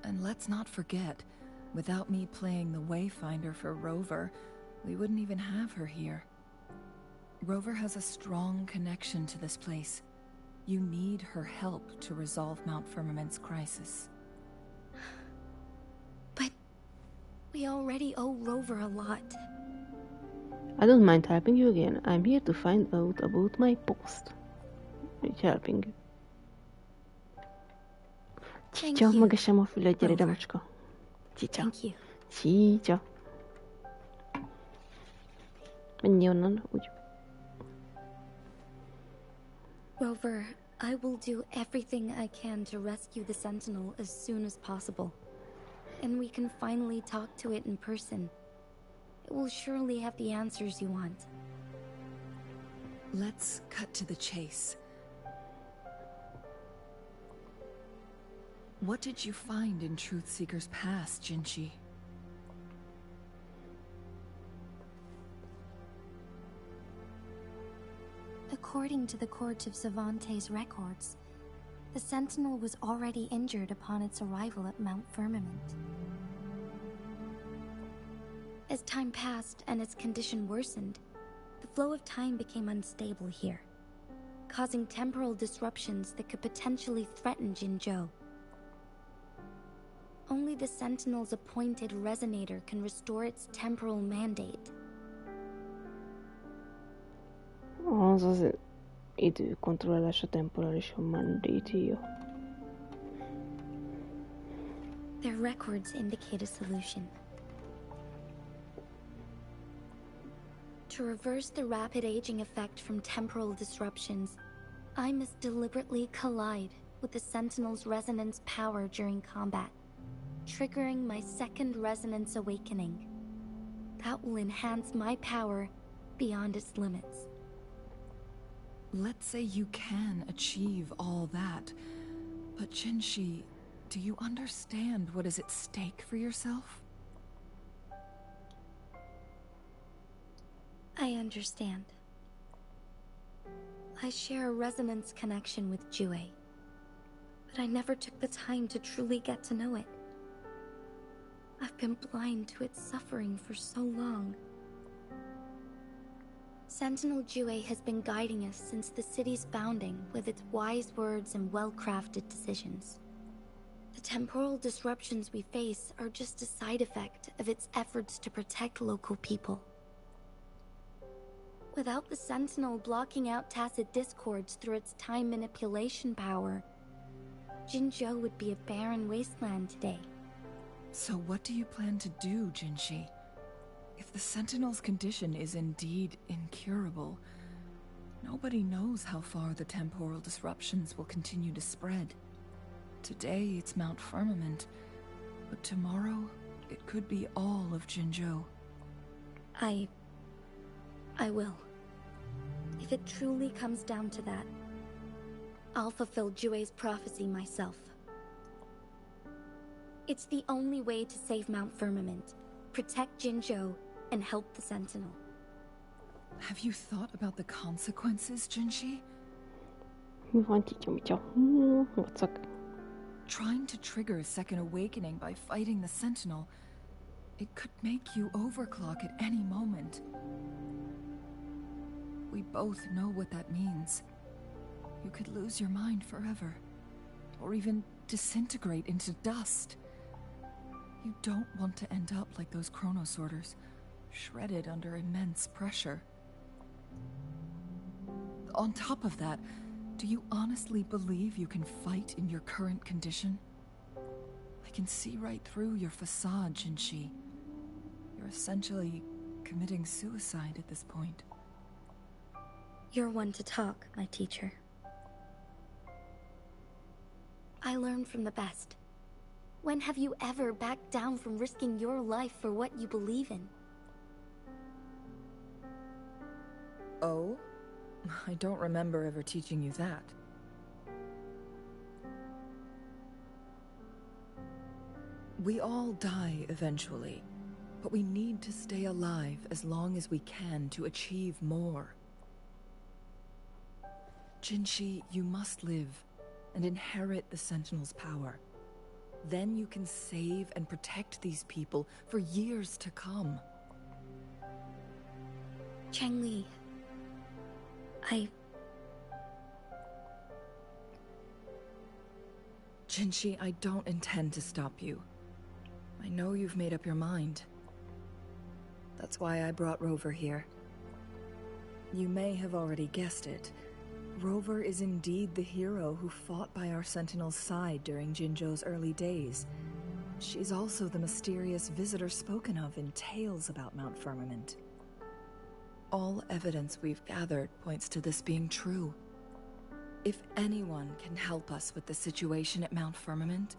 And let's not forget, without me playing the Wayfinder for Rover, we wouldn't even have her here. Rover has a strong connection to this place. You need her help to resolve Mount Firmament's crisis. But we already owe Rover a lot. I don't mind helping you again. I'm here to find out about my post. Így helping. Csicsa, magasem a füled, gyere ide, macska. Csicsa. Thank you. Csicsa. Menj onnan, úgy. Rover, I will do everything I can to rescue the Sentinel as soon as possible. And we can finally talk to it in person. It will surely have the answers you want. Let's cut to the chase. What did you find in Truthseeker's past, Jinchi? According to the Court of Savante's records, the Sentinel was already injured upon its arrival at Mount Firmament. As time passed and its condition worsened, the flow of time became unstable here, causing temporal disruptions that could potentially threaten Jinzhou. Only the Sentinel's appointed resonator can restore its temporal mandate. Az az időkontrollálás a temporális mandate-ja. Their records indicate a solution. To reverse the rapid aging effect from temporal disruptions, I must deliberately collide with the Sentinel's resonance power during combat, triggering my second resonance awakening. That will enhance my power beyond its limits. Let's say you can achieve all that, but Jinshi, do you understand what is at stake for yourself? understand. I share a resonance connection with Jue, but I never took the time to truly get to know it. I've been blind to its suffering for so long. Sentinel Jue has been guiding us since the city's founding with its wise words and well-crafted decisions. The temporal disruptions we face are just a side effect of its efforts to protect local people. Without the Sentinel blocking out tacit discords through its time manipulation power, Jinzhou would be a barren wasteland today. So what do you plan to do, Jinshi? If the Sentinel's condition is indeed incurable, nobody knows how far the temporal disruptions will continue to spread. Today it's Mount Firmament, but tomorrow it could be all of Jinzhou. I will. If it truly comes down to that, I'll fulfill Jue's prophecy myself. It's the only way to save Mount Firmament, protect Jinzhou, and help the Sentinel. Have you thought about the consequences, Jinshi? Trying to trigger a second awakening by fighting the Sentinel, it could make you overclock at any moment. We both know what that means. You could lose your mind forever, or even disintegrate into dust. You don't want to end up like those chronosorters, shredded under immense pressure. On top of that, do you honestly believe you can fight in your current condition? I can see right through your facade, Jinshi. You're essentially committing suicide at this point. You're one to talk, my teacher. I learned from the best. When have you ever backed down from risking your life for what you believe in? Oh? I don't remember ever teaching you that. We all die eventually, but we need to stay alive as long as we can to achieve more. Jinshi, you must live and inherit the Sentinel's power. Then you can save and protect these people for years to come. Changli, Jinshi, I don't intend to stop you. I know you've made up your mind. That's why I brought Rover here. You may have already guessed it. Rover is indeed the hero who fought by our Sentinel's side during Jinzhou's early days. She's also the mysterious visitor spoken of in tales about Mount Firmament. All evidence we've gathered points to this being true. If anyone can help us with the situation at Mount Firmament,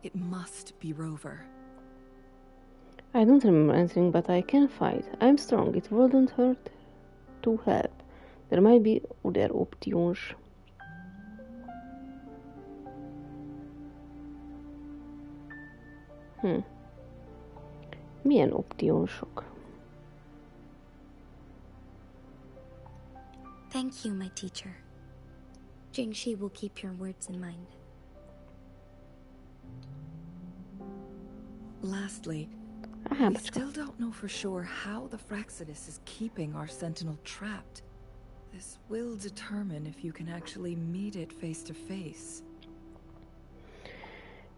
it must be Rover. I don't remember anything, but I can fight. I'm strong. It wouldn't hurt to help. There might be other options. Milyen optionsok? thank you, my teacher. Jingshi will keep your words in mind. Lastly, we still don't know for sure how the Fraxidus is keeping our Sentinel trapped. This will determine if you can actually meet it face to face.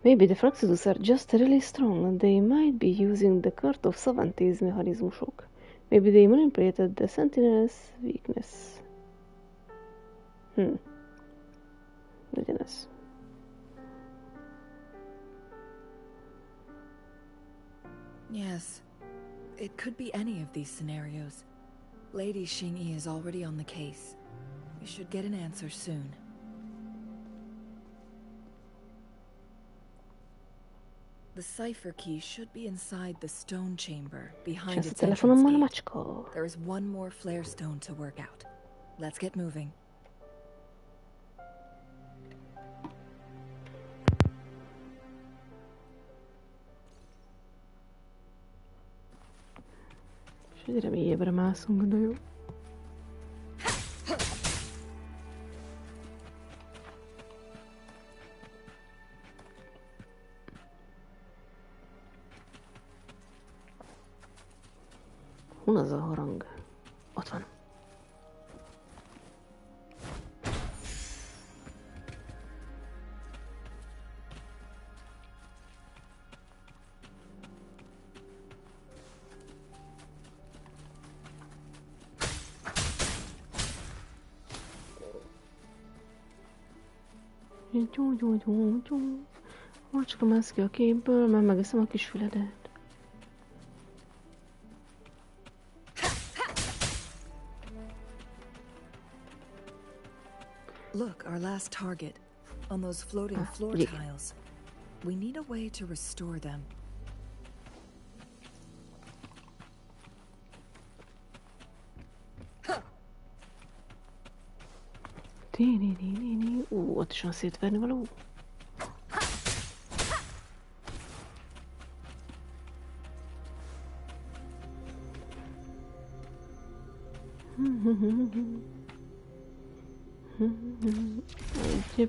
Maybe the Fraxidus are just really strong and they might be using the Court of Savantes mechanizmusok. Maybe they manipulated the Sentinel's weakness. Legyen ez. Yes, it could be any of these scenarios. Lady Xingyi is already on the case. We should get an answer soon. The cipher key should be inside the stone chamber behind its entrance gate. There is one more flare stone to work out. Let's get moving. És egyre mélyebbre mászunk, de jó. Hol az a harang? Ott van. Macska mász ki a képből, mert megeszem a kis füledet. Look, our last target. On those floating floor tiles. We need a way to restore them. Ott is van szétverni való.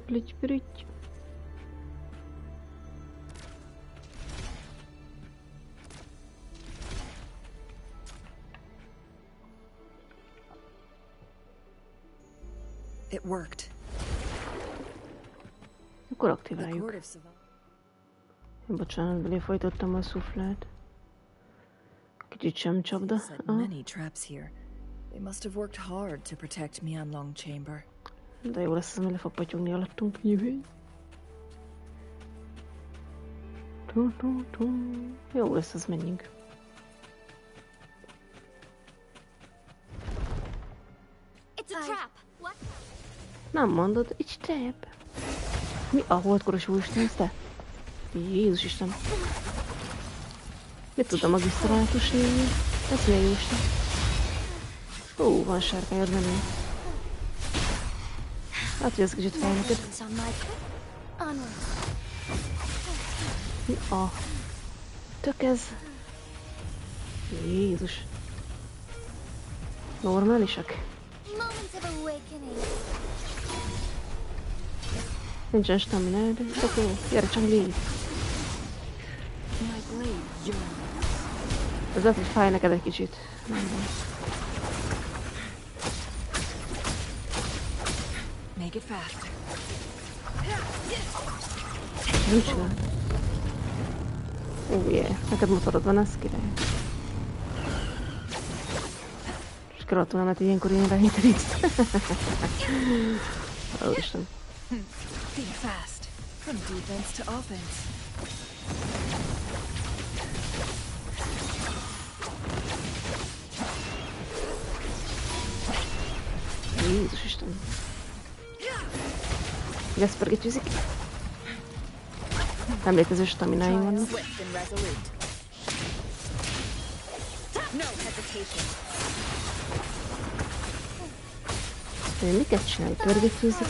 Plics. It worked. Akkor aktiváljuk. Bocsánat, belé folytottam a szuflát. Kicsit sem csapda. Many traps here. They must have worked hard to protect Mianlong Chamber. De jó lesz, ami le fog patyogni alattunk. Jövő. Jó lesz, az menjünk. It's a trap. What? Nem mondod, egy trap. Mi a holdkoros úristen, ez te? Jézus Isten. Mit tud a magisztrátus nézni? Ez milyen jó Isten. Ó, van sárkályod menő. Hát, hogy ez kicsit fel neked. Mi a tök ez? Jézus. Normálisak? Nincsen staminád, tök jó. Gyere, Csangli! Ez lehet, hogy fáj neked egy kicsit. Nem van. Make it faster. Nincs van. Oh yeah, neked motorod van, az király. És gratulálom, mert ilyenkor én ráinterízt. Ó, Isten. Think fast. From defense to offense. Jézus Isten. Geszpergetjüzik. Nem létező stamináim vannak. Én miket csinálj? Törgetjüzik?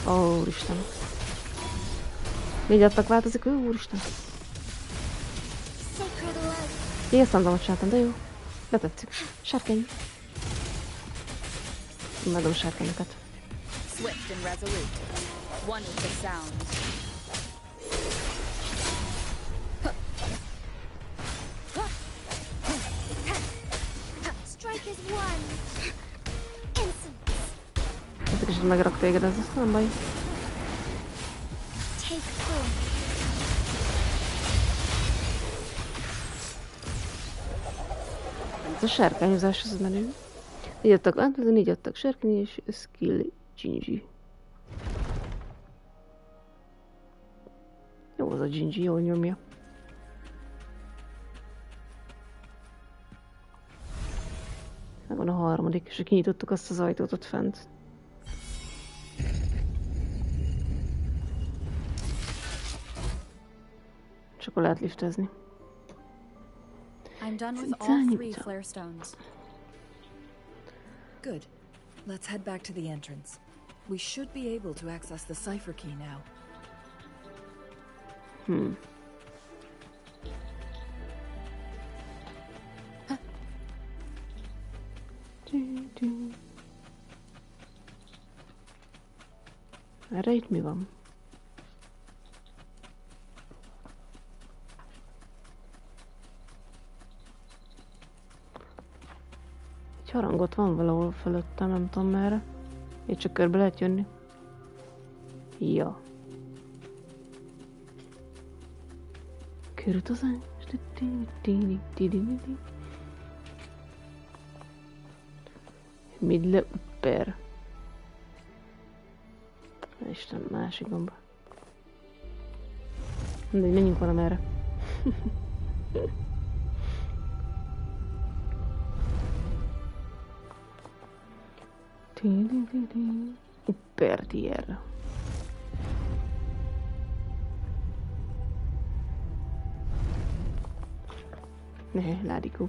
Ó, úristen. Még adtak változik, ő úristen. Én ezt nem csináltam, de jó. Betetszik. Sárkány. Imádom sárkányokat. Swift and resolute. One with the sound. Strike is one. Ez kicsit megrak téged, ez nem baj. Take four. Ez a sárkányozás, az menő. 4 adtak átvező, 4 adtak sárkány és skill Gingy. Jó az a Gingy, jól nyomja. Megvan a harmadik, és kinyitottuk azt az ajtót ott fent. És akkor lehet liftezni. I'm done with all 3 flare stones. Good. Let's head back to the entrance. We should be able to access the cipher key now. Erre itt mi van? Egy harangot van valahol fölöttem, nem tudom merre. Így csak körbe lehet jönni. Ja. Körutazás. Midle upper. Isten, másik gomba. Mindegy, menjünk valamerre. Upper tier. Ne, ládikó.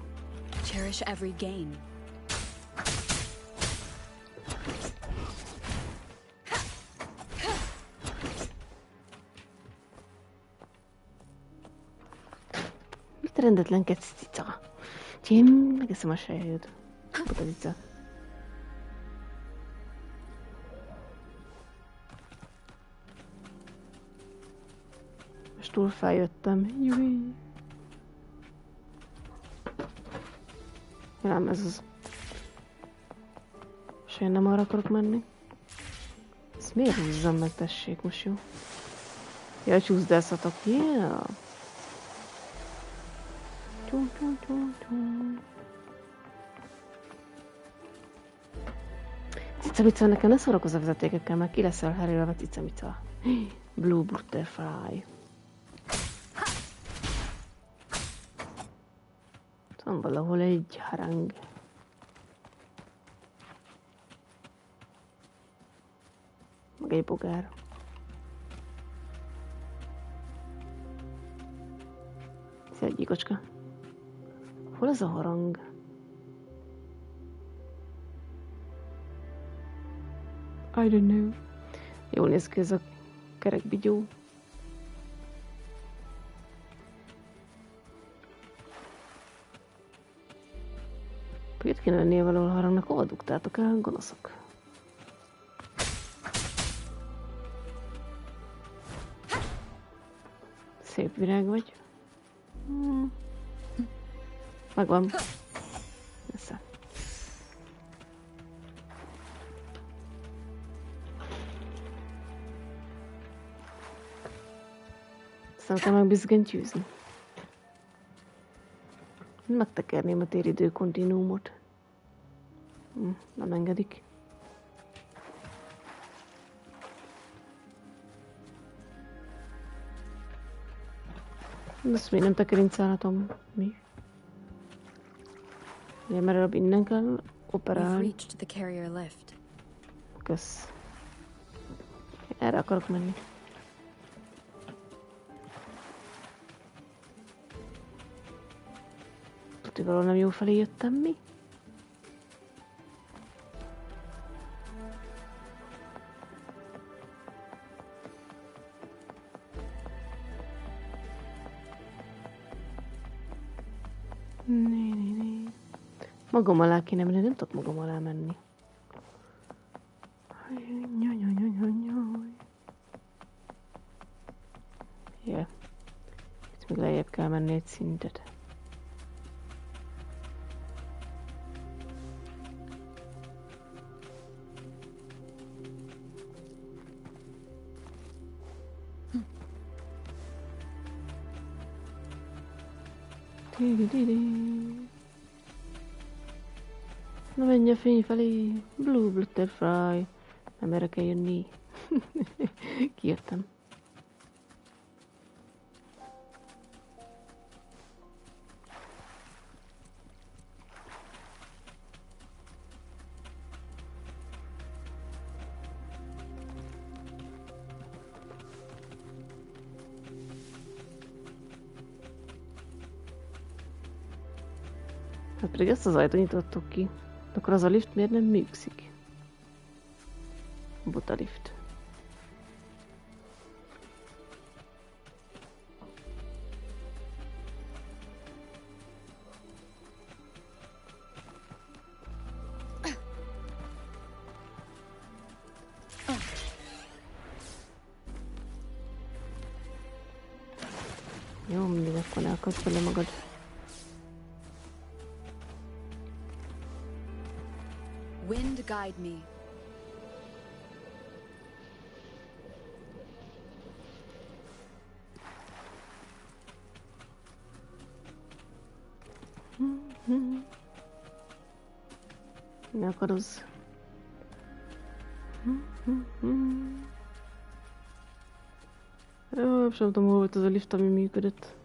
Cherish every gain. Mit rendetlenkedsz, cica? Én megeszem a sejhőt. Kapod a cica. Most túl feljöttem. Júj. Nem, ez az. És én nem arra akarok menni. Ezt miért húzzam meg, tessék, most jó? Ja, csúszdázhatok. Yeah. Cica-mica, nekem ne szórakozz a vezetékekkel, mert ki leszel herélve, cica-mica. Blue Butterfly. Van valahol egy harang. Meg egy bogár. Ez egy gyíkocska. Hol az a harang? I don't know. Jól néz ki ez a kerekbigyó. Itt kéne lennie valahol a harangnak, hol dugtátok el, gonoszok? Szép virág vagy. Megvan. Esze. Aztán kell megbizgentyűzni. Megtekerném a téridő kontinúmot. Nem engedik. Ezt még nem tekerincálhatom. Mi? Ugye, mert előbb innen kell operálni. Kösz. Erre akarok menni. Tudod, valahol nem jó felé jöttem, mi? Magam alá kéne menni, nem tudok magam alá menni. Ja. Itt még lejjebb kell menni egy szintet. Na menj a fény felé, Blue Butterfly. Nem erre kell jönni. Kijöttem. Hát pedig ezt az ajtót nyitottuk ki. Akkor az a lift miért nem működik? Buta lift. Jó, mindig akkor ne akadsz bele magad. Kaland guide me. Mi akarsz? Jó, sem tudom, hol volt az a lift, ami működött.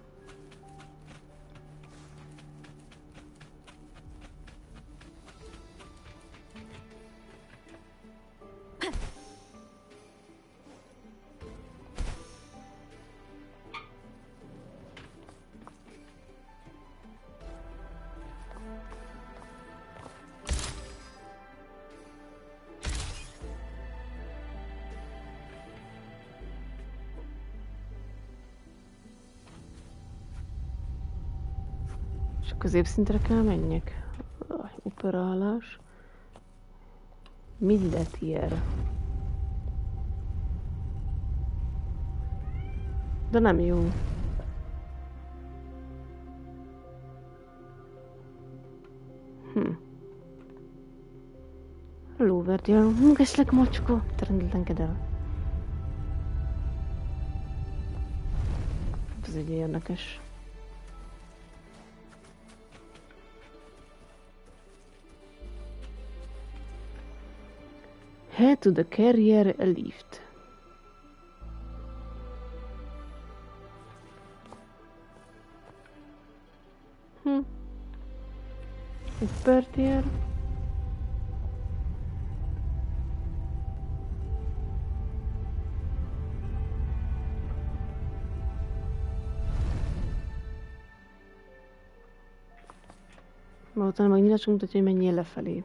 És a középszintre kell menjek. Operálás. Milletier. De nem jó. Lóvert, munkásleg macska. Rendeltenkedj el. Ez egy érdekes. Head to the carrier lift. Uppertier. Ma utána meg nyilván mutatja, hogy menjél lefelé.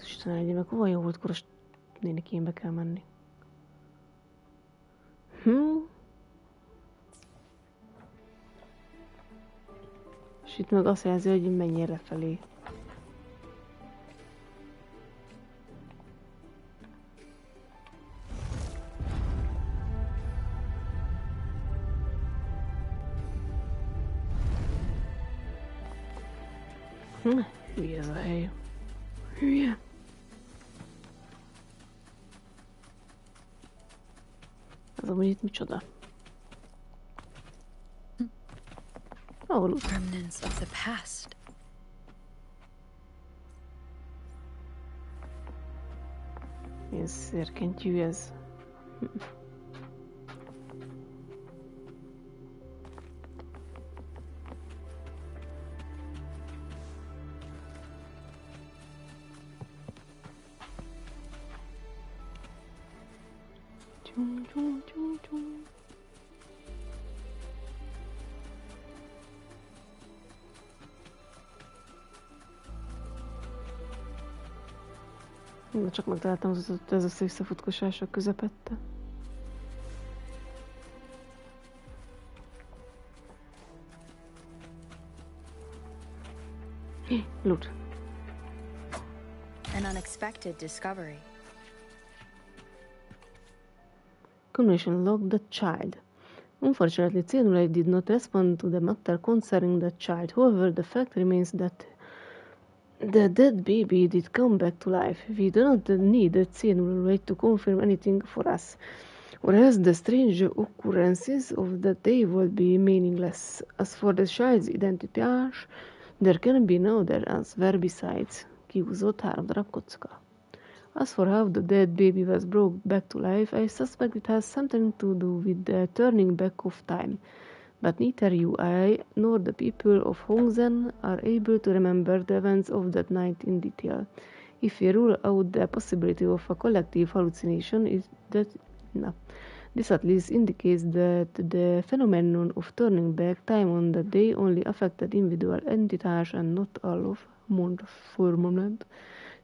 Istenem, legyen meg, hova jó volt koros nénik, én be kell menni. És itt meg azt jelzi, hogy menjél lefelé. Hülye ez a hely. Hülye. Az amúgy itt micsoda? Remnants of the past. Milyen szérkentyű ez. Na, csak megtaláltam ez a visszafutkosás a közepette. Loot. An unexpected discovery. Communication log, the child. Unfortunately, C08 did not respond to the matter concerning the child. However, the fact remains that the dead baby did come back to life. We do not need C08 to confirm anything for us, or else the strange occurrences of the day will be meaningless. As for the child's identity, there can be no other answer besides. Kihúzott 3 darab kocka. As for how the dead baby was brought back to life, I suspect it has something to do with the turning back of time. But neither you, I, nor the people of Hongzhen are able to remember the events of that night in detail. If we rule out the possibility of a collective hallucination, this at least indicates that the phenomenon of turning back time on that day only affected individual entities and not all of Montformland.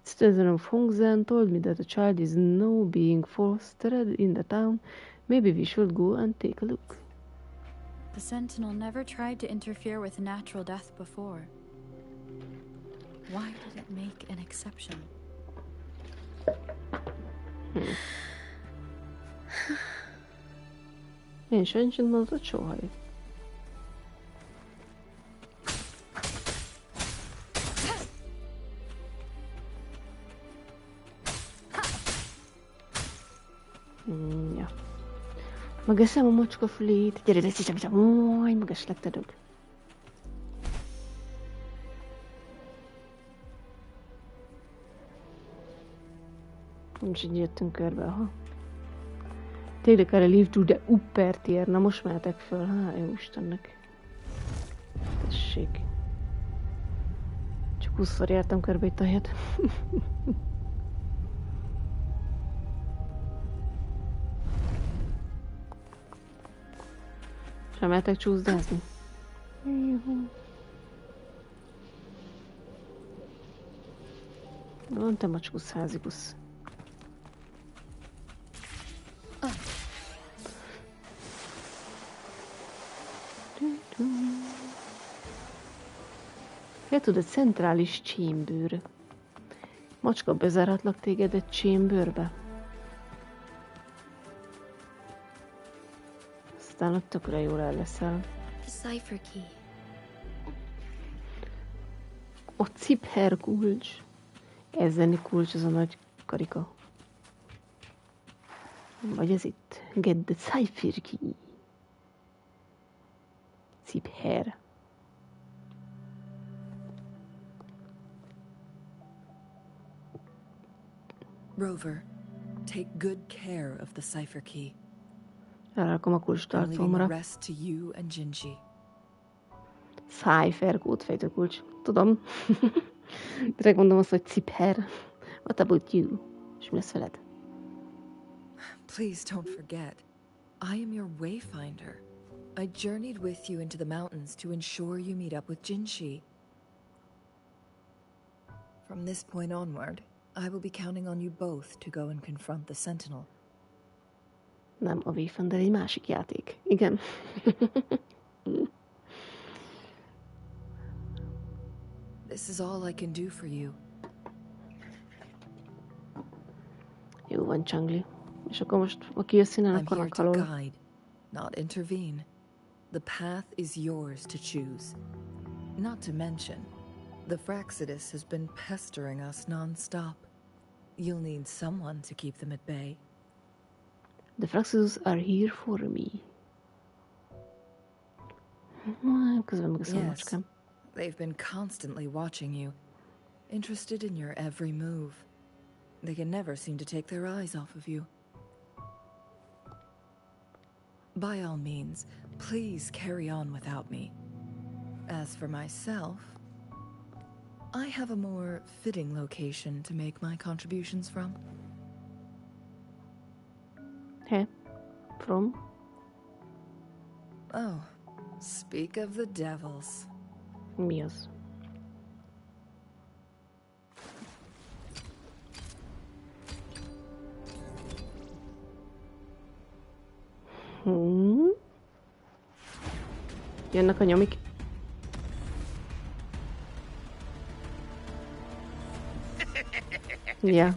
Citizen of Hongzhen told me that a child is now being fostered in the town. Maybe we should go and take a look. The Sentinel never tried to interfere with natural death before. Why did it make an exception? Én sem mondott soha. Ja. Megeszem a macska fülét. Gyere, gyere, Oj, megeslek te dög. Nincs így jöttünk körbe, aha. Tényleg erre live to the upper tier. Na most mehetek föl. Há, jó Istennek. Tessék. Csak 20-szor jártam körbe itt a helyet. Sem mehetek csúszdázni? Van te macskusz, házikusz. Hát tudod, centrális chamber. Macska, bezárhatlak téged egy chamberbe? Aztán ott tökre jól el leszel. The cipher key. A cipher kulcs. Ez lenni kulcs, az a nagy karika. Vagy ez itt. Get the cipher key. Cipher. Rover, take good care of the cipher key. Elrakom a kulcs I'm leaving the tartalomra. rest to you and Jinji. Cipher kód, fejtőkulcs. Tudom. Direkt mondom azt, hogy cipher. What about you? És mi lesz veled? Please don't forget, I am your wayfinder. I journeyed with you into the mountains to ensure you meet up with Jinshi. From this point onward, I will be counting on you both to go and confront the Sentinel. Nem, a Wayfinder egy másik játék. Igen. This is all I can do for you. Jó van, Csangli. És akkor most, aki jössz innen, I'm akkor here to meghalol. guide, not intervene. The path is yours to choose. Not to mention, the Fraxidus has been pestering us non-stop. You'll need someone to keep them at bay. The Fraxidus are here for me. Közben meg a Yes, macskám. they've been constantly watching you, interested in your every move. They can never seem to take their eyes off of you. By all means, please carry on without me. As for myself, I have a more fitting location to make my contributions from. He? From? Oh, speak of the devils. Mi az? Jönnek a nyomik. Yeah.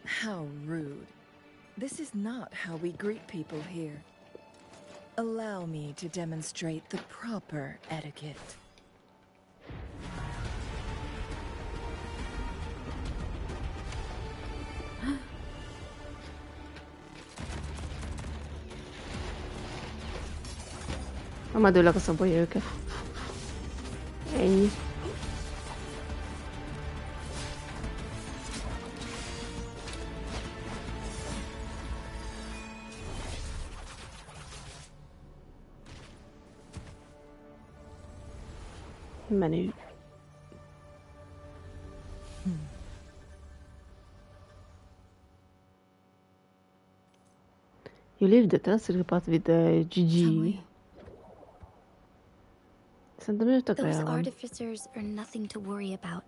How rude. This is not how we greet people here. Allow me to demonstrate the proper etiquette. Majd ülök a szobolja őket. Ennyi. Menü. You leave the transfer path with the GG. Szerintem ő tökre Those el van. artificers are nothing to worry about.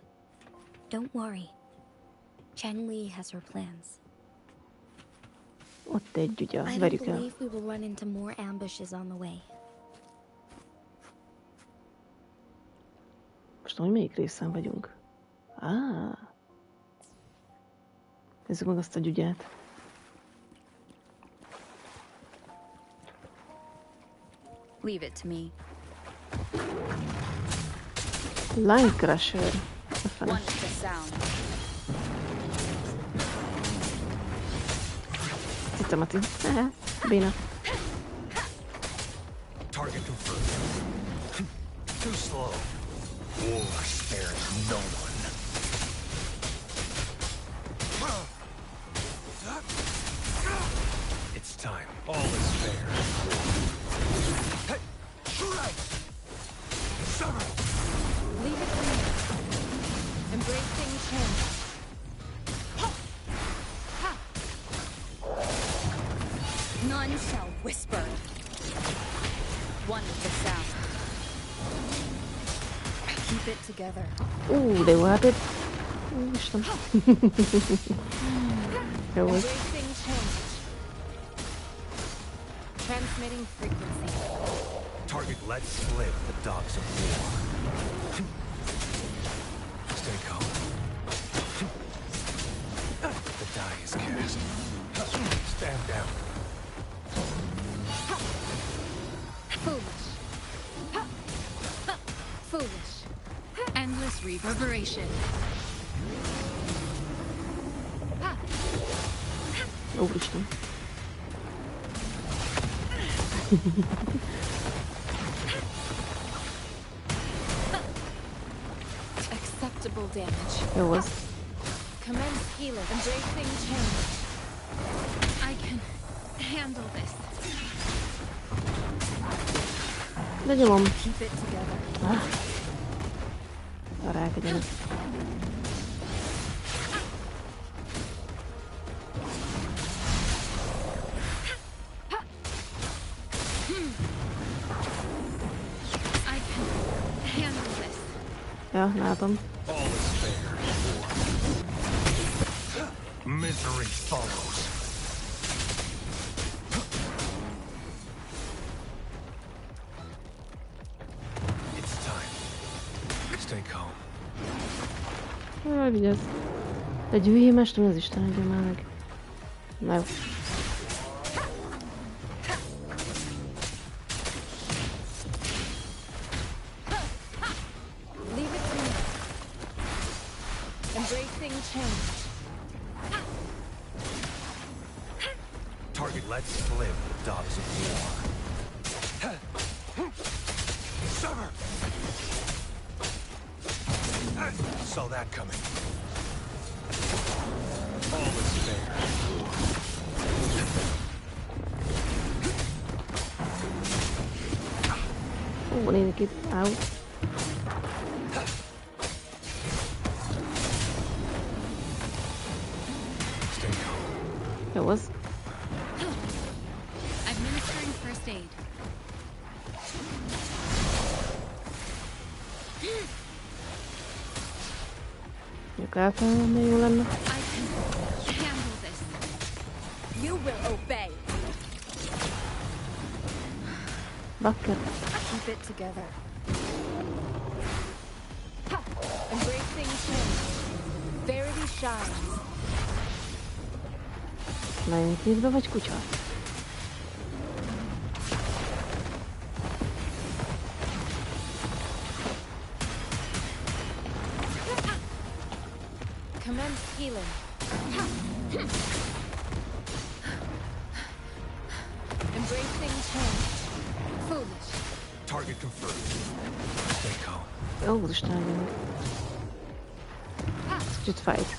Don't worry. Cheng Li has her plans. Ott egy ugye, I don't verjük el. believe we will run into more ambushes on the way. Most hogy melyik részen vagyunk? Nézzük meg azt a gyügyát. Leave it to me. Line Crusher. A fene. One with the sound. Citamati. Béna. Target confirmed. Too slow. War spares no one. It's time. All is fair. Hey! Right! Summer! Leave it to me. Embracing change. None shall whisper. One with the sound. Keep it together. De jó, hát itt... Úristen. Jó volt. Embracing change. Transmitting frequency. Target lets live the dogs of war. Stay calm. The die is cast. Stand down. Foolish. Foolish. Endless reverberation. Úristen. Acceptable damage. Jó az. Commence healing. Embracing change. I can handle this. De nyomom. Keep it together. Rákegyenek. I can handle this. Ja, látom. All is fair. Misery follows. It's time. Stay calm. Jaj, vigyázz. Egy hülyémester, az Isten adja már meg. Na jó. Leave it to me. Embracing change. Target lets live the dogs of war. Summer! Saw that coming. All is fair. Ó, van én itt. Áú. Stay calm. Jó az. Administering first aid. Mondjuk elfelelni jó lenne. I can handle this. You will obey. Bakker. Keep it together. Embracing change. Verity shines. Menjünk vízbe, vagy kutya? Commence healing. Embracing change. Foolish. Target confirmed. Stay calm. Ó, az Isten adja meg. Kicsit fájt.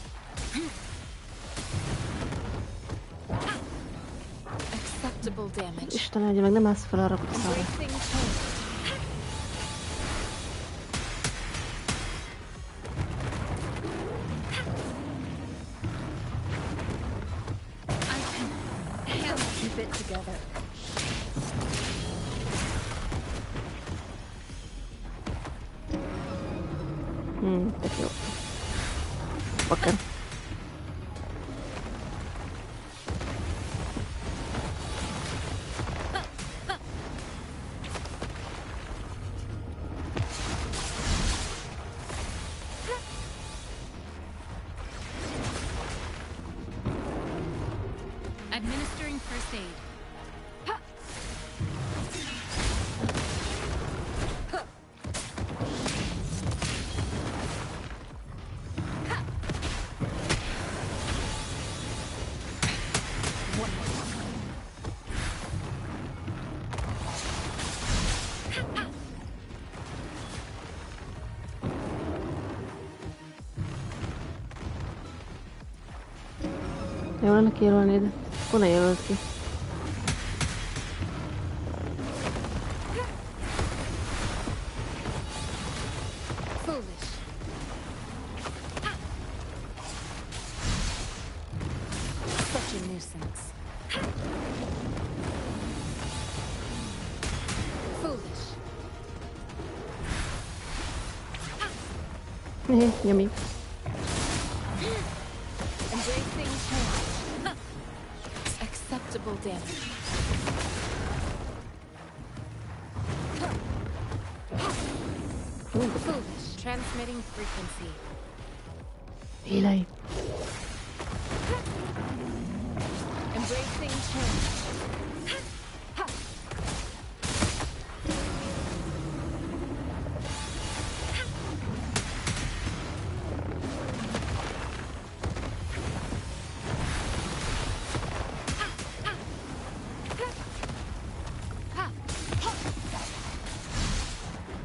Acceptable damage. Isten adja meg, nem állsz fel arra kutyára. Embracing change. I can handle. Keep it together. Tök jó. Bakker. Jó lenne kijelölni, de akkor ne jelölt ki. Foolish. Such a nuisance. Foolish. Yummy. Embracing change. Acceptable damage. Foolish. Transmitting frequency. Élej. Embracing change.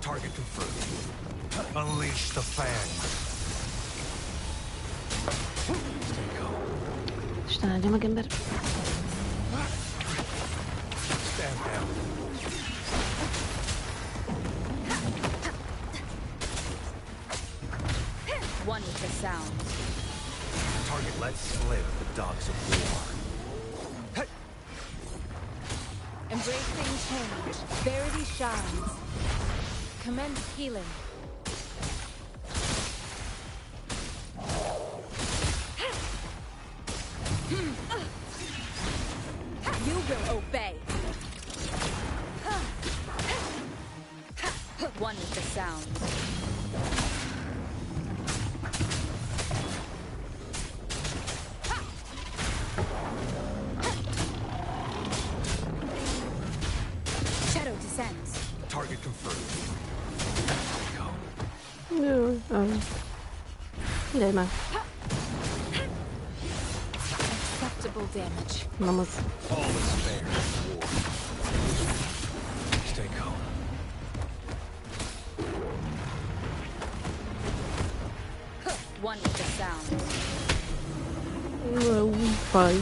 Target confirmed. Unleash the fangs. Stay calm. Isten áldja meg, ember. Stand down. One with the sound. Target lets live the dogs of war. Embracing change. Verity shines. Commence healing. You will obey. One with the sound. Shadow descends. Target confirmed. Go. Jó, ide már. Acceptable damage. Nem az. All is fair in war. Stay calm. One with the sound. Faj.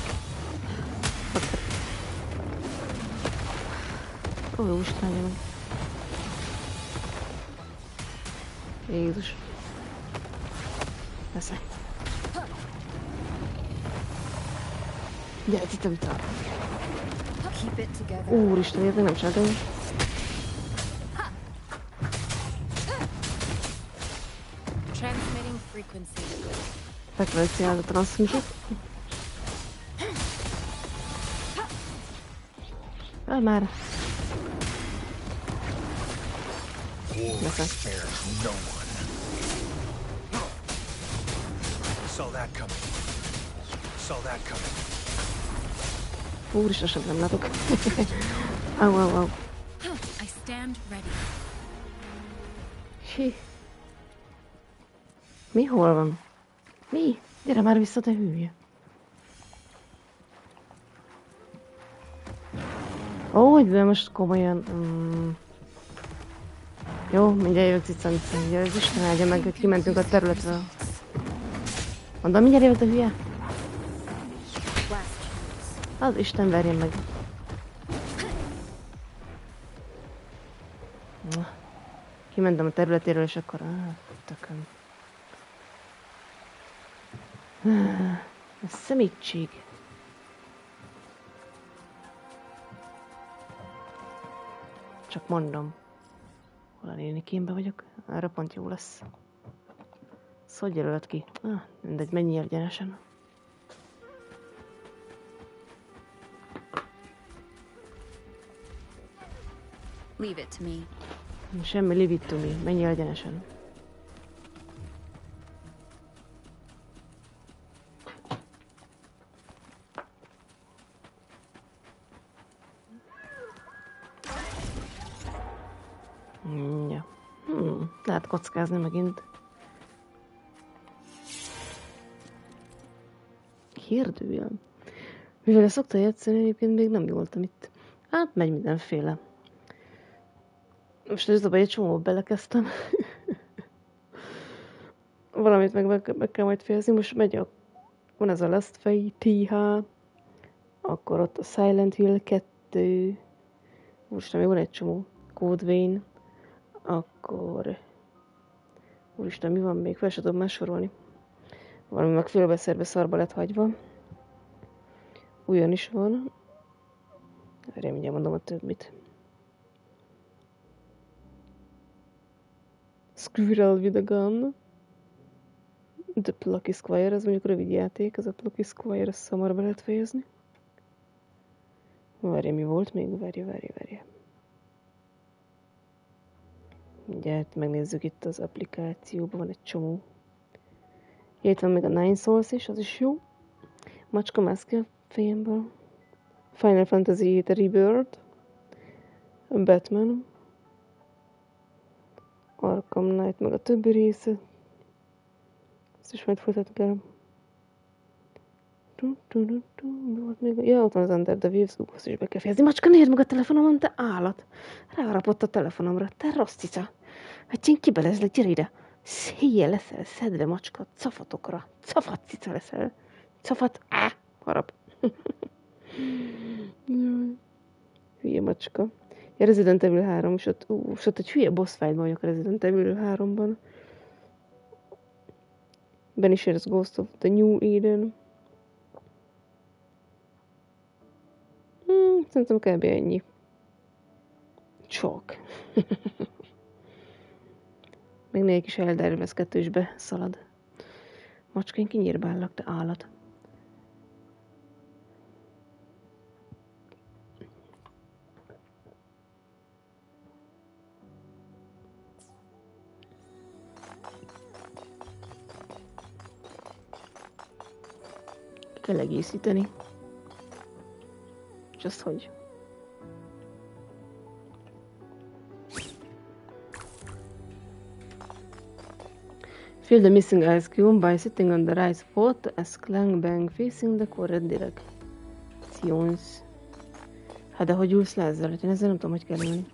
Ó, jó Isten áldja meg. Jézus. Leszek. Gyere, itt a vitál. Keep it together. Úristen, ilyet még nem csináltam. Transmitting frequency. Frekvenciára transmitit. Várj már. War spares no one. Saw that coming. Saw that coming. Úristen, sem nem látok. Au. I stand ready. Hí. Mi? Hol van? Mi? Gyere már vissza, te hülye. Ó, de most komolyan. Jó, mindjárt jövök cicán. Ugye az Isten áldja meg, hogy kimentünk a területről. Mondom, mindjárt jövök, te hülye. Az Isten verjen meg. Kimentem a területéről, és akkor... tököm. Ez szemétség. Csak mondom. Hol a nénikémbe vagyok? Erre pont jó lesz. Ez hogy jelölt ki? Mindegy, mennyi egyenesen. Leave it to me. Semmi, leave it to me. Mennyi egyenesen. Ja. Lehet kockázni megint. Kérdőjel. Mivel ezt szokta játszani, egyébként még nem voltam itt. Hát megy mindenféle. Most ez egy csomó belekezdtem. Valamit meg kell majd fejezni. Most megy a Van ez a Last Fate TH, akkor ott a Silent Hill 2, úristen, még van egy csomó, Code Vein, akkor, úristen, mi van még, fel sem tudom már sorolni. Valami meg félbeszerbe szarba lett hagyva. Olyan is van. Erre mindjárt mondom a többit. Squirrel with a gun. The Plucky Squire, ez mondjuk rövid játék, ez a Plucky Squire, ezt hamar be lehet fejezni. Várja, mi volt még? Várja. Mindjárt megnézzük itt az applikációban, van egy csomó. Itt van még a Nine Souls is, az is jó. Macska mász ki a fejemből. Final Fantasy 7 Rebirth. Batman. Arkham Knight, meg a többi része. Ezt is majd folytatni kell. Ja, ott van az Under the Waves, azt is be kell fejezni. Macska, nézd meg a telefonomon, te állat! Ráharapott a telefonomra, te rossz cica! Hát én kibelezlek, gyere ide! Széjjel leszel, szedd le, macska, cafatokra! Cafat cica leszel! Cafat, harap! Hülye macska. Ja, Resident Evil 3, és ott egy hülye boss fight vagyok a Resident Evil 3-ban. Banisher's Ghost of the New Eden. Szerintem kb. Ennyi. Csak. Még négy kis Elder 2 is beszalad. Macska, én kinyírbállak, te állat. Kell egészíteni. És azt hogy? Fill the missing ice cube by sitting on the right spot as clang bang facing the correct directions. Hát de hogy ülsz le ezzel? Én ezzel nem tudom, hogy kell ülni.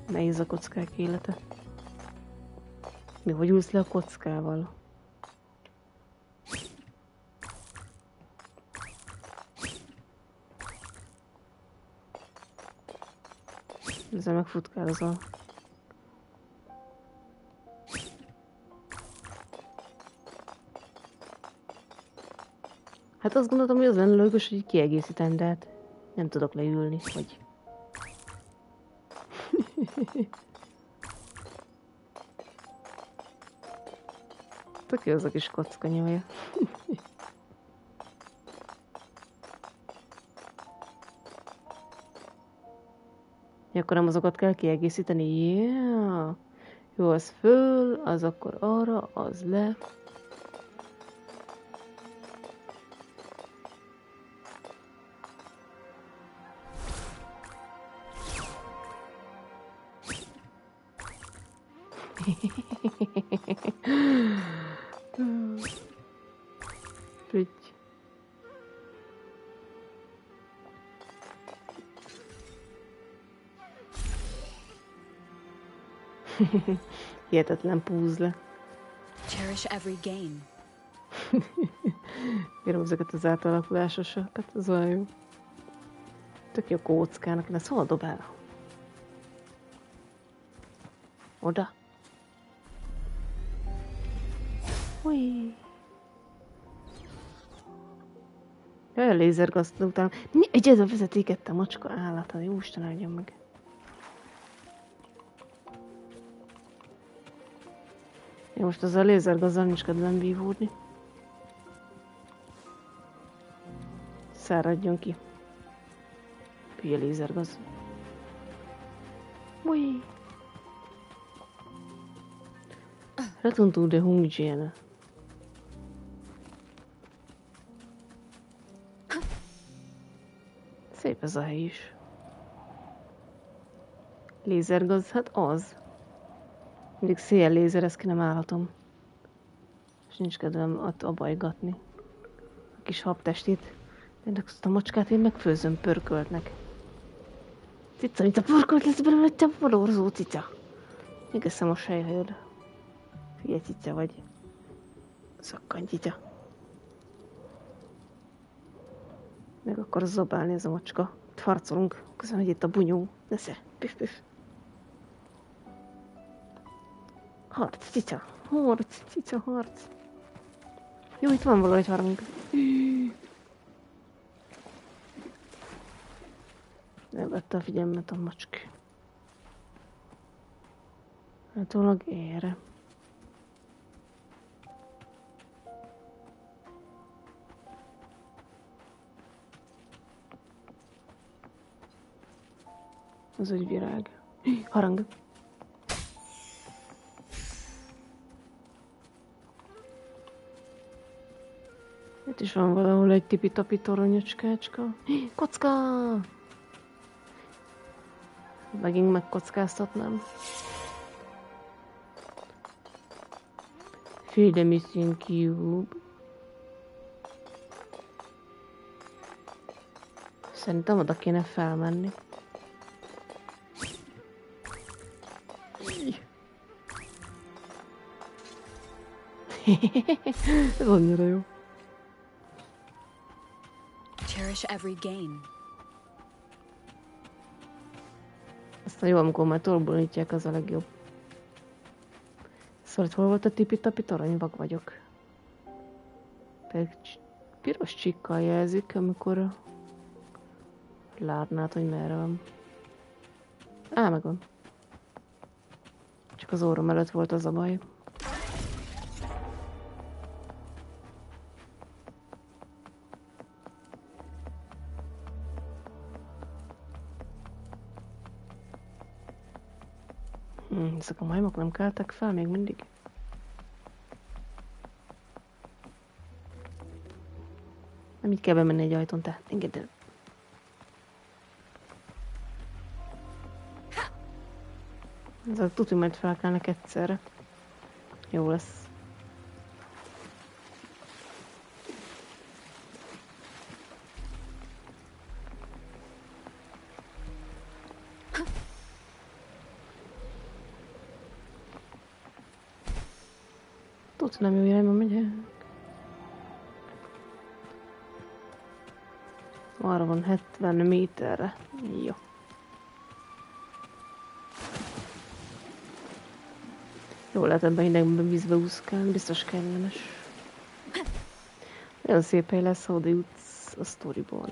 Nehéz a kockák élete. Mi hogy ülsz le a kockával? Ezzel megfutkálozol. Hát azt gondoltam, hogy az lenne logikus, hogy kiegészítem, de hát nem tudok leülni, vagy... Tök jó az a kis kocka nyomja. Akkor nem azokat kell kiegészíteni. Yeah. Jó, az föl, az akkor arra, az le. Prügy. Hihetetlen púzle. Cherish every game. Írom ezeket az átalakulásosokat, az olyan jó. Tök jó kóckának, de szóval dobál. Oda. Ui. Jaj, a lézergazda után. Egy ez a vezetéket, te macska állata, jó Isten áldjon meg. Én most az a lézergazdal nincs kedvem vívódni. Száradjon ki. Hülye lézergaz. Ui. Return to the Hungjana. Szép ez a hely is. Lézergaz, hát az. Mindig szél lézerez ki, nem állhatom. És nincs kedvem ott abajgatni. A kis habtestét Ennek azt a macskát én megfőzöm pörköltnek. Cica, mint a pörkölt lesz belőle, te valorzó cica. Még eszem a sejhajod. Figyelj, cica vagy. Szakkanj, cica. Meg akar zabálni ez a macska. Itt harcolunk, közben megy itt a bunyó. Nesze, pif, pif. Harc, cica. Harc, cica, harc. Jó, itt van valahogy harmunk. Nem vette a figyelmet a macsk. Általában erre. Az egy virág. Harang. Itt is van valahol egy tipi-tapi toronyocskácska. Kocka! Megint megkockáztatnám. Feed the missing cube. Szerintem oda kéne felmenni. Ez annyira jó. Cherish every gain. Aztán jó, amikor már tolbolítják, az a legjobb. Szóval hol volt a tipi-tapi torony? Vak vagyok. Pedig piros csikkal jelzik, amikor látnád, hogy merre van. Á, megvan. Csak az órom előtt volt az a baj. Ezek a majmok nem keltek fel még mindig? Nem így kell bemenni egy ajtón, te engedd el. Ezek tudjuk, mert felkelnek egyszerre. Jó lesz. Tudsz, nem jó irányba megyek. Arra van 70 méterre. Jó. Jól lehet ebben hidegben vízbe úszkálni, biztos kellemes. Olyan szép hely lesz, ha oda jutsz a sztoriból.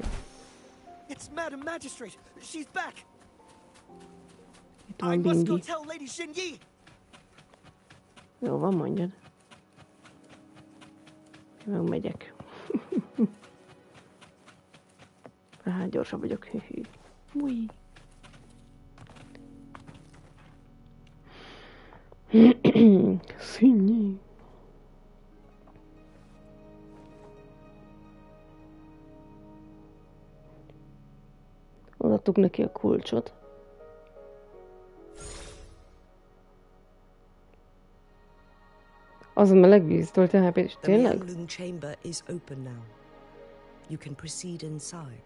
It's Madam Magistrate. She's back. Itt I van must go Bindi. tell Lady Xinyi. Jó van, mondjad. Én meg megyek. Hát gyorsabb vagyok. Új. Színyi. Odaadtuk neki a kulcsot. Az a meleg víztől telepítés, The tényleg? Mianlun chamber is open now. You can proceed inside.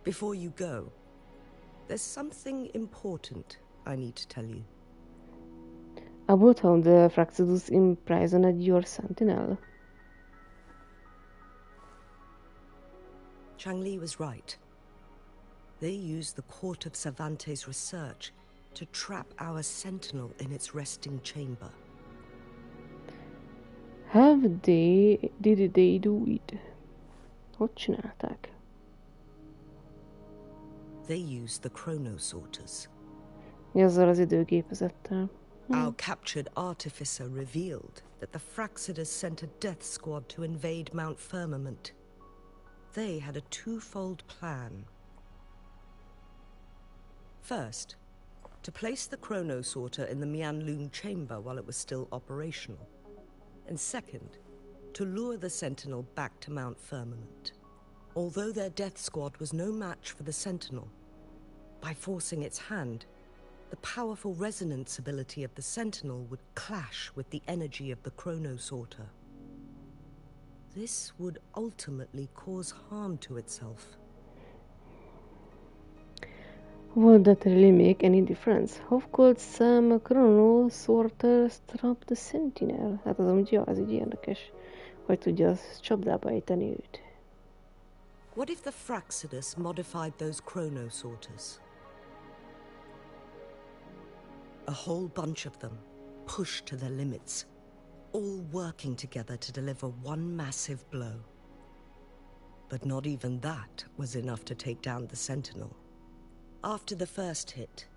Before you go, there's something important I need to tell you. About how the Fraxidus imprisoned your sentinel. Changli was right. They used the court of Cervantes' research to trap our sentinel in its resting chamber. Did they do it? Hogy csinálták? They used the chronosorters. Mi azzal az időgépezettel? Our captured artificer revealed that the Fraxidus sent a death squad to invade Mount Firmament. They had a twofold plan. First, to place the chronosorter in the Mianlun chamber while it was still operational. And second, to lure the Sentinel back to Mount Firmament. Although their death squad was no match for the Sentinel, by forcing its hand, the powerful resonance ability of the Sentinel would clash with the energy of the chronosorter. this would ultimately cause harm to itself. Would that really make any difference? How could some chrono sorter trap the Sentinel? Hát az amúgy, ja, az így érdekes, hogy tudja az csapdába ejteni őt. What if the Fraxidus modified those chrono sorters? A whole bunch of them, pushed to their limits, all working together to deliver one massive blow. But not even that was enough to take down the Sentinel. After the first hit,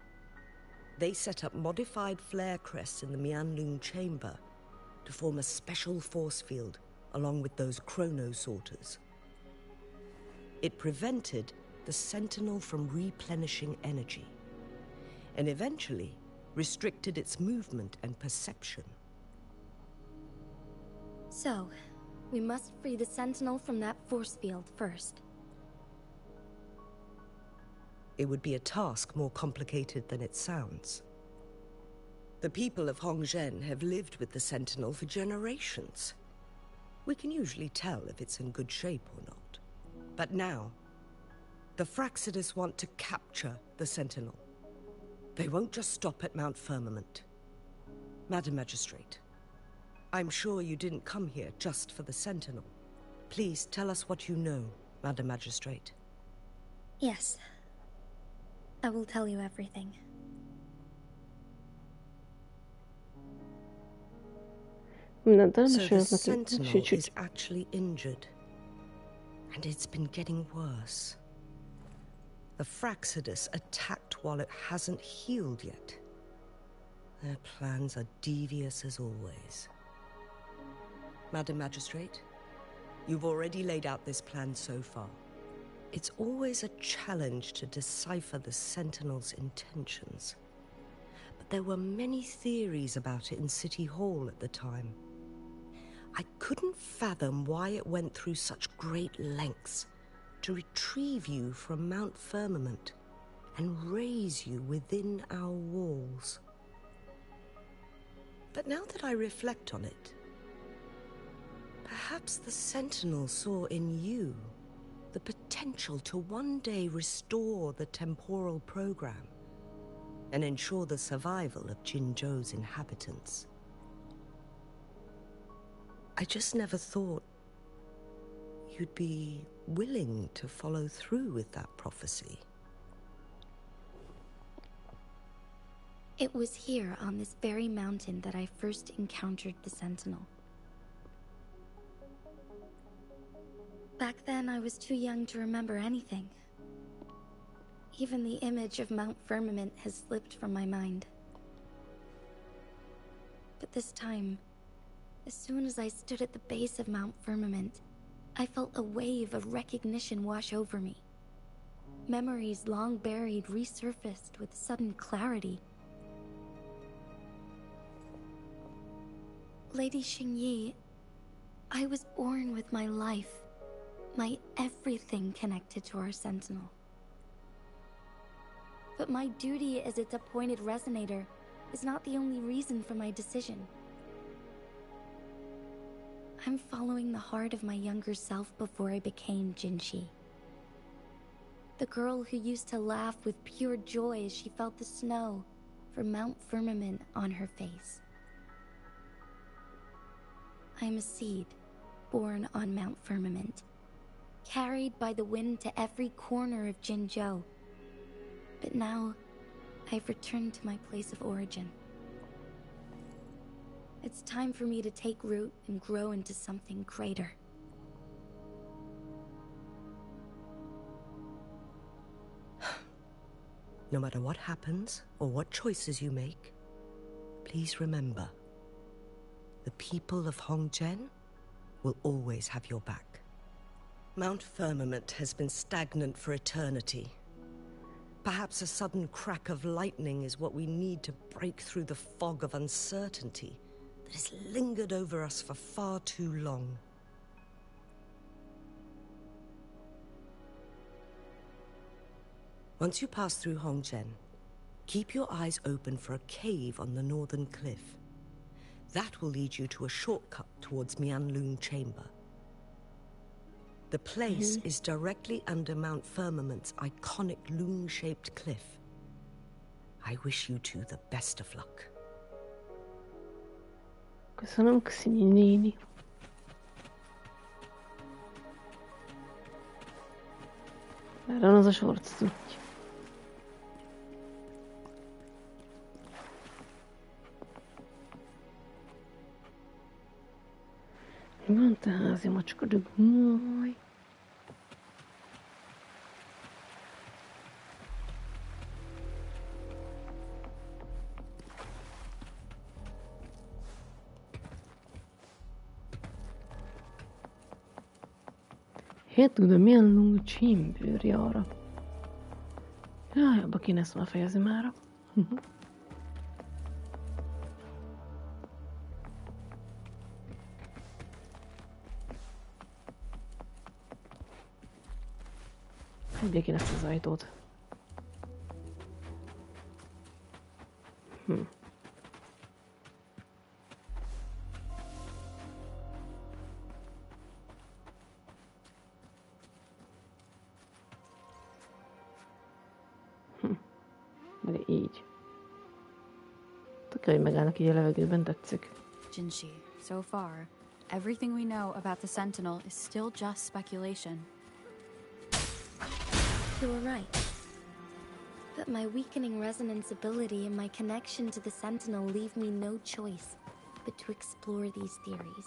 they set up modified flare crests in the Mianlun chamber to form a special force field along with those chrono sorters. It prevented the Sentinel from replenishing energy, and eventually restricted its movement and perception. So, we must free the Sentinel from that force field first. It would be a task more complicated than it sounds. The people of Hongzhen have lived with the Sentinel for generations. We can usually tell if it's in good shape or not. But now, the Fraxidus want to capture the Sentinel. They won't just stop at Mount Firmament. Madam Magistrate, I'm sure you didn't come here just for the Sentinel. Please tell us what you know, Madam Magistrate. Yes. I will tell you everything. So the Sentinel is actually injured. And it's been getting worse. The Fraxidus attacked while it hasn't healed yet. Their plans are devious as always. Madam Magistrate, you've already laid out this plan so far. It's always a challenge to decipher the Sentinel's intentions. But there were many theories about it in City Hall at the time. I couldn't fathom why it went through such great lengths to retrieve you from Mount Firmament and raise you within our walls. But now that I reflect on it, perhaps the Sentinel saw in you the potential to one day restore the temporal program and ensure the survival of Jinzhou's inhabitants. I just never thought you'd be willing to follow through with that prophecy. It was here on this very mountain that I first encountered the Sentinel. Back then, I was too young to remember anything. Even the image of Mount Firmament has slipped from my mind. But this time, as soon as I stood at the base of Mount Firmament, I felt a wave of recognition wash over me. Memories long buried resurfaced with sudden clarity. Lady Xingyi, I was born with my life, my everything connected to our Sentinel. But my duty as its appointed resonator is not the only reason for my decision. I'm following the heart of my younger self before I became Jinshi. The girl who used to laugh with pure joy as she felt the snow from Mount Firmament on her face. I'm a seed, born on Mount Firmament, carried by the wind to every corner of Jinzhou. But now, I've returned to my place of origin. It's time for me to take root and grow into something greater. No matter what happens or what choices you make, please remember, the people of Hongzhen will always have your back. Mount Firmament has been stagnant for eternity. Perhaps a sudden crack of lightning is what we need to break through the fog of uncertainty that has lingered over us for far too long. Once you pass through Hongzhen, keep your eyes open for a cave on the northern cliff. That will lead you to a shortcut towards Mianlun Chamber. The place is directly under Mount Firmament's iconic loom-shaped cliff. I wish you two the best of luck. Köszönöm, Xini néni. Erre az a sorc tudj. Mi van te házi macska dögmaj? Hát tudom, milyen long chamber arra. Jaj, abba kéne ezt már fejezni mára. Hagyják én ezt az ajtót. De így. Tök jó, hogy megállnak így a levegőben, tetszik. Jinshi, so far, everything we know about the Sentinel is still just speculation. You were right. But my weakening resonance ability and my connection to the Sentinel leave me no choice but to explore these theories.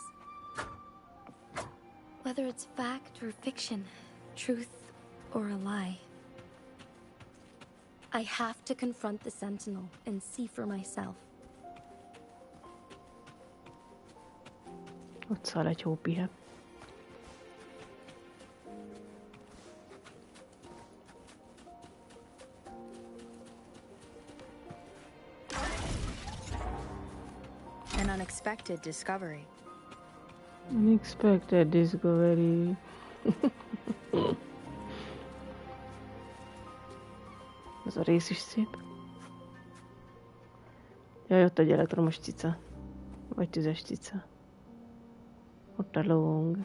Whether it's fact or fiction, truth or a lie. I have to confront the Sentinel and see for myself. Ott száll egy hópihe. An unexpected discovery. Unexpected discovery. Ez a rész is szép. Jaj, ott egy elektromos cica. Vagy tüzes cica. Ott a long.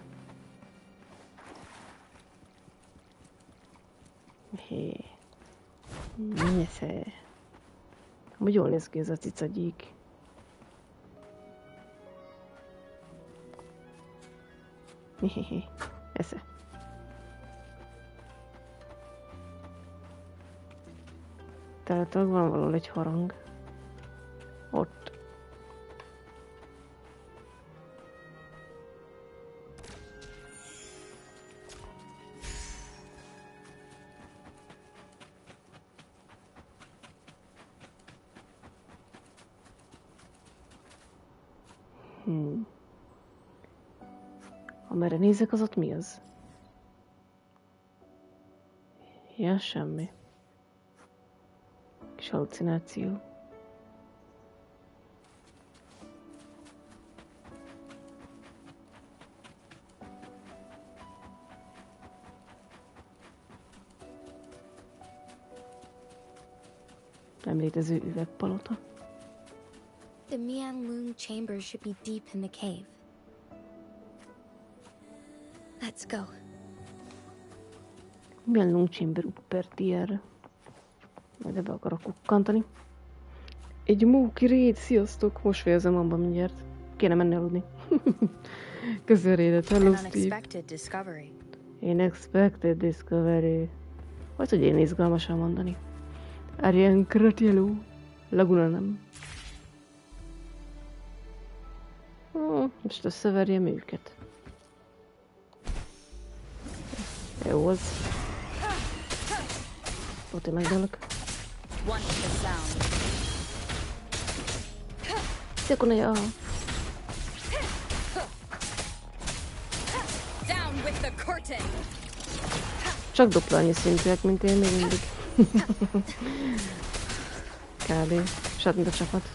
Hé. Nyesze. Amúgy jól néz ki ez a cicagyík. Hehehe. Esze. Tehát van valahol egy harang. Ott. Amerre nézek, az ott mi az? Ja, semmi. Kis halucináció. Nem létező üvegpalota. The Mian-Loon chamber should be deep in the cave. Let's go. Milyen long chamber upperti erre? Majd ebbe akarok kukkantani. Egy móki raid, sziasztok! Most fejezem abban mindjárt. Kéne menni aludni. Köszön raidet, hello Steve. Unexpected discovery. Hogy tudja én izgalmasan mondani? Arian Kratiello. Laguna nem. Most összeverjem őket. Jó az. Ott én megdalak. Szekund, ja. Csak dupla annyi szintűek, mint én még mindig. Kb. Sát, mint a csapat.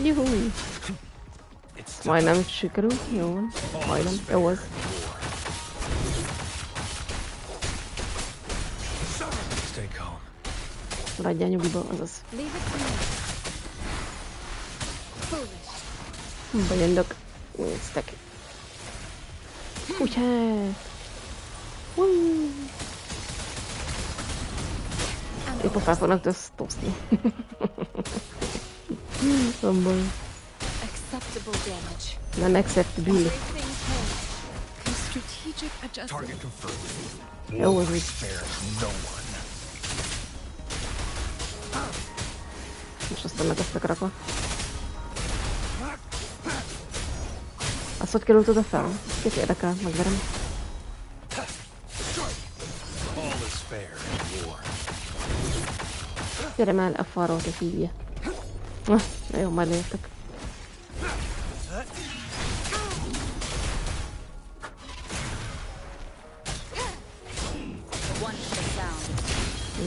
Juhu! Majdnem sikerült, jó van. Majdnem, jó az. Maradjál nyugiba, azaz. Bejönök. Néztek. Kutyát! Épp fel fognak toszni. Nem baj. Acceptable damage. Nem acceptable. Bracing change. Strategic adjustment. Target confirmed. Jó, az úgy. Spares no one. Most aztán meg ezt rakva. Azt hogy került oda fel? Kit érdekel, megverem. All is fair in war. Gyere már a falról, te hívje. Na jó, majd leértek. One for the sound.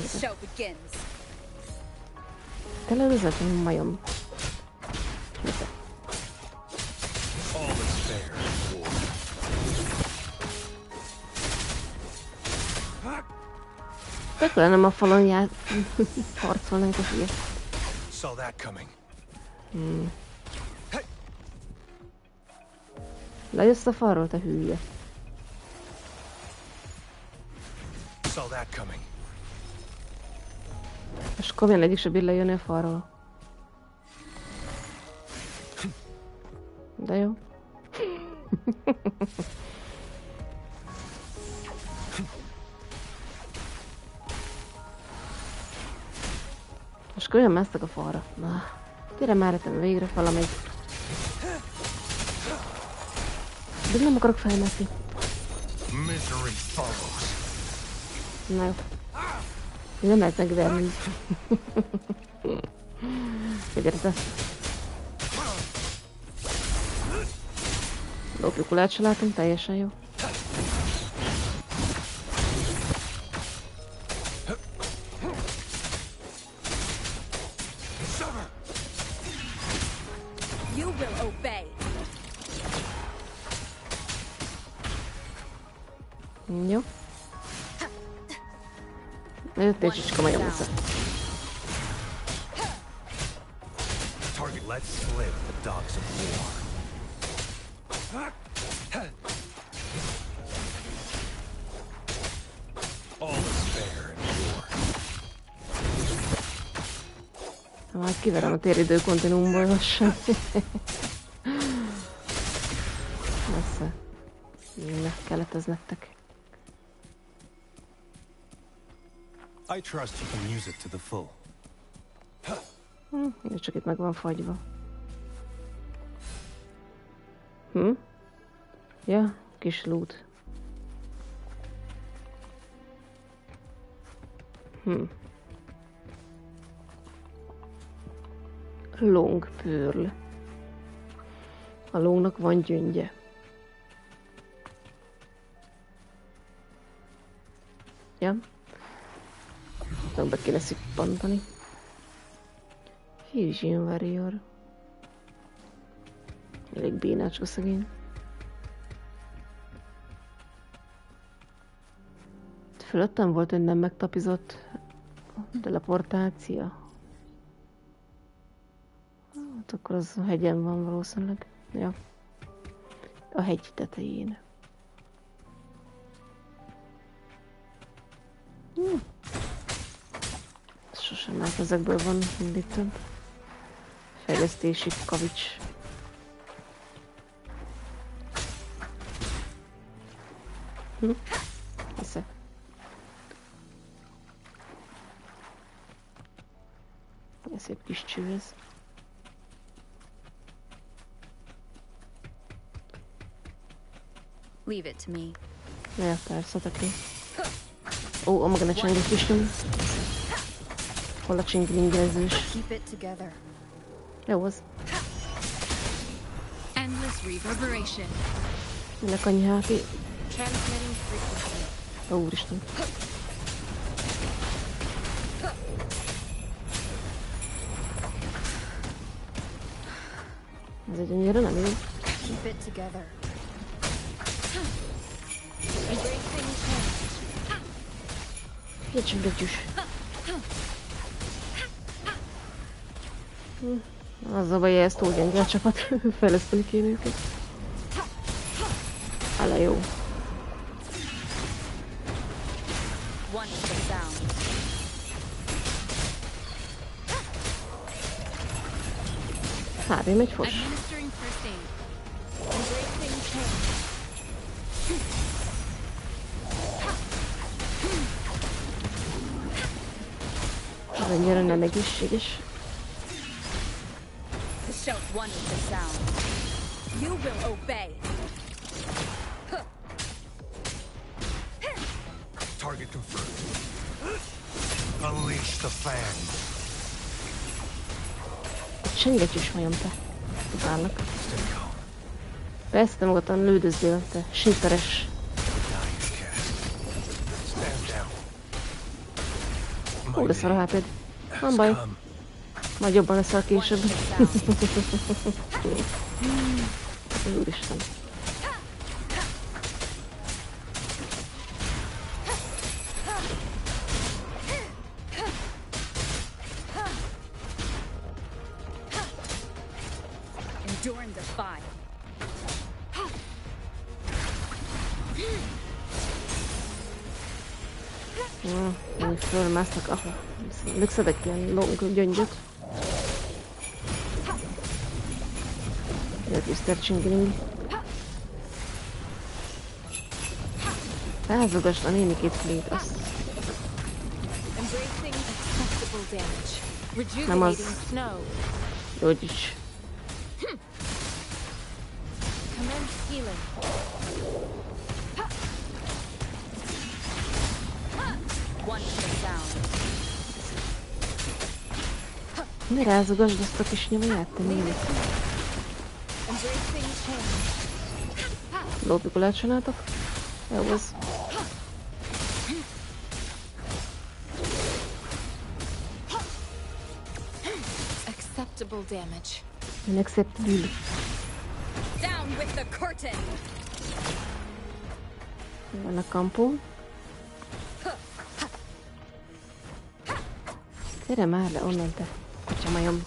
The show begins. Te levezetem, majom. All is fair in war. Tök nem a falon harcolnánk a hülye. Saw that coming. Lejössz a falról, te hülye. Saw that coming. És komolyan egyik se bír lejönni a falról. De jó. Most olyan másztak a falra. Na, gyere már etem végre valamelyik. De nem akarok felmászni. Misery follows. Na jó. Nem lehet megverni így. Gyere te. Lópikulát se látom, teljesen jó. You will obey. Jó. Jöttél csicska majom vissza. Target lets slip the dogs of war. All is fair in war. Majd kiverem a téridő kontinúmból lassan. Messze. Ne, kellett ez nektek. I trust you can use it to the full. Csak itt meg van fagyva. Ja, kis loot. Long pearl. A lónak van gyöngye. Ja. Be kéne szippantani. Fusion Warrior. Elég bénácska szegény. Fölöttem volt egy nem megtapizott teleportáció. Hát akkor az a hegyen van valószínűleg. Ja. A hegy tetején. Sosem lát, ezekből van mindig több. Fejlesztési kavics. Esze. Ez szép kis cső ez. Leave it to me. Ja, persze, oké. Ó, magam egy csengés is nem. Hol a csingringezős? Keep it together. Jó az. Endless reverberation. Minek annyi HP? Transmitting frequency. Ó, úristen. Ez egy annyira nem jó. Keep it together. Embracing change. Egy csengegyűs. Az a baj, ez túl gyenge a csapat. Fejleszteni kéne őket. Hála jó. Hát, én megy fos. Ez annyira nem egészséges. Target confirmed. Unleash the fan. Senki is majom te. Utálnak. Stay calm. Persze, te magadtan lődözzél, te síteres. Stand down. Ó, de szar a HP-d. Nem baj. Majd jobban leszel később. Úristen. Enduring the fire. Még fölmásznak, ahol. Lükszedek ilyen long gyöngyöt. That is their csingiling. Felzogasd a nénikét flét, azt. Nem az. Gyógyíts. Ne rázogasd azt a kis nyomaját, te nénik. Lópikulát csináltok? Jó az. Acceptable damage. Unacceptable. Down with the curtain. Van a kampó. Gyere már le onnan, te kutyamajom.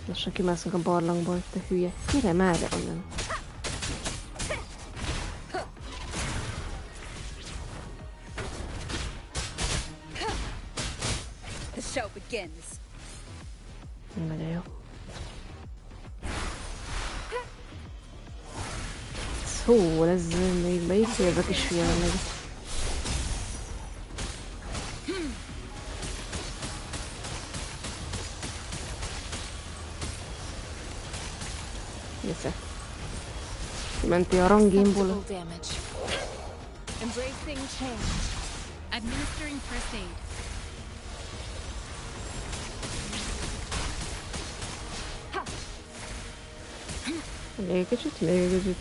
Lassan kimászunk a barlangból, te hülye. Gyere már le onnan. The show begins. Nagyon jó. Szóval ez még beírja ez a kis hülye meg. Nézze. Kimenti a rangémból. Embracing change. Administering first aid. Még kicsit, még kicsit.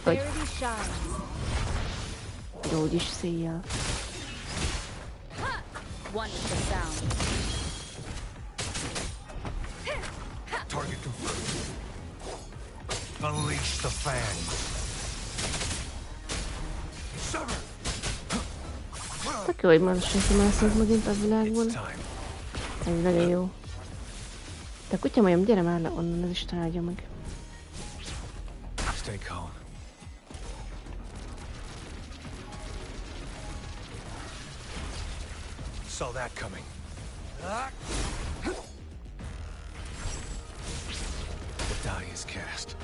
Hogy? Gyógyis széjjel. Target confirmed. Unleash the fan. Sever. Tök jó, hogy már senki mászunk megint a világból. Ez nagyon jó. De kutyamajom, gyere már le onnan, az Isten áldja meg. Stay calm. Saw that coming. The die is cast.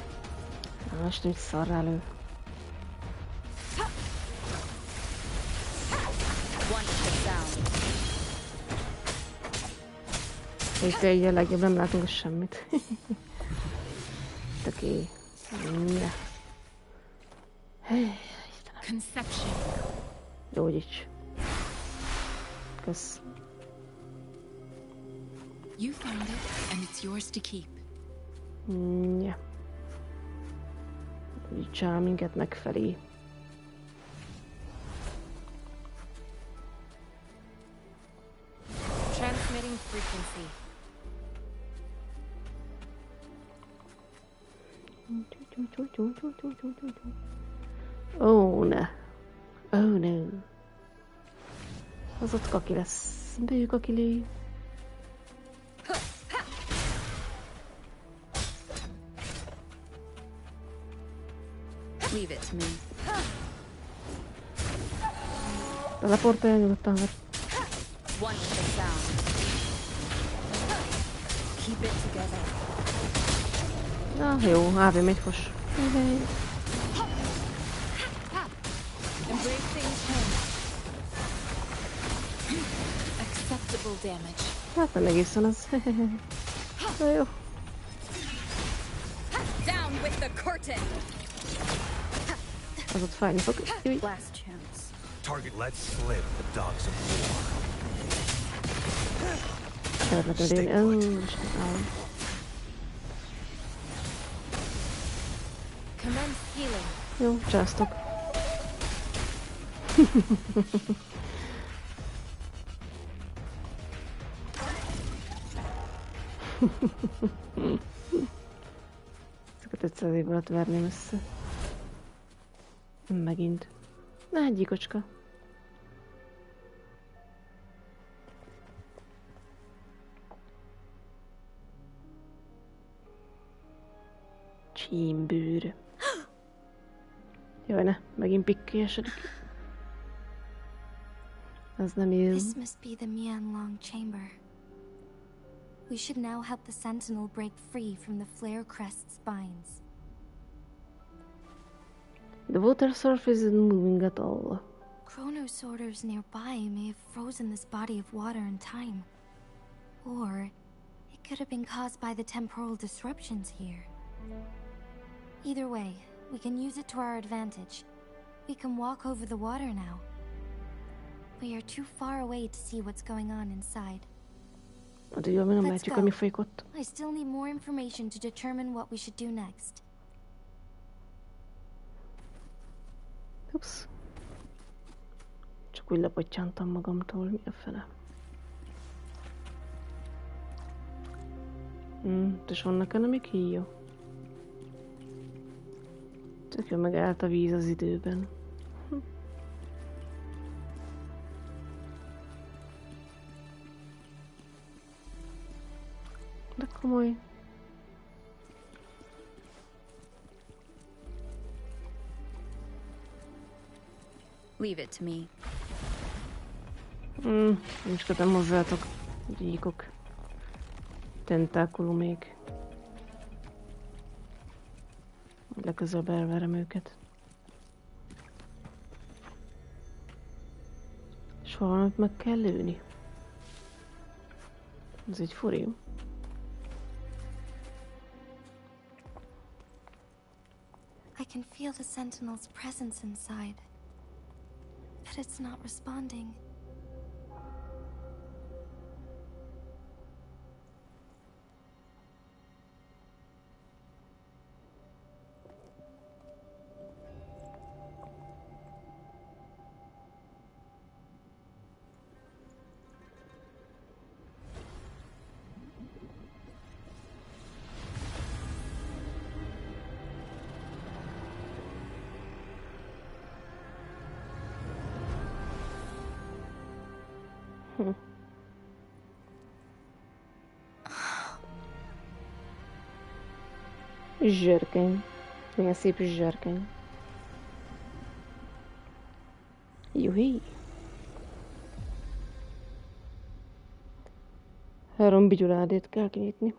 Na, most mit szarrá lő. Itt egy legjobb, nem látunk semmit. Oké. Ne. Conception. Gyógyíts. Kösz. You found it, and it's yours to keep. Ja. Gyógyítsál minket megfelé. Transmitting frequency. Oh, ne. Oh, no. Az ott kaki lesz. Bő kakilé. Leave it to me. Teleportálja nyugodtan, hát. One with the sound. Keep it together. Na jó, AV megy fos. Embracing change. Acceptable damage. Hát nem egészen az. Na jó. Down with the curtain. Az ott fájni fog. Júj. Last chance. Target lets slip the dogs of war. Szeretletem élni. Commence healing. Jó, császtok. Ezeket 500 év alatt verném össze. Megint. Na, egy gyíkocska. Csímbőr. Jaj, ne, megint pikkélyesedik. Az nem jó. This must be the Mianlong chamber. We should now help the Sentinel break free from the flare crest's spines. The water surface isn't moving at all. Chronosorters nearby may have frozen this body of water in time. Or it could have been caused by the temporal disruptions here. Either way, we can use it to our advantage. We can walk over the water now. We are too far away to see what's going on inside. Addig jól, nem látjuk, ami folyik ott. I still need more information to determine what we should do next. Ups. Csak úgy lepottyantam magamtól, mi a fele. És vannak ennek híja? Tök jó, megállt a víz az időben. De komoly. Leave it to me. Nincs kötem hozzátok, gyíkok. Tentákulumig. Legközelebb elverem őket. És valamit meg kell lőni. Ez egy furi. I can feel the Sentinel's presence inside, but it's not responding. Zsörkeny. Milyen szép zsörkeny. Juhi. 3 bigyuládét kell kinyitni.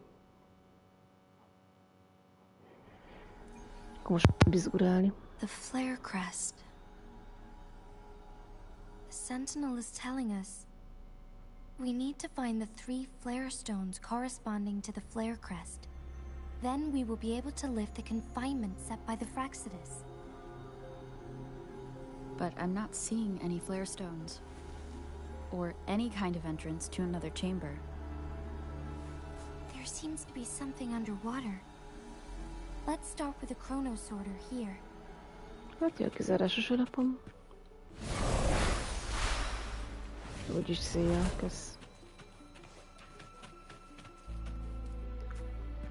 Akkor most bizgurálni. The flare crest. The Sentinel is telling us we need to find the 3 flare stones corresponding to the flare crest. Then we will be able to lift the confinement set by the Fraxidus. But I'm not seeing any flare stones. Or any kind of entrance to another chamber. There seems to be something underwater. Let's start with a chronosorter here. Hát jó, kizárásos alapom. Úgyis széjjel, kösz.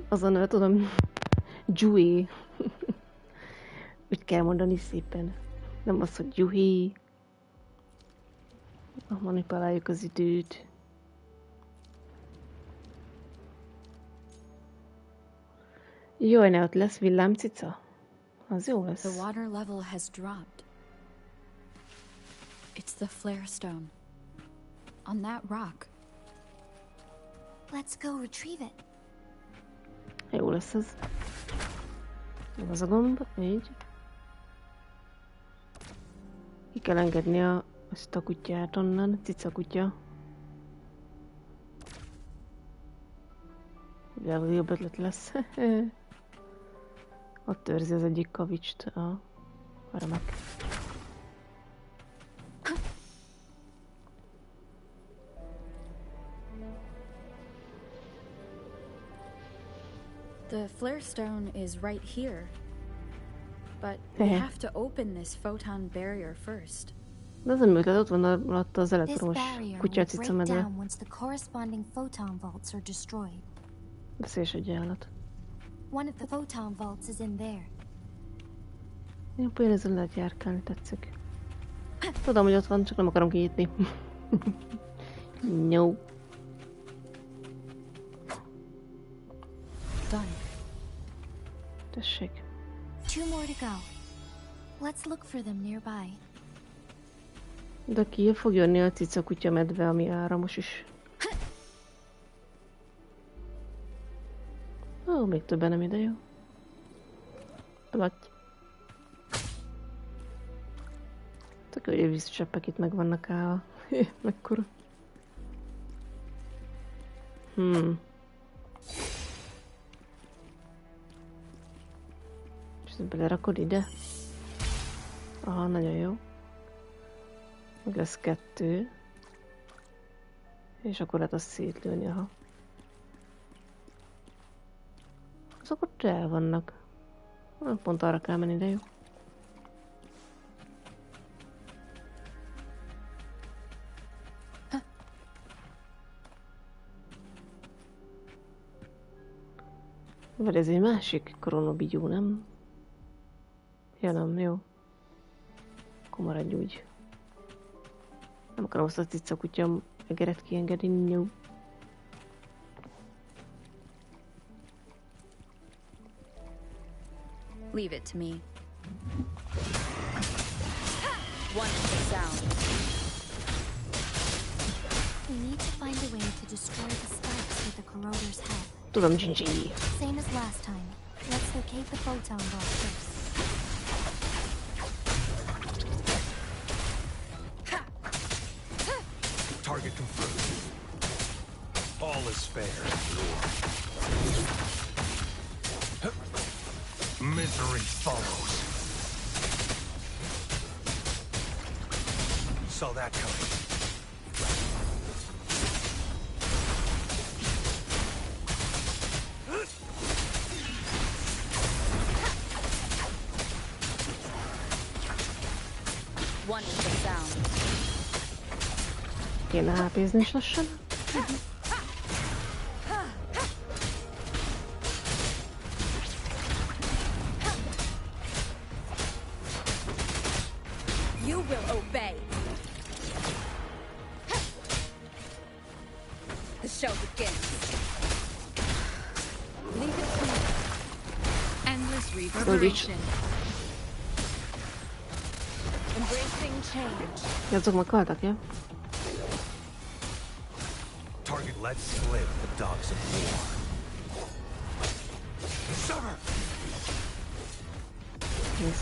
Azon el tudom, Juhi. Úgy kell mondani szépen. Nem az, hogy Juhi. Manipuláljuk az időt. Jaj, ne, ott lesz villámcica? Az jó lesz. The water level has dropped. It's the flare stone. On that rock. Let's go retrieve it. Jó lesz ez. Meg az a gomb, így. Ki kell engedni ezt a kutyát onnan, cica kutya. Ugye jobb ötlet lesz. Ott őrzi az egyik kavicst a remek. The flare stone is right here. But we have to open this photon barrier first. De az nem ötlet, ott van alatt az This elektromos barrier kutya will cica break medve. down once the corresponding photon vaults are destroyed. Veszélyes egy állat. One of the photon vaults is in there. Én például ezzel lehet járkálni, tetszik. Tudom, hogy ott van, csak nem akarom kinyitni. No. Done. Tessék. 2 more to go. Let's look for them nearby. De ki fog jönni a cica kutya medve, ami áramos is. Ó, még többen nem ide jó. Platty. Tök, hogy a vízcseppek itt meg vannak állva. Mekkora. És ezt belerakod ide? Aha, nagyon jó. Meg lesz 2. És akkor lehet azt szétlőni, aha. Azok ott el vannak. Pont arra kell menni, de jó. Vagy ez egy másik kronobigyú, nem? Ja, nem, jó. Akkor maradj úgy. Nem akarom azt a cica kutya egeret kiengedni, no. Leave it to me. Wonderful sound. We need to find a way to destroy the spikes with the corroder's help. Tudom, Gingy. Same as last time. Let's locate the photon vault first. Target confirmed. All is fair in war. Misery follows. Saw that coming. Wonderful sound. Kéne HP-zni is lassan. You will obey. The show begins. Leave it to me. Endless reverberation. Embracing change. Azok meghaltak, ja? Target lets slip the dogs of war. Sever!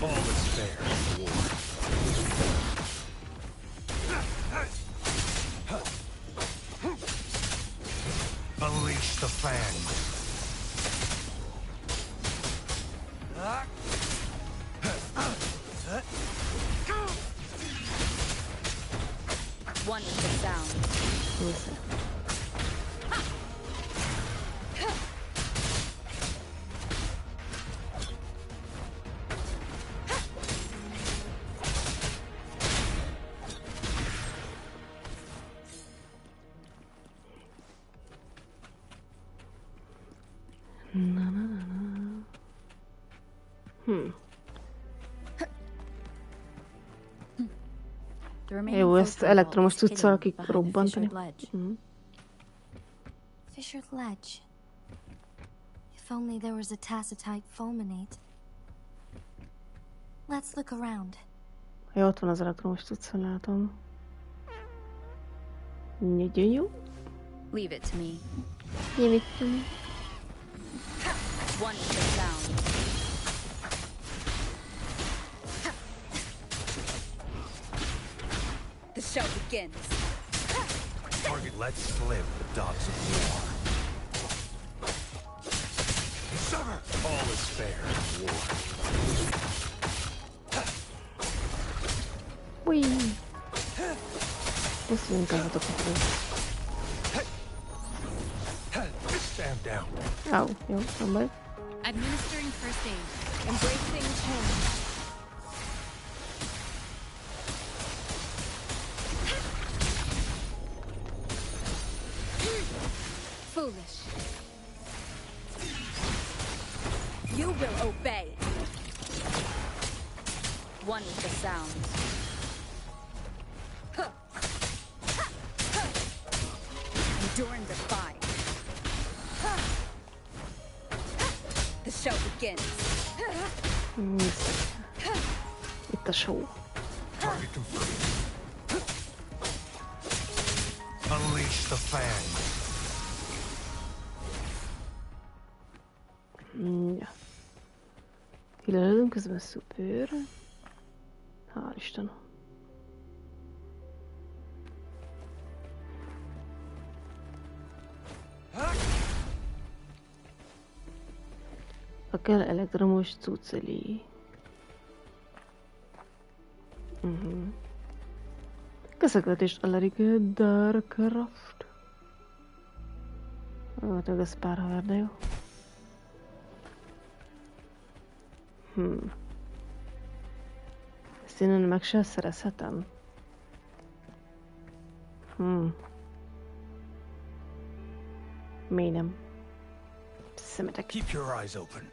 All is fair in war. Unleash the fangs. Wonderful sound. Nézze. Na, na, na, na. The remaining Jó, photon ezt ball elektromos is hidden cuccal behind the kirobbantani. fissured ledge. Mhm. Fissured ledge. If only there was a tacitite fulminate. Let's look around. Jó, ott van az elektromos cuccal, látom. Nagyon jó. Leave it to me. Give it to me. One with the sound. The show begins. Target lets slip the dogs of war. Sever! All is fair in war. Whee! Pusztuljunk el a tokokról. Stand down. Au, jó, nem baj. Administering first aid. Embracing change. Foolish. You will obey. One with the sound. Endure and defy. The show begins. Nézzük. Itt a show. Target confirmed. Unleash the fangs. Ja. Kilelődünk, közben szuper. Hál' Isten. Ha kell elektromos cucc elé. Közlekedést Alerike Darkraft. Tök ez pár haver, de jó. Ezt innen meg sem szerezhetem. Miért nem? Szemetek. Keep your eyes open.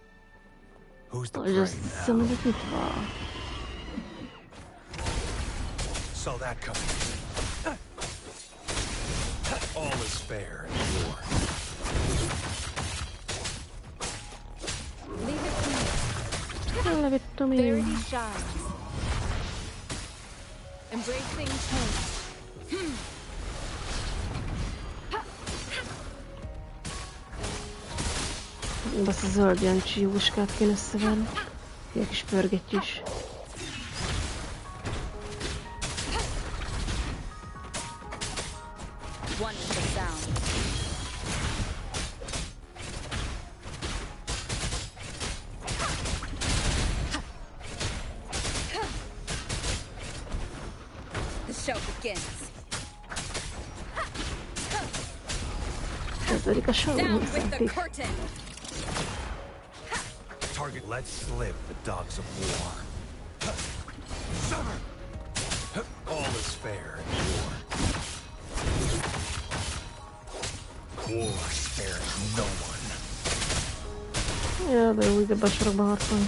Who's the Hogy prey a now? szemetek itt van? Saw that coming. All is fair in war. Leave it to me. Hol levittem én? Verity shines. Embracing change. Azt a zöld jancsi jóskát kéne összevenni. Ilyen kis pörgetjűs. One with the sound. The show begins. Kezdődik a show, Down nem with the szeretik. curtain. Target lets slip the dogs of war. Sever! All is fair in war. War spares no one. Ja, de jó, ide besorokba harcolni.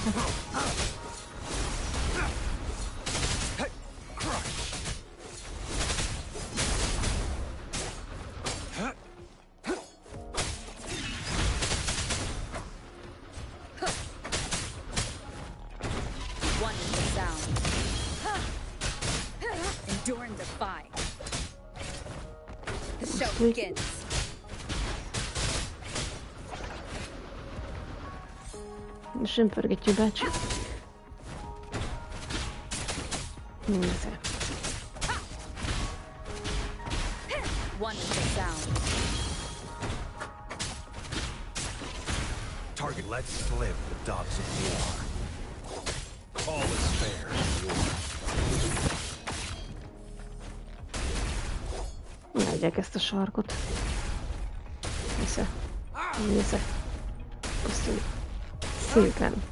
One with the sound. Endure and defy. The show begins. Sem pörgetjük bácsi. Nézze. One with the sound. Target lets slip the dogs of war. All is fair in war. Megyek ezt a sarkot. Nézze. Nézze. Pusztulj. Szépen.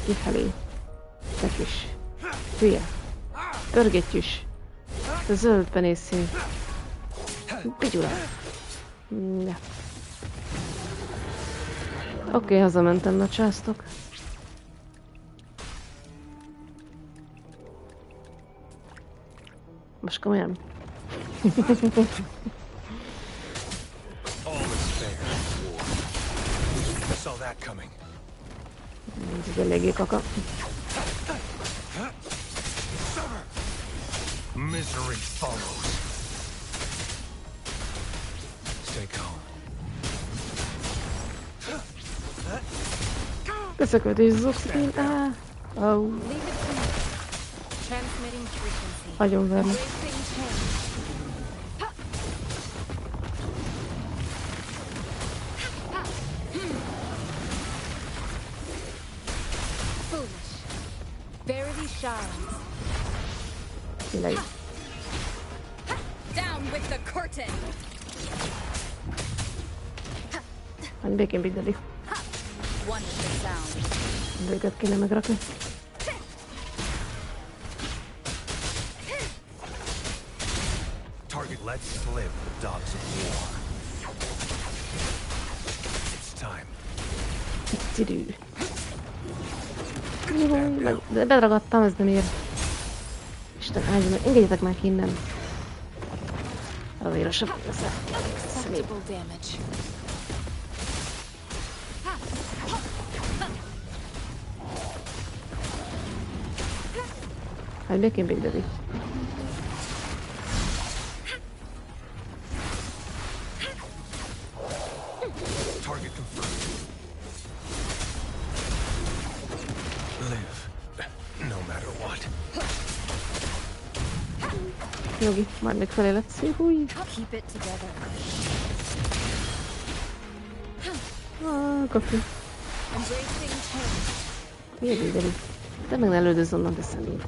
Kifelé. Te kis. Hülye. Pörgetjüs. A zöld penészszín. Bigyula. Ja. Oké, hazamentem, na császtok. Most komolyan. All is fair in war. I saw that coming. Ez eléggé kaka. Misery follows. Stay calm. Beszököltés az oxigén. Oh. Leave it to me. Transmitting frequency. Nagyon verni. Embracing change. Foolish. Verity shines. Tényleg. Down with the curtain. Annyi békén bigdedik. Wonderful sound. Őket kéne megrakni. Target, let's slip the dogs of war. It's time. Itt idő. Jó, de bedragadtam, ez nem ér. Isten áldja meg, engedjetek már ki innen. Azért sem lesz. Acceptable damage. Hát békén bigdedik. Target confirmed. Live, no matter what. Jogi, majd még felé lett szívúj. Keep it together. Kapi. Embracing change. Miért bigdedik? De meg ne lődözz onnan, de szemét.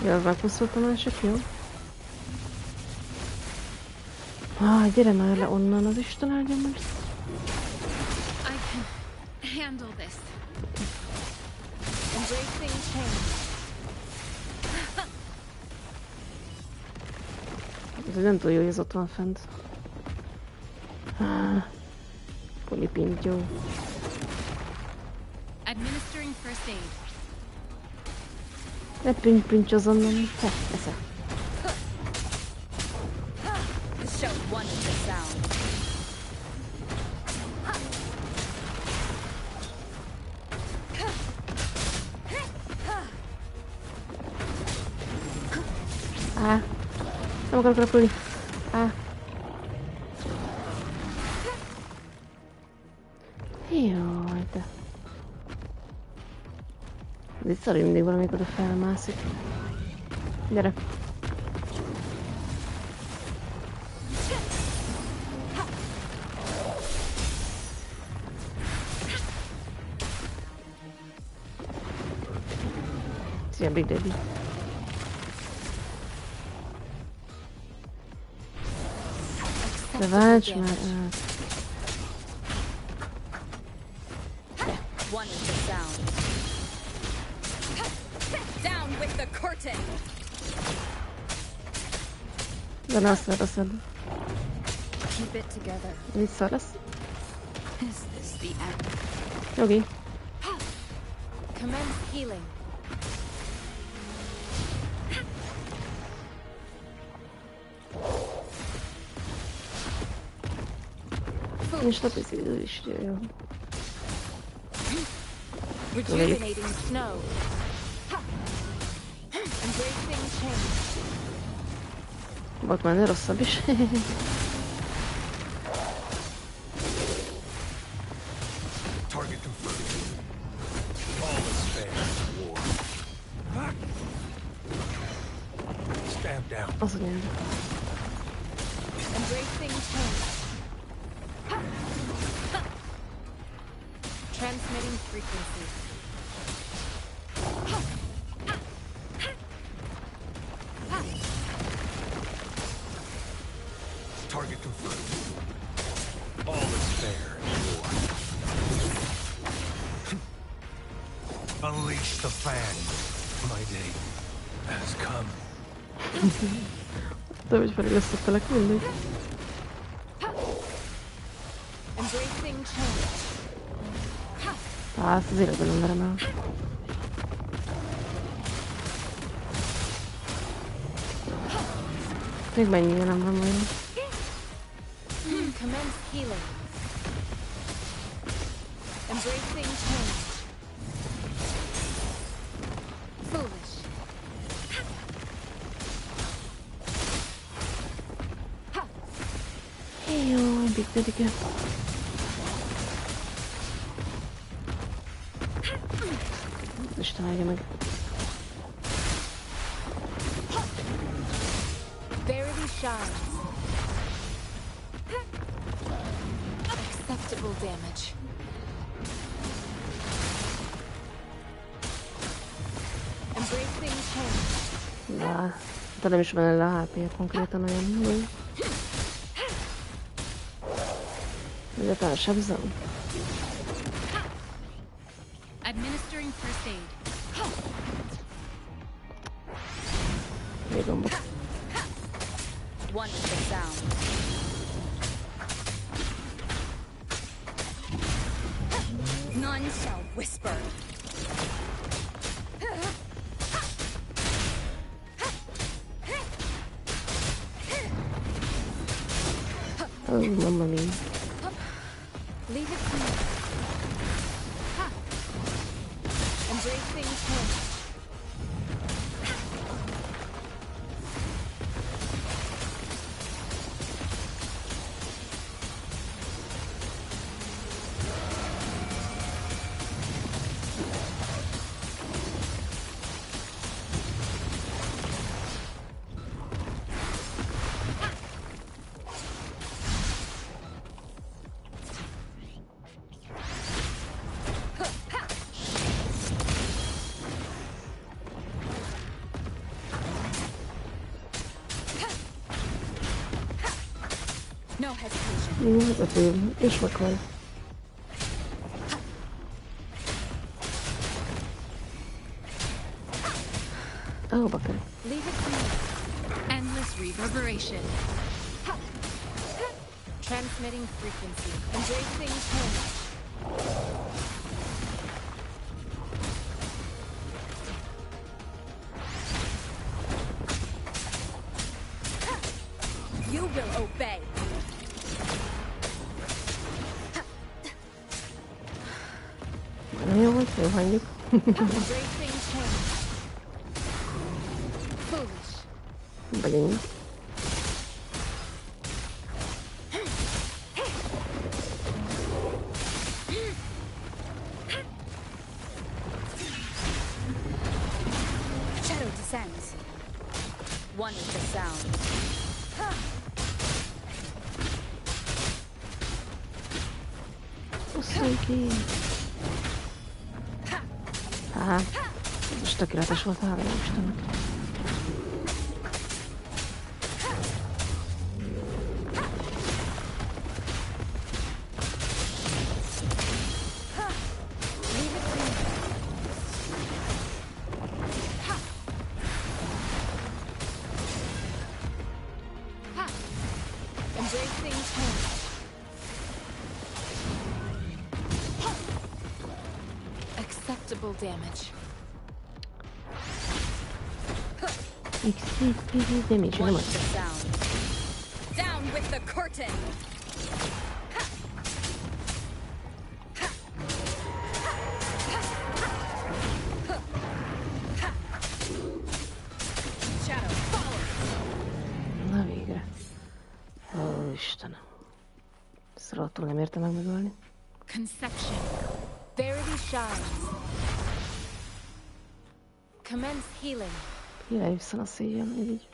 Jó, az megpusztult a másik, jó? Gyere már le onnan, az Isten áldja meg. I can handle this. Embracing change. Ez nem túl jó, hogy ez ott van fent. Polipintyó. Administering first aid. Ne pinty azonnal. Esze. This show wonderful sound. Nem akarok repülni. Jaj, de... Ez itt szarul mindig valamelyik oda felmászik. Gyere. Szia, Big Daddy. De válts már át. Wonderful sound. Down with the curtain. De ne azt leszed. Keep it together. Vissza lesz. Is this the end? Jogi. Commence healing. És a piszidő is jó. Rejuvenating snow. Embracing change. Volt már ne rosszabb is. Target confirmed. All is fair in war. Stand down. Az anyám. Embracing change. Transmitting frequency. Target confirmed. All is fair in war. Unleash the fan. My day has come. De hogy felé leszoktalak mindig. Embracing change. Ezt az életben nem verem el. Még mennyire nem van olyan. Commence healing. Embracing change. Foolish. Jó, bigdedike. Isten állja meg. Verity shines. Acceptable damage. Embracing change. De nem is van el a HP-je konkrétan olyan mindig. Egyáltalán sebzem. Administering first aid. Még gombok. One with the sound. None shall whisper. Oh, mamma mia. Leave it to me. Embracing change. No hesitation. Ötő, és megvan. Oh, bakker. Leave it to me. Endless reverberation. Transmitting frequency. Embracing change. You will obey. Jó volt, jó hagyjuk. Embracing change. Foolish. Vagy ennyi. Shadow descends. One with the sound. Oszlaki. Most tökéletes volt, hála Istennek. Embracing change. Acceptable damage. XP damage, One nem with az. the sound. Down with the curtain. Shadow, follow. Na végre. Ó, Istenem. Ezt rohadtul nem értem meg megölni. Conception. Verity shines. Commence healing. Király vissza a széjjel, így.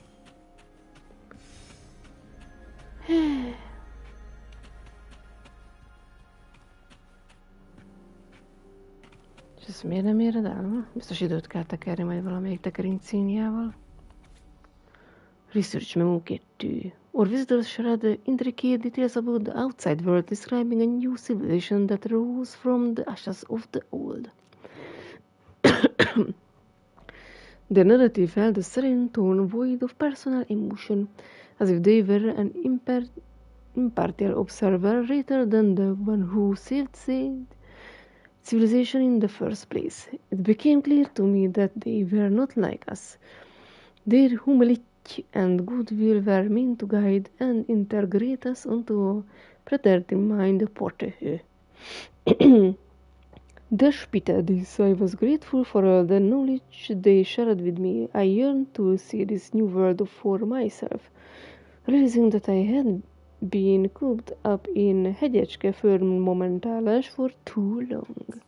És ezt miért nem éred el? Biztos időt kell tekerni majd valamelyik tekerincíniával. Research Memo 2. Our visitors shared intricate details about the outside world, describing a new civilization that rose from the ashes of the old. Their narrative held a serene tone void of personal emotion, as if they were an impartial observer rather than the one who saved civilization in the first place. It became clear to me that they were not like us. Their and goodwill were meant to guide and integrate us into a predetermined portfolio. Despite this, I was grateful for all the knowledge they shared with me. I yearned to see this new world for myself, realizing that I had been cooped up in hegyecske földmomentálás for too long.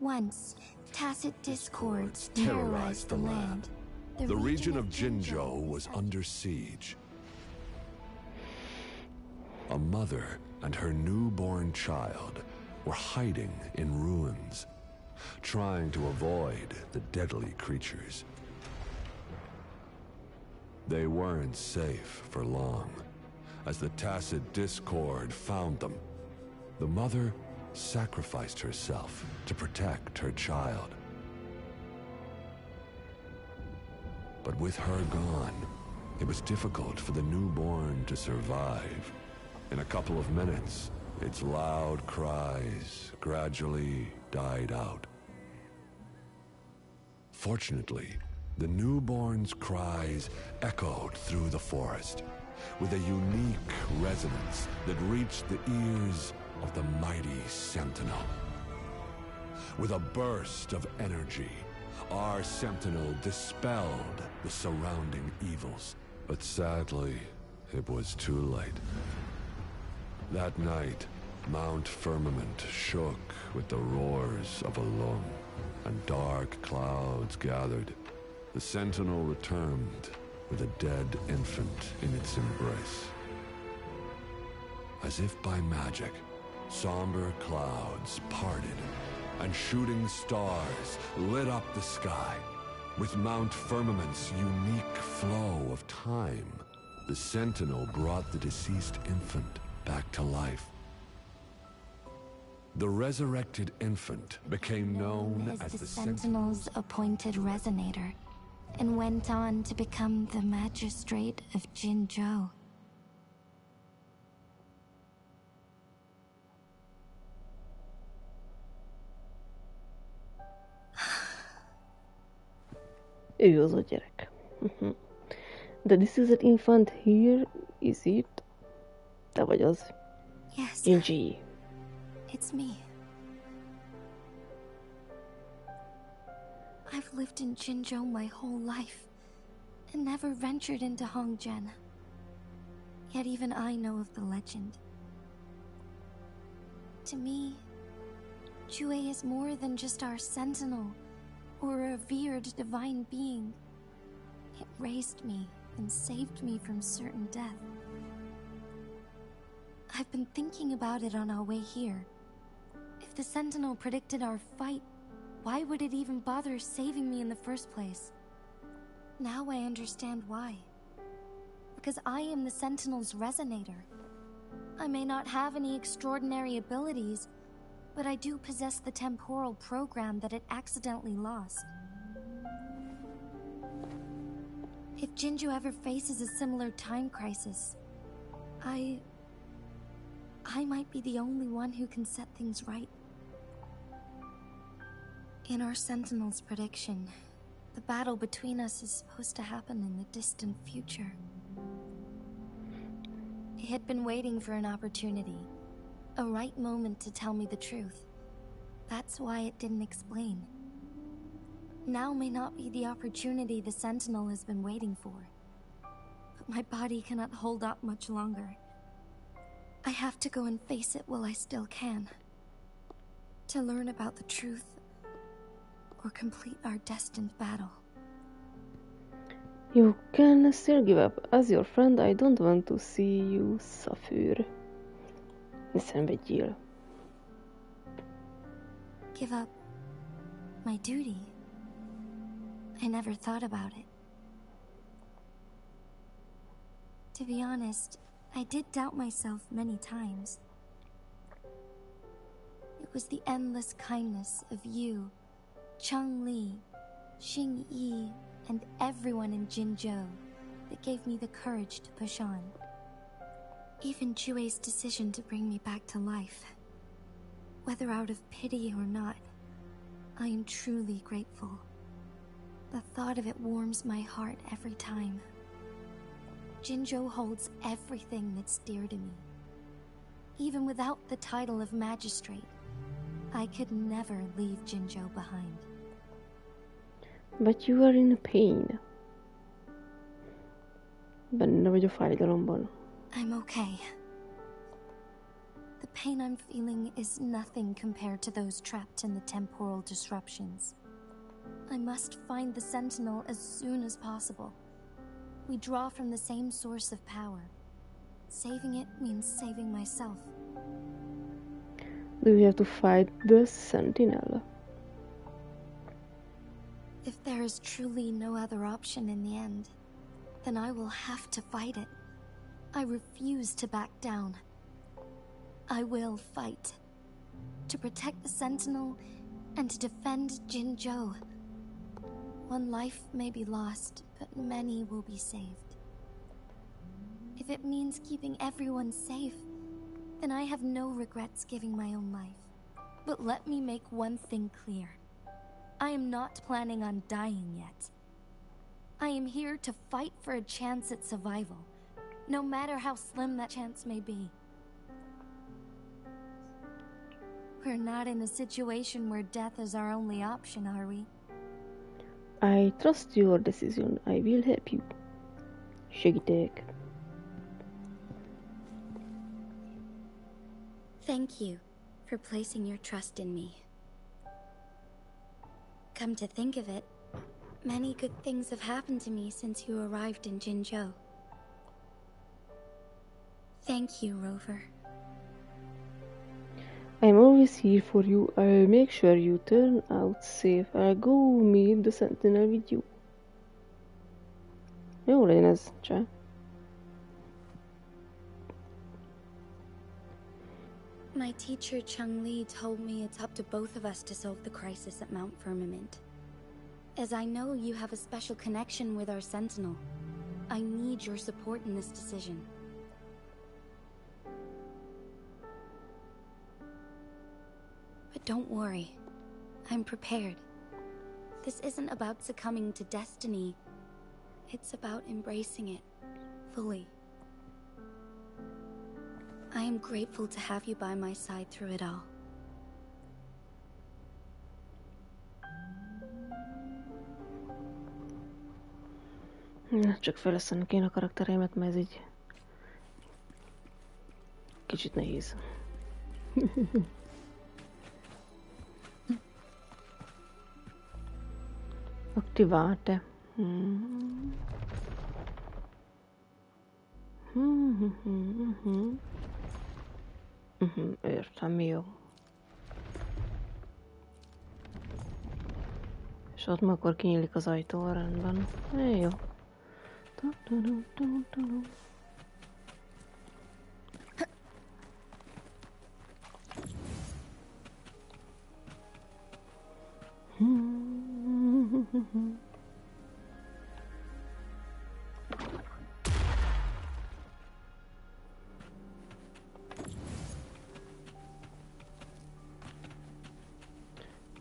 Once, tacit discords terrorized the land. The region of Jinzhou was under siege. A mother and her newborn child were hiding in ruins, trying to avoid the deadly creatures. They weren't safe for long, as the tacit discord found them. The mother sacrificed herself to protect her child. But with her gone, it was difficult for the newborn to survive. In a couple of minutes, its loud cries gradually died out. Fortunately, the newborn's cries echoed through the forest with a unique resonance that reached the ears of the mighty Sentinel. With a burst of energy, our Sentinel dispelled the surrounding evils. But sadly, it was too late. That night, Mount Firmament shook with the roars of a lung, and dark clouds gathered. The Sentinel returned with a dead infant in its embrace. As if by magic, somber clouds parted, and shooting stars lit up the sky. With Mount Firmament's unique flow of time, the Sentinel brought the deceased infant back to life. The resurrected infant became known as the Sentinel's appointed resonator, and went on to become the magistrate of Jinzhou. Ő az a gyerek. The deceased infant here, is it? Te vagy az. Yes. Jinji. It's me. I've lived in Jinzhou my whole life, and never ventured into Hongzhen. Yet even I know of the legend. To me, Jue is more than just our sentinel, or a revered divine being. It raised me and saved me from certain death. I've been thinking about it on our way here. If the Sentinel predicted our fight, why would it even bother saving me in the first place? Now I understand why. Because I am the Sentinel's resonator. I may not have any extraordinary abilities, but I do possess the temporal program that it accidentally lost. If Jinzhou ever faces a similar time crisis, I might be the only one who can set things right. In our Sentinel's prediction, the battle between us is supposed to happen in the distant future. It had been waiting for an opportunity, a right moment to tell me the truth. That's why it didn't explain. Now may not be the opportunity the Sentinel has been waiting for. But my body cannot hold up much longer. I have to go and face it while I still can. To learn about the truth, or complete our destined battle. You can still give up. As your friend, I don't want to see you suffer. Ne szenvedjél. Give up my duty? I never thought about it. To be honest, I did doubt myself many times. It was the endless kindness of you, Cheng Li, Xing Yi, and everyone in Jinzhou that gave me the courage to push on. Even Jue's decision to bring me back to life. Whether out of pity or not, I am truly grateful. The thought of it warms my heart every time. Jinzhou holds everything that's dear to me. Even without the title of magistrate, I could never leave Jinzhou behind. But you are in pain. Benne vagy a fájdalomban. I'm okay. The pain I'm feeling is nothing compared to those trapped in the temporal disruptions. I must find the Sentinel as soon as possible. We draw from the same source of power. Saving it means saving myself. Do you have to fight the Sentinel? If there is truly no other option in the end, then I will have to fight it. I refuse to back down. I will fight. To protect the Sentinel and to defend Jinzhou. One life may be lost, but many will be saved. If it means keeping everyone safe, then I have no regrets giving my own life. But let me make one thing clear. I am not planning on dying yet. I am here to fight for a chance at survival, no matter how slim that chance may be. We're not in a situation where death is our only option, are we? I trust your decision. I will help you. Segítek. Thank you for placing your trust in me. Come to think of it, many good things have happened to me since you arrived in Jinzhou. Thank you, Rover. I'm always here for you. I'll make sure you turn out safe. I'll go meet the Sentinel with you. Jó legyen ez, cseh. My teacher Cheng-Li told me it's up to both of us to solve the crisis at Mount Firmament. As I know you have a special connection with our Sentinel, I need your support in this decision. But don't worry, I'm prepared. This isn't about succumbing to destiny. It's about embracing it fully. I am grateful to have you by my side through it all. Csak fejleszteni kéne a karaktereimet, mert ez így kicsit nehéz. Aktiválta. Értem, jó. És ott ma akkor kinyílik az ajtó, rendben. Jó.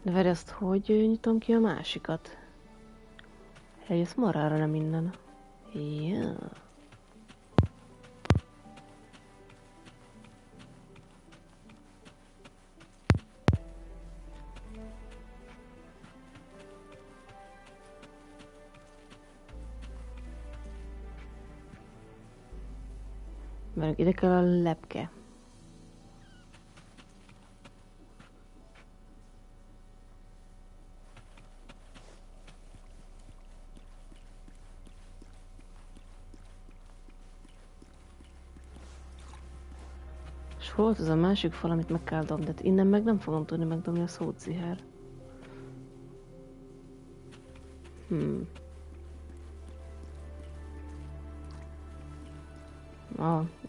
De várj, azt hogy nyitom ki a másikat? Eljössz marára, nem innen. Ja. Mert ide kell a lepke. És hol volt az a másik fal, amit meg kell dobni? Tehát innen meg nem fogom tudni megdobni a szóciher.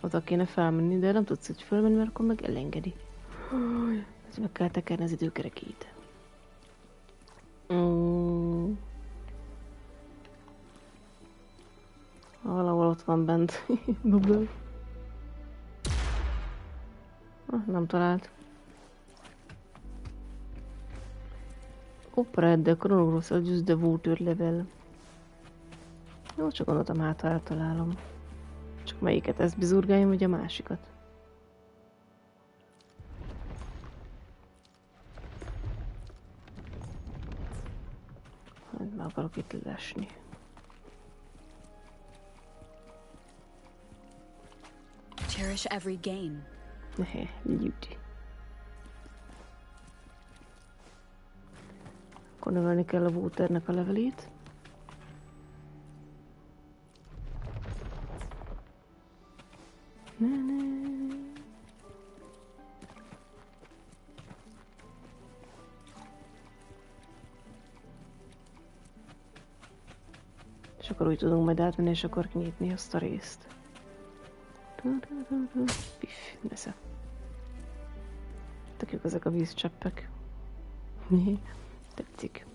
Oda kéne felmenni, de nem tudsz így felmenni, mert akkor meg elengedi. Ez meg kell tekerni az időkerekét. Valahol ott van bent. Bubble. Nem talált. Operate the Chronogross adjust the water level. Jó, csak gondoltam, hát ha eltalálom. Csak melyiket? Ezt bizurgáljam, vagy a másikat? Hát meg akarok itt lesni. Cherish every gain. Beauty. Akkor növelni kell a waternek a levelét. És akkor úgy tudunk majd átmenni, és akkor kinyitni azt a részt. Piff, nesze. Tök jók ezek a vízcseppek. Tetszik.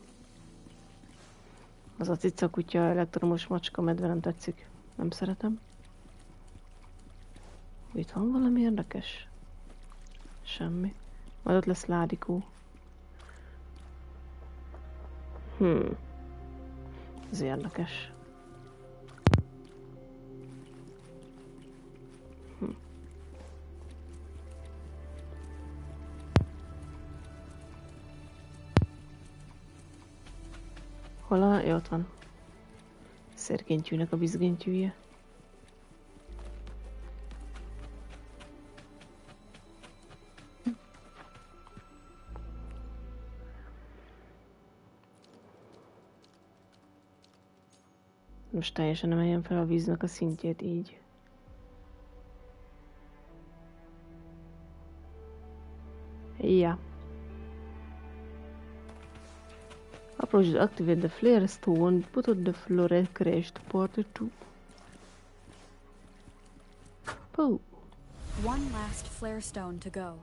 Az a cica kutya, elektromos macska, medve nem tetszik. Nem szeretem. Itt van valami érdekes? Semmi. Majd ott lesz ládikó. Ez érdekes. Hol a... Jó, ott van. Szergentyűnek a vízgentyűje. Most teljesen emeljem fel a víznek a szintjét így. Ja. Approach to activate the flare stone, put on the floret crashed part 2. Oh. One last flare stone to go.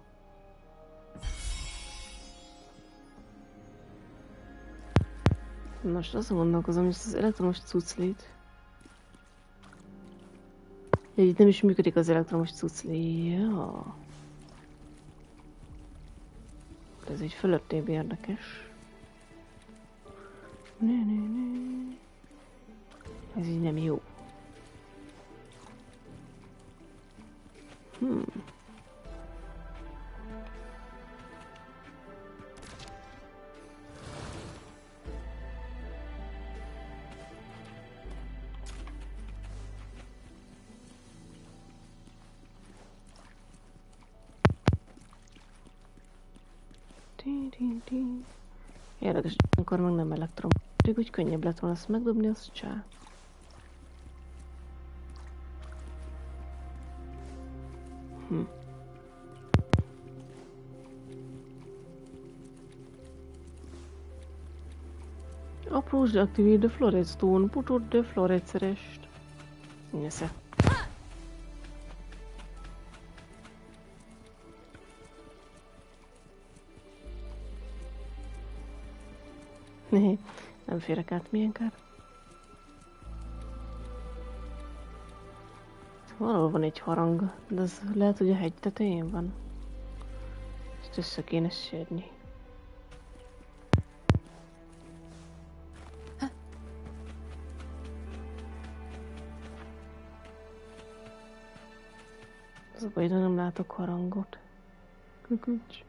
Most azon gondolkozom, hogy az elektromos cuclét. Itt nem is működik az elektromos cuclé. Ja. Ez egy fölöttébb érdekes. Ez így nem jó. Érdekes, akkor meg nem elektrom. Pedig úgy könnyebb lett volna azt megdobni, az csá. Approach to activate the floret stone, put out the floret szerest. Nesze. Nem férek át, milyen kár. Valahol van egy harang, de az lehet, hogy a hegy tetején van. Ezt össze kéne szedni. Az a baj, de nem látok harangot. Kukucs.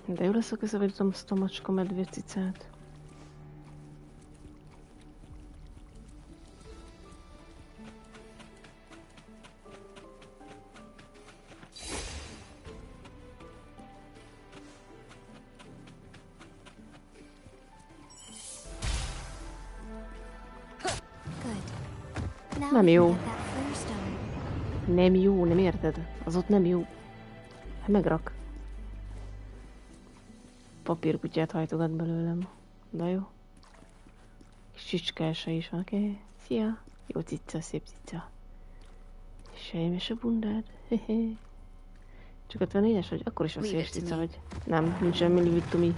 De jó lesz, ha közelítem azt a macska medve cicát. Nem jó. Nem jó, nem érted? Az ott nem jó. Hát megrak. Papírkutyát hajtogat belőlem. De jó. Kis csicskása is van. Okay. Szia! Jó cica, szép cica. Sejmes a bundád. Csak 54-es vagy? Akkor is a széles cica vagy. Nem, nincs semmi leave it to me.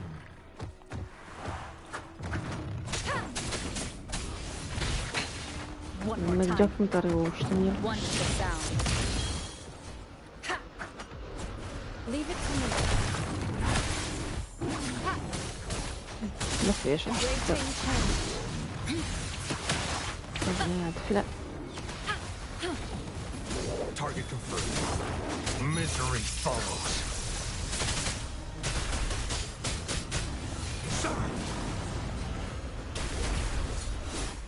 One more Meg time. gyaknut arra jó stúnya. One to the sound. Ha! Leave it to me. Ha! Ne félj, Embracing change. ez lehet fele. Target confirmed. Misery follows.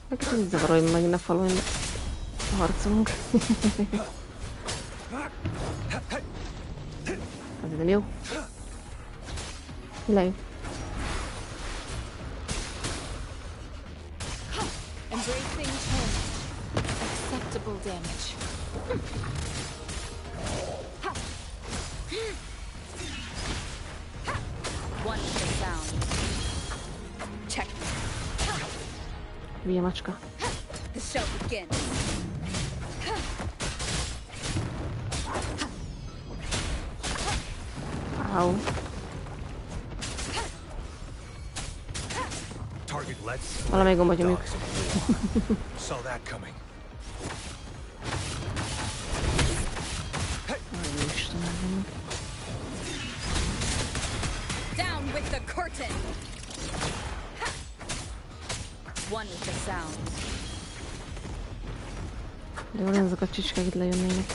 Meg kicsit zavaró, hogy megint a falon harcolunk. Ez nem jó. Lejj. Embracing change. Acceptable damage. Ha! Ha! One to the sound. Check. Hülye macska. The show begins. Au. Target lets slip Valamelyik the gombot nyomjuk. dogs of war. Saw that coming. Istenem. Down with the curtain. Ha! One with the sound. De jól ezek a csicskák itt lejönnének.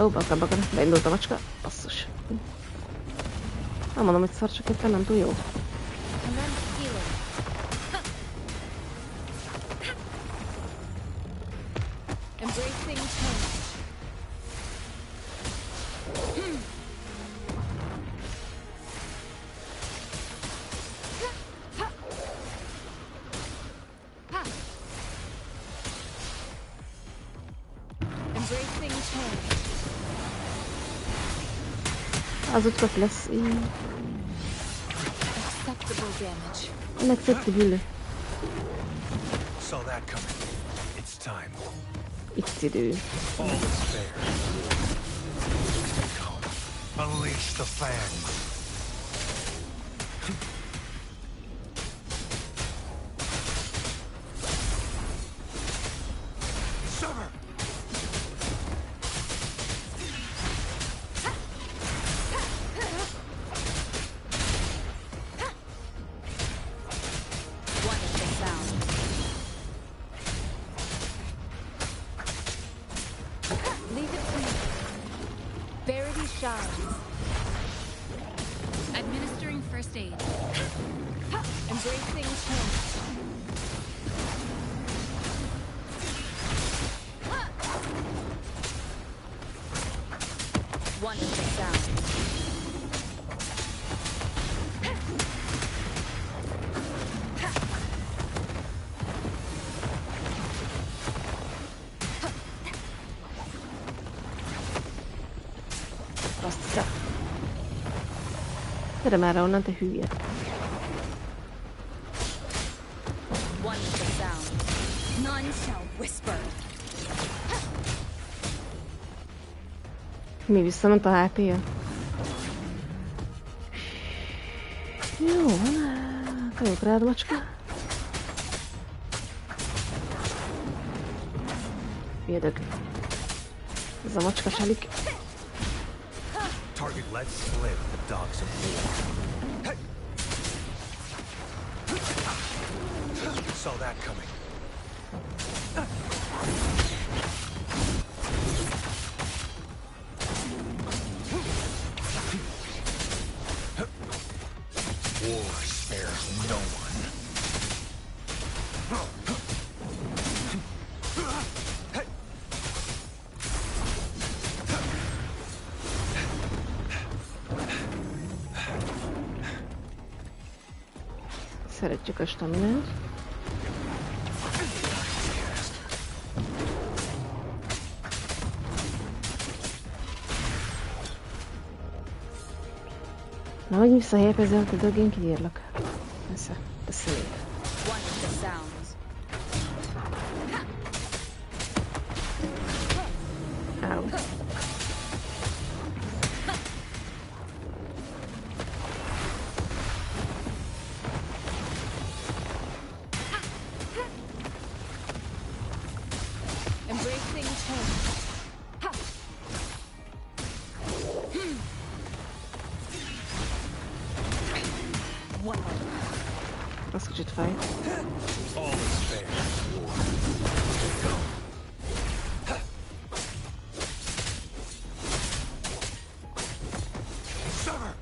Ó, bakra, beindult a macska. Basszus. Nem mondom, hogy szar, csak éppen nem túl jó. Commence healing. Ha! Embracing change. Ha! Ha! Embracing change. Az utkot lesz így. Acceptable damage. Unacceptable. Saw that coming. It's time. Itt idő. All is fair. Come. Unleash the fangs. Summer! One is the sound. Leave it to me. Verity shines. Administering first aid. Embracing change. One is the sound. Bassza. Gyere már onnan, te hülye. One is the sound. None shall whisper. Mi visszament a HP-je? Jó, van, kajok rád, macska. Érdek. Ez a macska selik. Target lets slip the dogs of war. Saw that coming. War spares no one. Szeretjük a staminát. Na, megint visszahelyepezel, te dög, én kiírlak. Persze, te szép. One is the sounds. Áll. change. Ha! Wow. Az kicsit fáj. All is fair. Summer!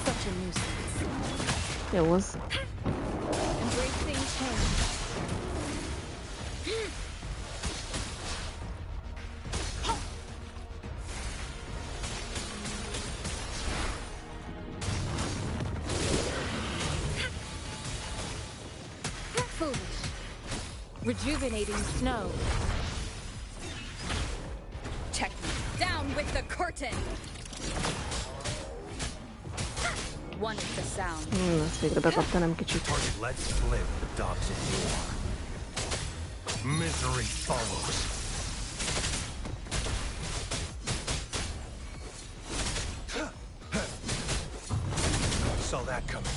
Such a nuisance. Jó az. Embracing change. Foolish. Rejuvenating snow. Check me. Down with the curtain. One is the sound. Ezt végre bekaptam kicsit. Target lets slip the dogs of war. Misery follows. Saw that coming.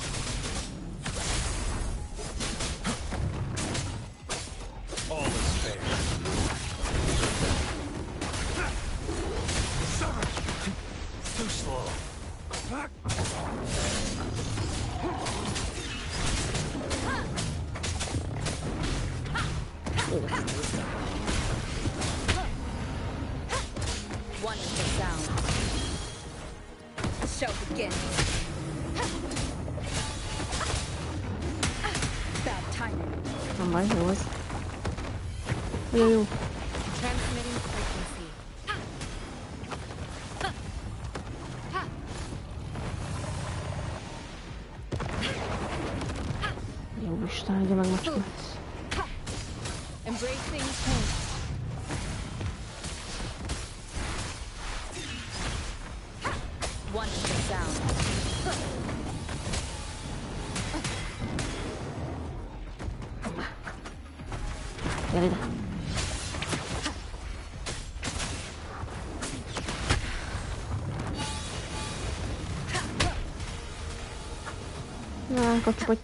All is fair. Summer! Too slow. One is the sound. The show begins. Bad timing. Nem baj, jó az. Jó, jó. Transmitting frequency. Jó Isten, adja meg macska. Foolish. Embracing change. One is the sound. Gyere ide. Na, kapcsolj.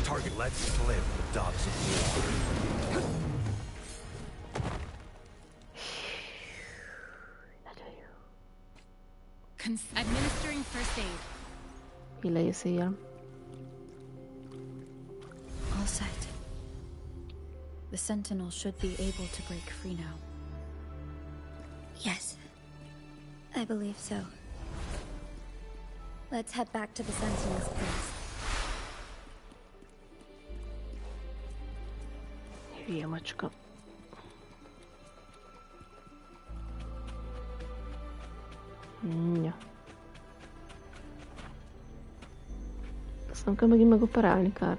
Target lets slip the dogs of war. Nagyon jó. Administering first aid. Hillei széjjel. All set. The Sentinel should be able to break free now. Yes. I believe so. Let's head back to the Sentinel's place. Hülye macska. Ja. Azt nem kell megint megoperálni, kár.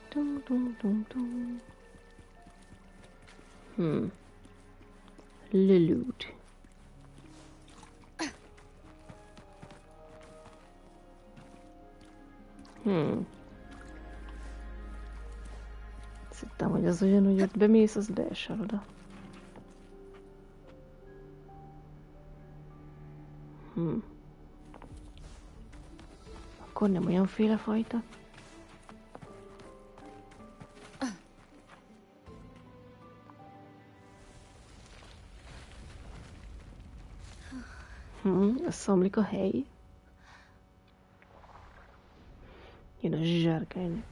Dum, dum, dum, dum. Leloot. Azt hittem, hogy az olyan, hogy ott bemész, az beesel oda. Akkor nem olyanféle fajta. Összeomlik a hely. Jön a zsárkány.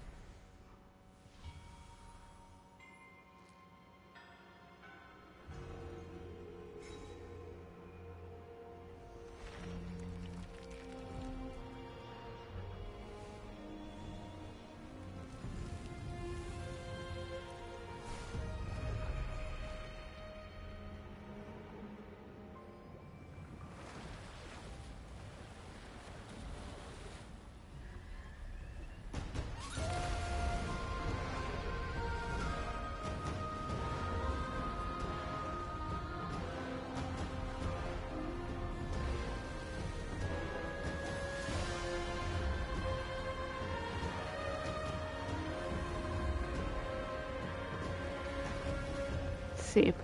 Szép.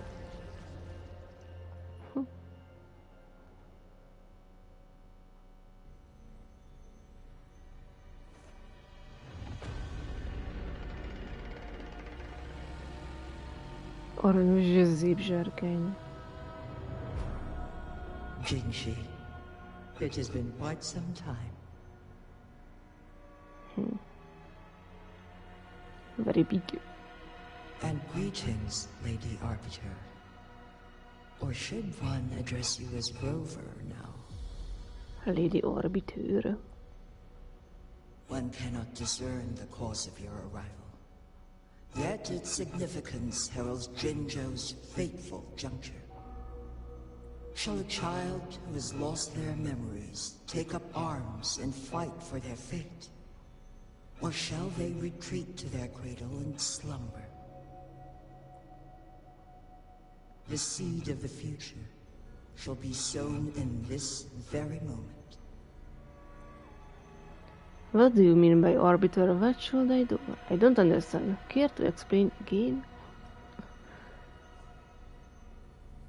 Aranyos zsípzsárkány. Jinshi, it has been quite some time. Very big. And greetings, Lady Arbiter. Or should one address you as Rover now? Lady Arbiter. One cannot discern the cause of your arrival. Yet its significance heralds Jinzhou's fateful juncture. Shall a child who has lost their memories take up arms and fight for their fate? Or shall they retreat to their cradle and slumber? The seed of the future shall be sown in this very moment. What do you mean by arbiter? What should I do? I don't understand. Care to explain again?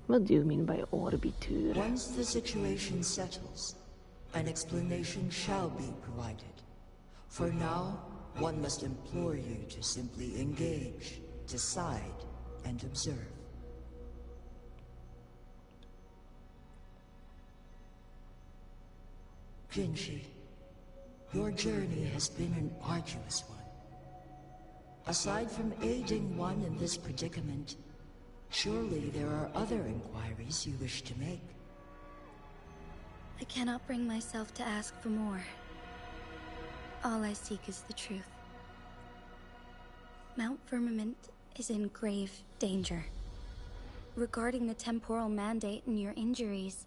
What do you mean by arbiter? Once the situation settles, an explanation shall be provided. For now, one must implore you to simply engage, decide, and observe. Jinshi, your journey has been an arduous one. Aside from aiding one in this predicament, surely there are other inquiries you wish to make. I cannot bring myself to ask for more. All I seek is the truth. Mount Firmament is in grave danger. Regarding the temporal mandate and your injuries,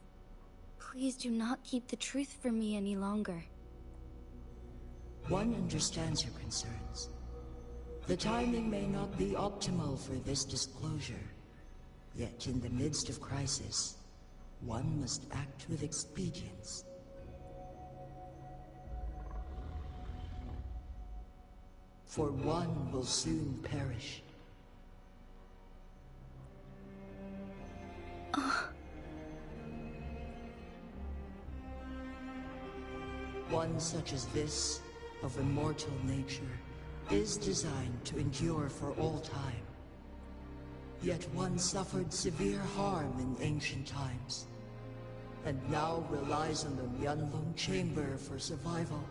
please do not keep the truth from me any longer. One understands your concerns. The timing may not be optimal for this disclosure. Yet in the midst of crisis, one must act with expedience. For one will soon perish. One such as this, of immortal nature, is designed to endure for all time. Yet one suffered severe harm in ancient times, and now relies on the Mianlong Chamber for survival.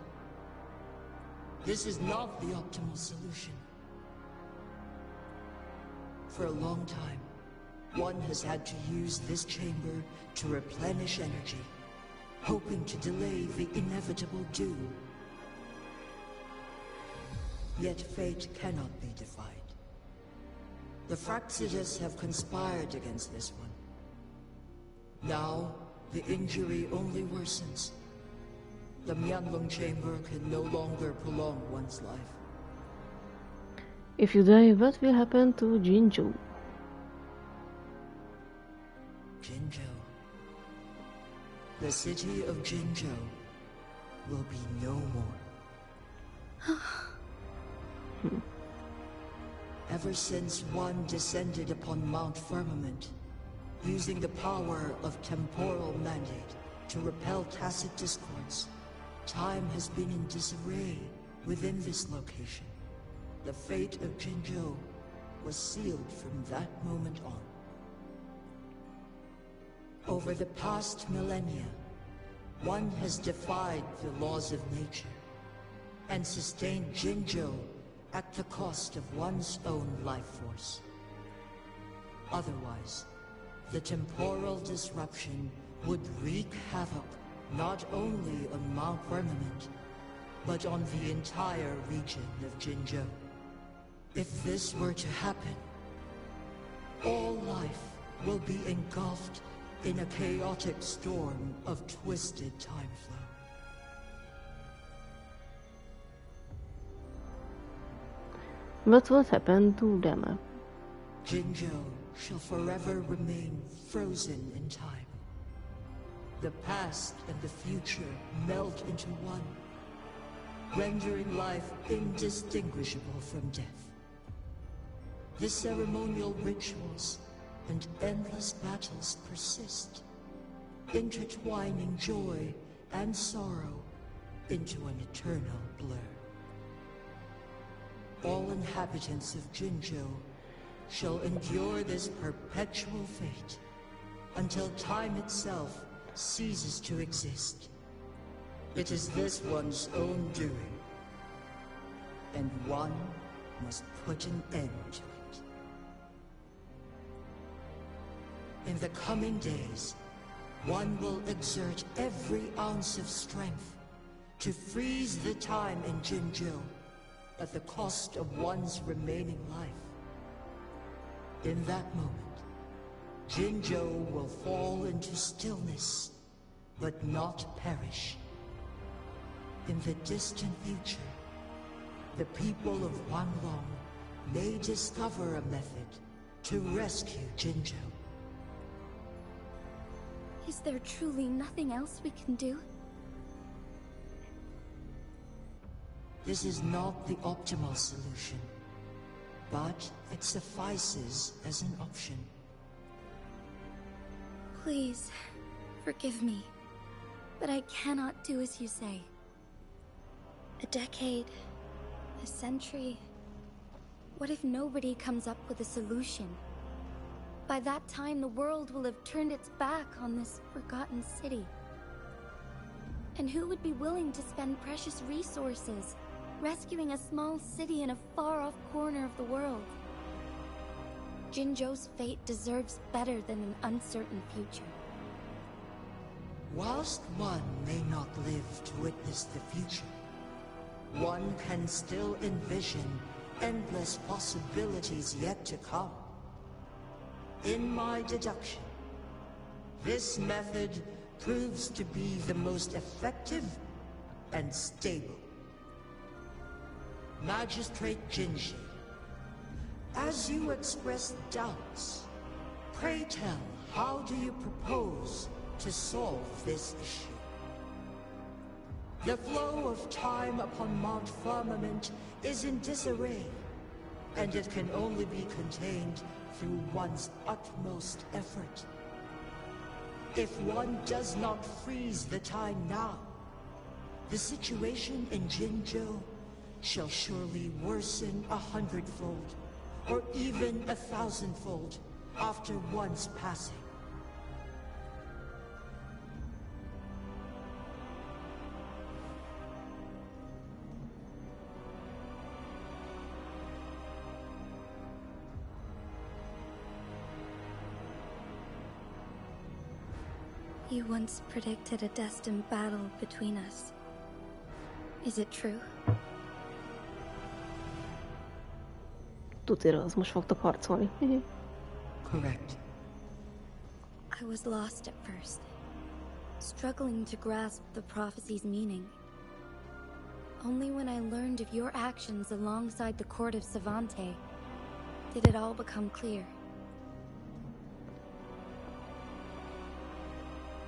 This is not the optimal solution. For a long time, one has had to use this chamber to replenish energy, hoping to delay the inevitable doom. Yet fate cannot be defied. The Fraxides have conspired against this one. Now, the injury only worsens. The Mianlong Chamber can no longer prolong one's life. If you die, what will happen to Jinzhou? Jinzhou. The city of Jinzhou will be no more. Ever since one descended upon Mount Firmament, using the power of temporal mandate to repel tacit discords, time has been in disarray within this location. The fate of Jinzhou was sealed from that moment on. Over the past millennia, one has defied the laws of nature and sustained Jinzhou at the cost of one's own life force. Otherwise, the temporal disruption would wreak havoc not only on Mount Firmament, but on the entire region of Jinzhou. If this were to happen, all life will be engulfed in a chaotic storm of twisted time flow. But what happened to them? Jinzhou shall forever remain frozen in time. The past and the future melt into one, rendering life indistinguishable from death. The ceremonial rituals and endless battles persist, intertwining joy and sorrow into an eternal blur. All inhabitants of Jinzhou shall endure this perpetual fate until time itself ceases to exist. It is this one's own doing, and one must put an end to it. In the coming days, one will exert every ounce of strength to freeze the time in Jinzhou at the cost of one's remaining life. In that moment, Jinzhou will fall into stillness, but not perish. In the distant future, the people of Wanlong may discover a method to rescue Jinzhou. Is there truly nothing else we can do? This is not the optimal solution, but it suffices as an option. Please, forgive me, but I cannot do as you say. A decade, a century. What if nobody comes up with a solution? By that time, the world will have turned its back on this forgotten city. And who would be willing to spend precious resources rescuing a small city in a far-off corner of the world? Jinzhou's fate deserves better than an uncertain future. Whilst one may not live to witness the future, one can still envision endless possibilities yet to come. In my deduction, this method proves to be the most effective and stable. Magistrate Jinji, as you express doubts, pray tell, how do you propose to solve this issue? The flow of time upon Mount Firmament is in disarray, and it can only be contained through one's utmost effort. If one does not freeze the time now, the situation in Jinzhou shall surely worsen 100-fold, or even 1,000-fold, after one's passing. You once predicted a destined battle between us. Is it true? Tutira, az most fogtok harcolni. Correct. I was lost at first, struggling to grasp the prophecy's meaning. Only when I learned of your actions alongside the court of Savante did it all become clear.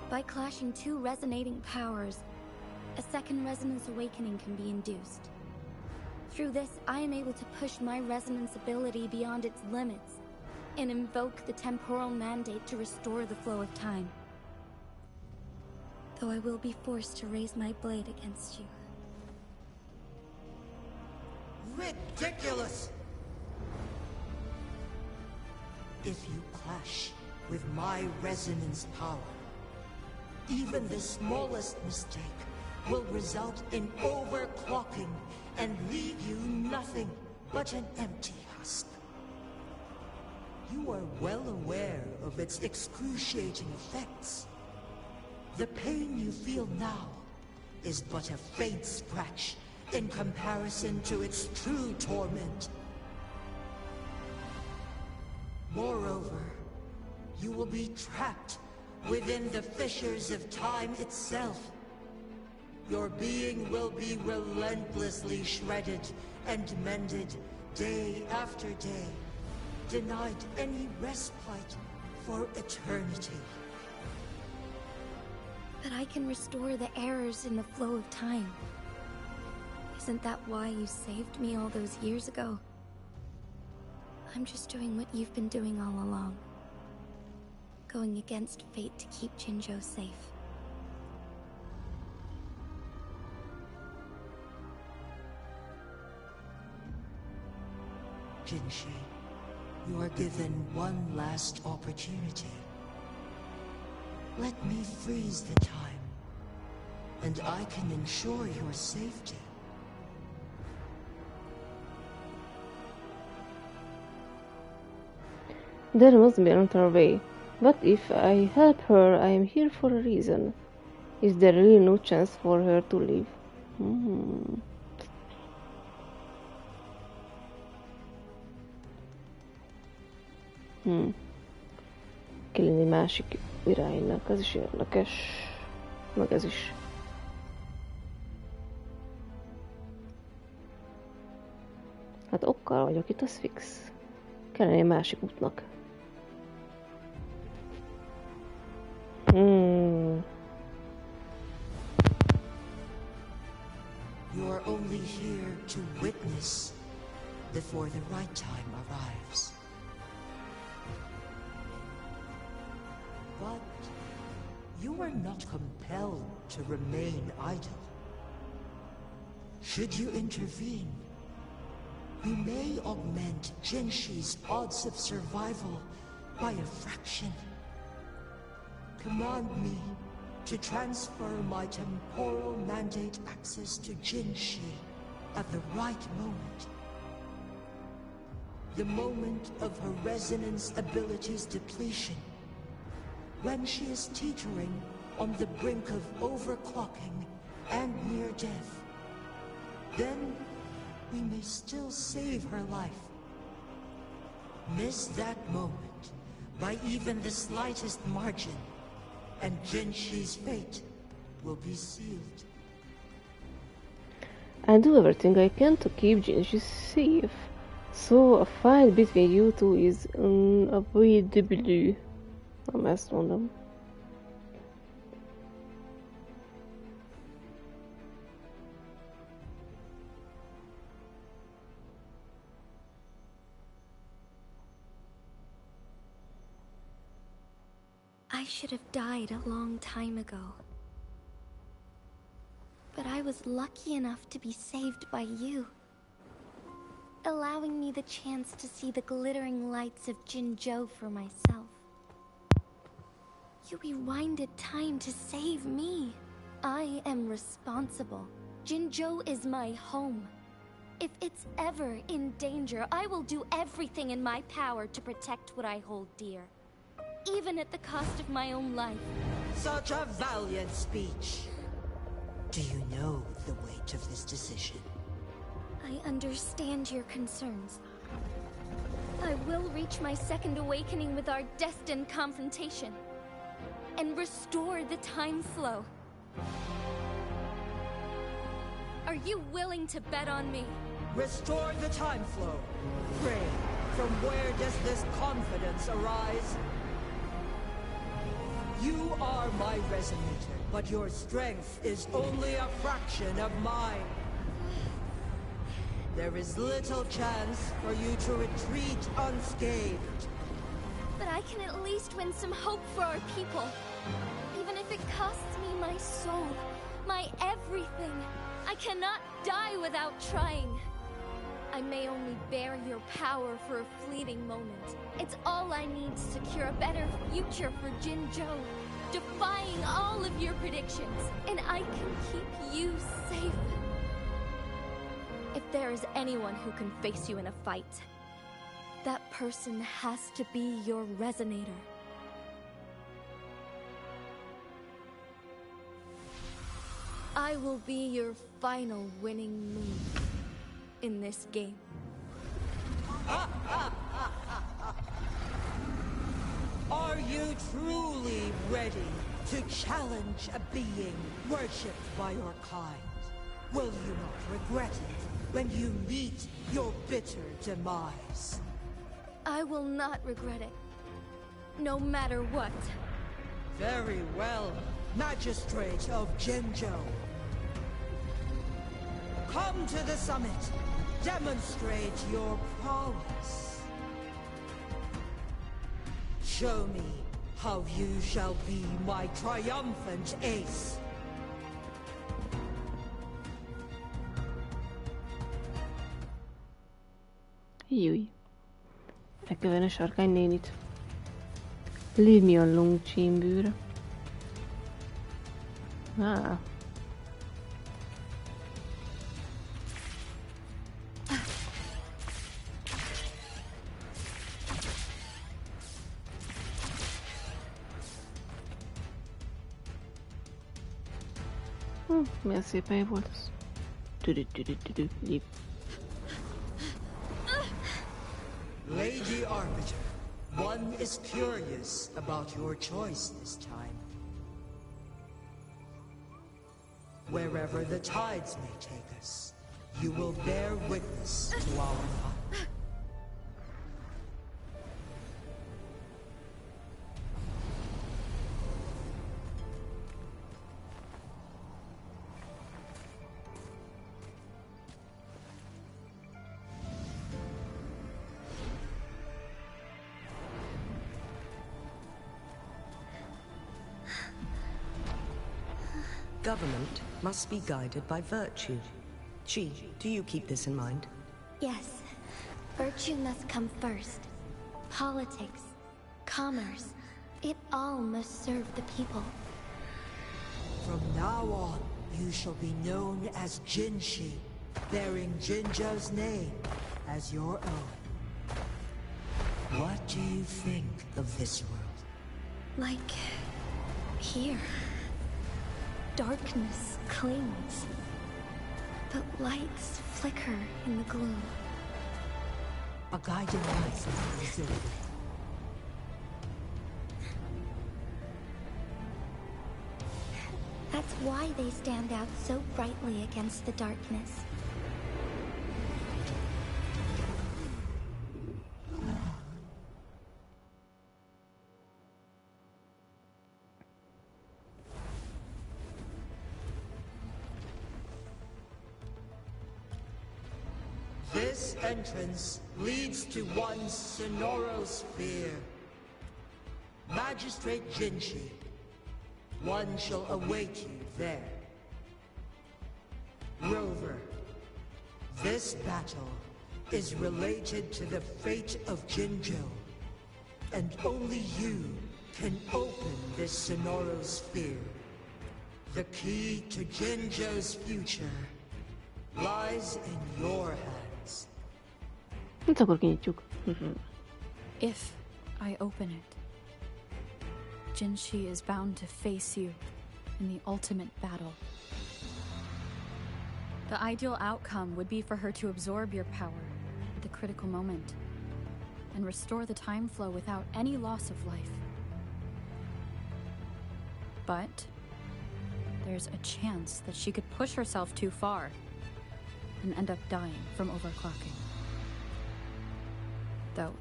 By clashing two resonating powers, a second resonance awakening can be induced. Through this, I am able to push my resonance ability beyond its limits and invoke the temporal mandate to restore the flow of time. Though I will be forced to raise my blade against you. Ridiculous! If you clash with my resonance power, even the smallest mistake will result in overclocking and leave you nothing but an empty husk. You are well aware of its excruciating effects. The pain you feel now is but a faint scratch in comparison to its true torment. Moreover, you will be trapped within the fissures of time itself. Your being will be relentlessly shredded and mended day after day, denied any respite for eternity. But I can restore the errors in the flow of time. Isn't that why you saved me all those years ago? I'm just doing what you've been doing all along. going against fate to keep Jinzhou safe. Jinshi, you are given one last opportunity. Let me freeze the time, and I can ensure your safety. There must be another way. But if I help her, I am here for a reason. Is there really no chance for her to live? Kellene egy másik iránynak, ez is érdekes. Meg ez is. Hát okkal vagyok itt, az fix. Kellene egy másik útnak. You are only here to witness before the right time arrives. But you are not compelled to remain idle. Should you intervene, you may augment Jinshi's odds of survival by a fraction. Command me to transfer my temporal mandate access to Jinshi at the right moment. The moment of her resonance ability's depletion, when she is teetering on the brink of overclocking and near death. Then we may still save her life. Miss that moment by even the slightest margin, and Jinshi's fate will be sealed. I do everything I can to keep Jinshi safe. So a fight between you two is unavoidable. Nem ezt mondom. I should have died a long time ago. But I was lucky enough to be saved by you, allowing me the chance to see the glittering lights of Jinzhou for myself. You rewinded time to save me. I am responsible. Jinzhou is my home. If it's ever in danger, I will do everything in my power to protect what I hold dear, even at the cost of my own life. Such a valiant speech. Do you know the weight of this decision? I understand your concerns. I will reach my second awakening with our destined confrontation, and restore the time flow. Are you willing to bet on me? Restore the time flow. Pray, from where does this confidence arise? You are my resonator, but your strength is only a fraction of mine. There is little chance for you to retreat unscathed. But I can at least win some hope for our people. Even if it costs me my soul, my everything. I cannot die without trying. I may only bear your power for a fleeting moment. It's all I need to secure a better future for Jinzhou, defying all of your predictions, and I can keep you safe. If there is anyone who can face you in a fight, that person has to be your resonator. I will be your final winning move in this game. Are you truly ready to challenge a being worshipped by your kind? Will you not regret it when you meet your bitter demise? I will not regret it, no matter what. Very well, Magistrate of Jinzhou. Come to the summit. Demonstrate your prowess. Show me how you shall be my triumphant ace. Júj. Meg kell venni a sarkány nénit. Leave me alone, címbűr. Ah. Milyen szép hely volt az. Leave. Lady Arbiter, one is curious about your choice this time. Wherever the tides may take us, you will bear witness to our fight. Government must be guided by virtue. Chi, do you keep this in mind? Yes. Virtue must come first. Politics, commerce, it all must serve the people. From now on, you shall be known as Jinshi, bearing Jinzhou's name as your own. What do you think of this world? Like... here. Darkness clings, but lights flicker in the gloom. A guiding light is your way. That's why they stand out so brightly against the darkness. This entrance leads to one Sonoro sphere. Magistrate Jinshi, one shall await you there. Rover, this battle is related to the fate of Jinzhou, and only you can open this Sonoro sphere. The key to Jinzhou's future lies in your hands. Hát akkor kinyitjuk. If I open it, Jinshi is bound to face you in the ultimate battle. The ideal outcome would be for her to absorb your power at the critical moment and restore the time flow without any loss of life. But there's a chance that she could push herself too far and end up dying from overclocking. Though,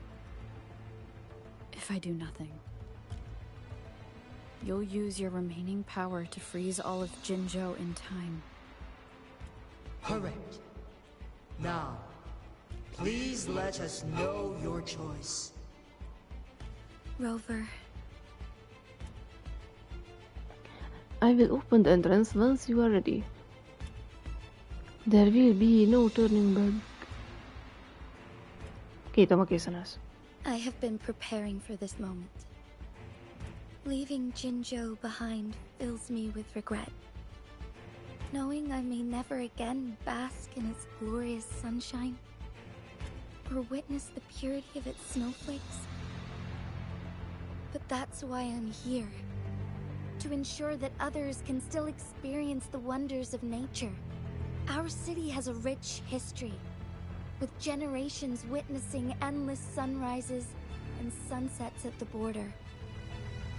if I do nothing, you'll use your remaining power to freeze all of Jinzhou in time. Correct. Now, please let us know your choice. Rover, I will open the entrance once you are ready. There will be no turning back. Kiitos, készen állsz. I have been preparing for this moment. Leaving Jinzhou behind fills me with regret. Knowing I may never again bask in its glorious sunshine, or witness the purity of its snowflakes. But that's why I'm here. To ensure that others can still experience the wonders of nature. Our city has a rich history, with generations witnessing endless sunrises and sunsets at the border.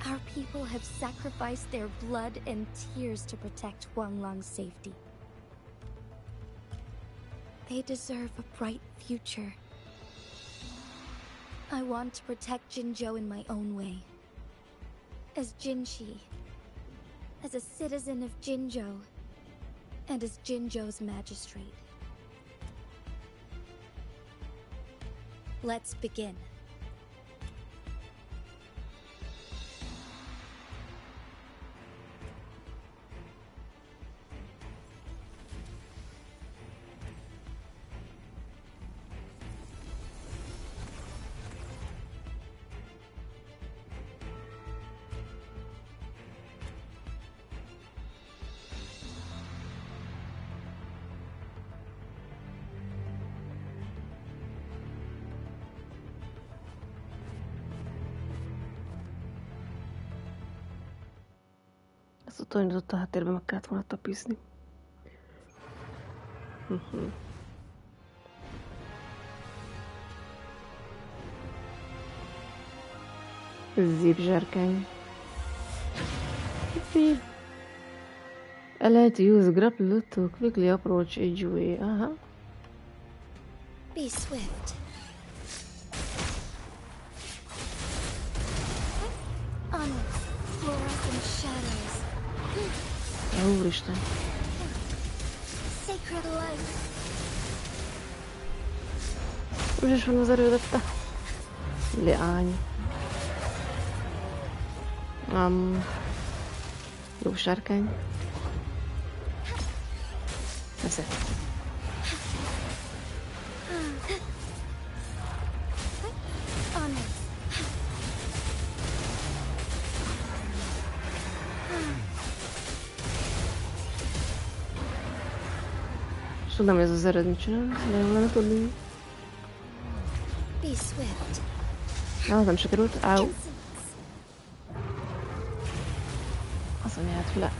Our people have sacrificed their blood and tears to protect Huanglang's safety. They deserve a bright future. I want to protect Jinzhou in my own way. As Jinshi, as a citizen of Jinzhou, and as Jinzhou's magistrate. Let's begin. Az ott a háttérben meg kellett volna tapizni. Zipzsárkány. Let use grapple to quickly approach a Jewel. Aha. Be swift. Onward, fluorescent shadows. Úristen. Sacred light. Úgyis van az erődötte. Leány. Jó sárkány. Ezért. Onward. És tudom, hogy ez az erőd mit csinál, de jól lenne tudni. Be swift. Na, az nem sikerült. Áú. Az anyád füle.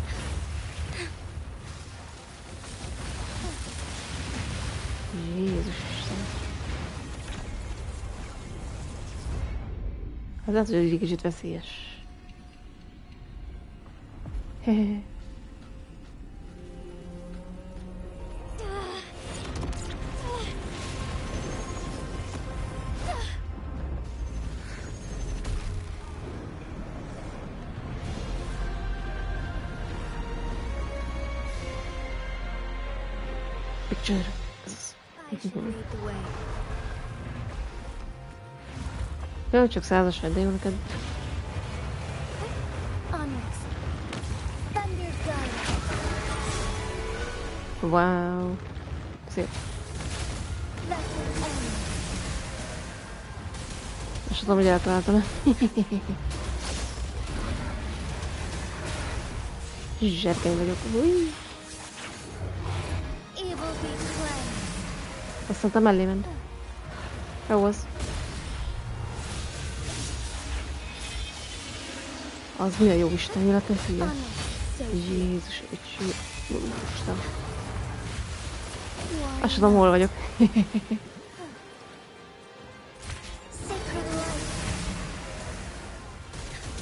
Jézus Isten. Az lehet, hogy egy kicsit veszélyes. Hehehe. Picture. I should lead the way. Jó, csak 100-as vagy, de jó neked. Onwards. Thunder's guide. Wow. Szép. Vessel end. Most tudom, hogy eltaláltam. Zserkény vagyok. Új. Evil be cleansed. Azt mondtam, mellé ment. Jó az. Az milyen jó Isten élete, hülye. Onward. So Jézus, egy Isten. Azt sem tudom, hol vagyok. sacred light.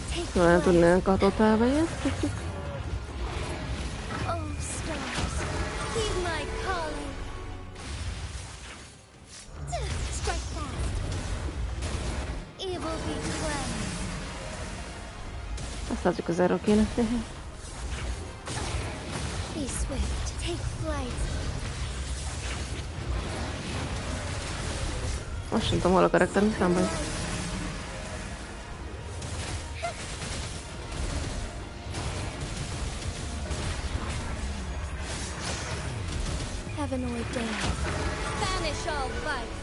Take Nem flight. tudnánk a totálba értetjük. Oh, stars, heed my calling. Strike fast. Evil be cleansed. Azt látjuk, az erről kéne. Be swift. Take flight. Azt sem tudom, hol a karakterünk, nem baj. Heaven ordained. Banish all vice.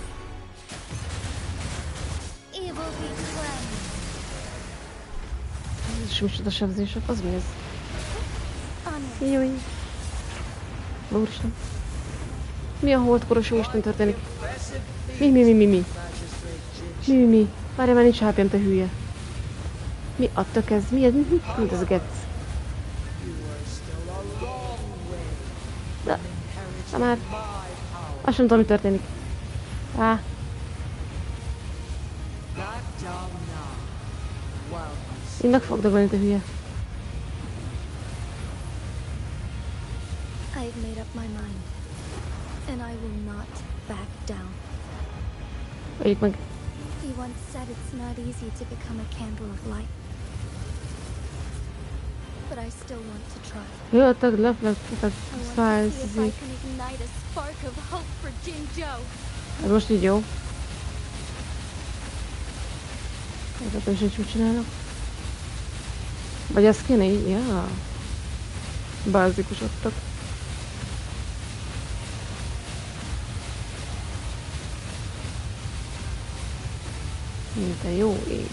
Evil be cleansed. És micsoda sebzések, az mi ez? Onward. Jaj. Úristen. Mi a holdkoros Isten történik? Mi? Várjál, már nincs HP-m, te hülye. Mi a tök ez? Mi ez? Mit ez a gec? De... Na már. Azt sem tudom, mi történik. Á. Én megfogdogolni, te hülye. I've made up my mind, and I will not back down. Öljük meg. He once said it's not easy to become a candle of light. But I still want to try. Jó, tag, leflek, tag, I want to száj, see if I szik. can ignite a spark of hope for Jinzhou. Ez most így jó. Ezzel is mit csinálok. Vagy ezt kéne így? Ja. Bázikusodtak. Mint a jó ég.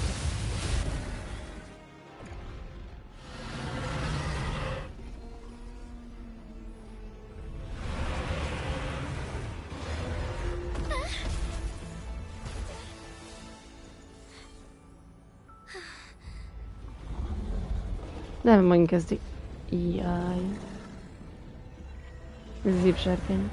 Nem, megint kezdi. Jaj. Ez zipsárkány.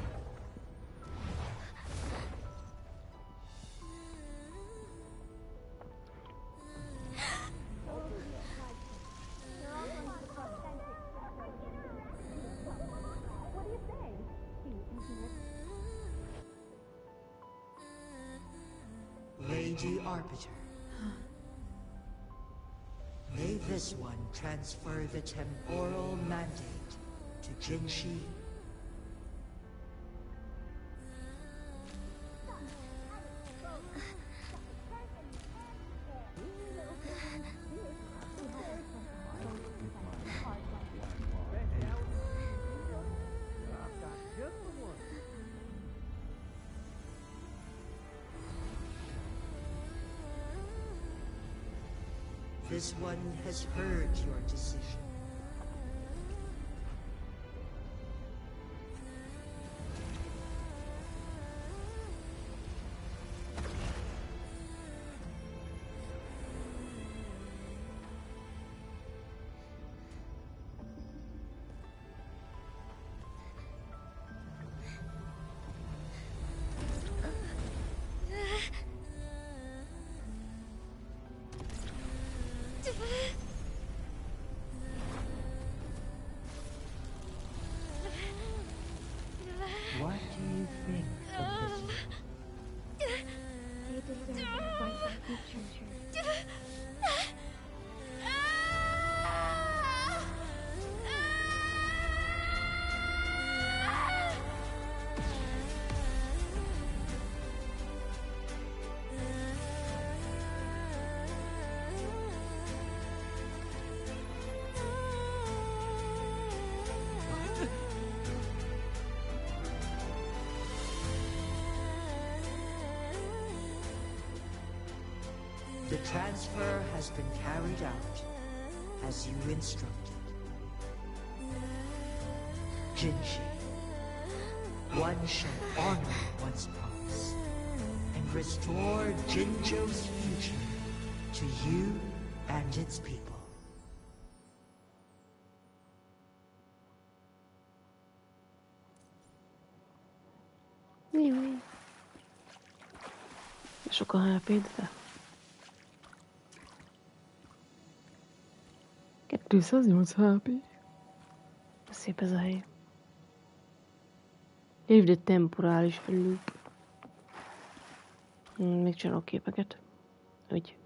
Lady Arbiter. May this one transfer the temporal mandate to Jinshi. This one has heard your decision. What do you think of this one? They deserve a bright future. The transfer has been carried out as you instructed. Jinshi, one shall honor one's promise and restore Jinzhou's future to you and its people. Jó. Sok a HP-d, de... 208 HP. Szép ez a hely. Évde temporális loop. Még csinálok képeket. Úgy.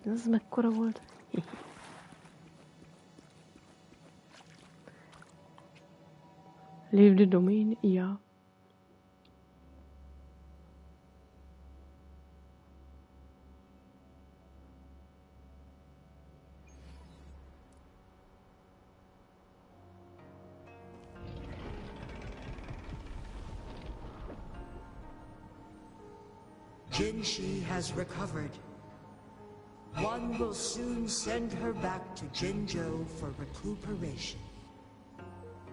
Ez mekkora volt? Leave the domain, ja. Jinshi has recovered. One will soon send her back to Jinzhou for recuperation.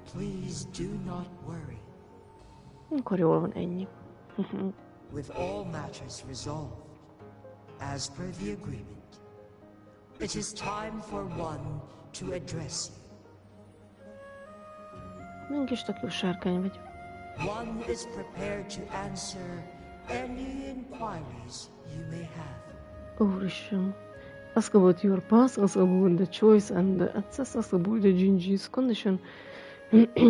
Please do not worry. Akkor jól van, ennyi. With all matters resolved, as per the agreement, it is time for one to address you. Milyen kis tök jó sárkány vagy. One is prepared to answer any inquiries you may have. Úristen. Ask about your past, ask about the choice and the access, ask about the Jinji's condition,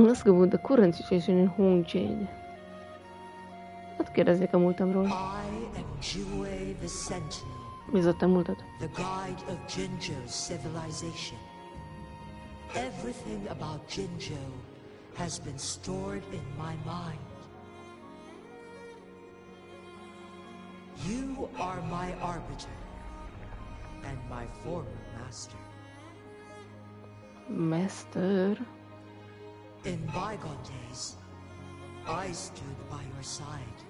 ask about the current situation in Hongjiang. Hát kérdezzék a múltamról. I am Jue the Sentinel, Bizott a múltat. the guide of Jinzhou's civilization. Everything about Jinzhou has been stored in my mind. You are my arbiter and my former master. Master. In bygone days, I stood by your side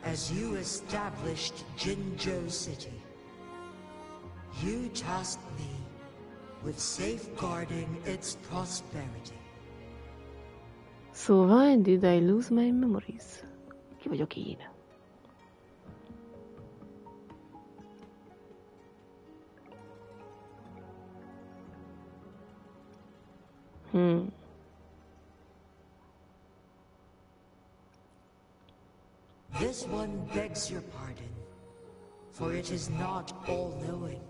as you established Jinzhou City. You tasked me with safeguarding its prosperity. So why did I lose my memories? Ki vagyok én? This one begs your pardon, for it is not all-knowing.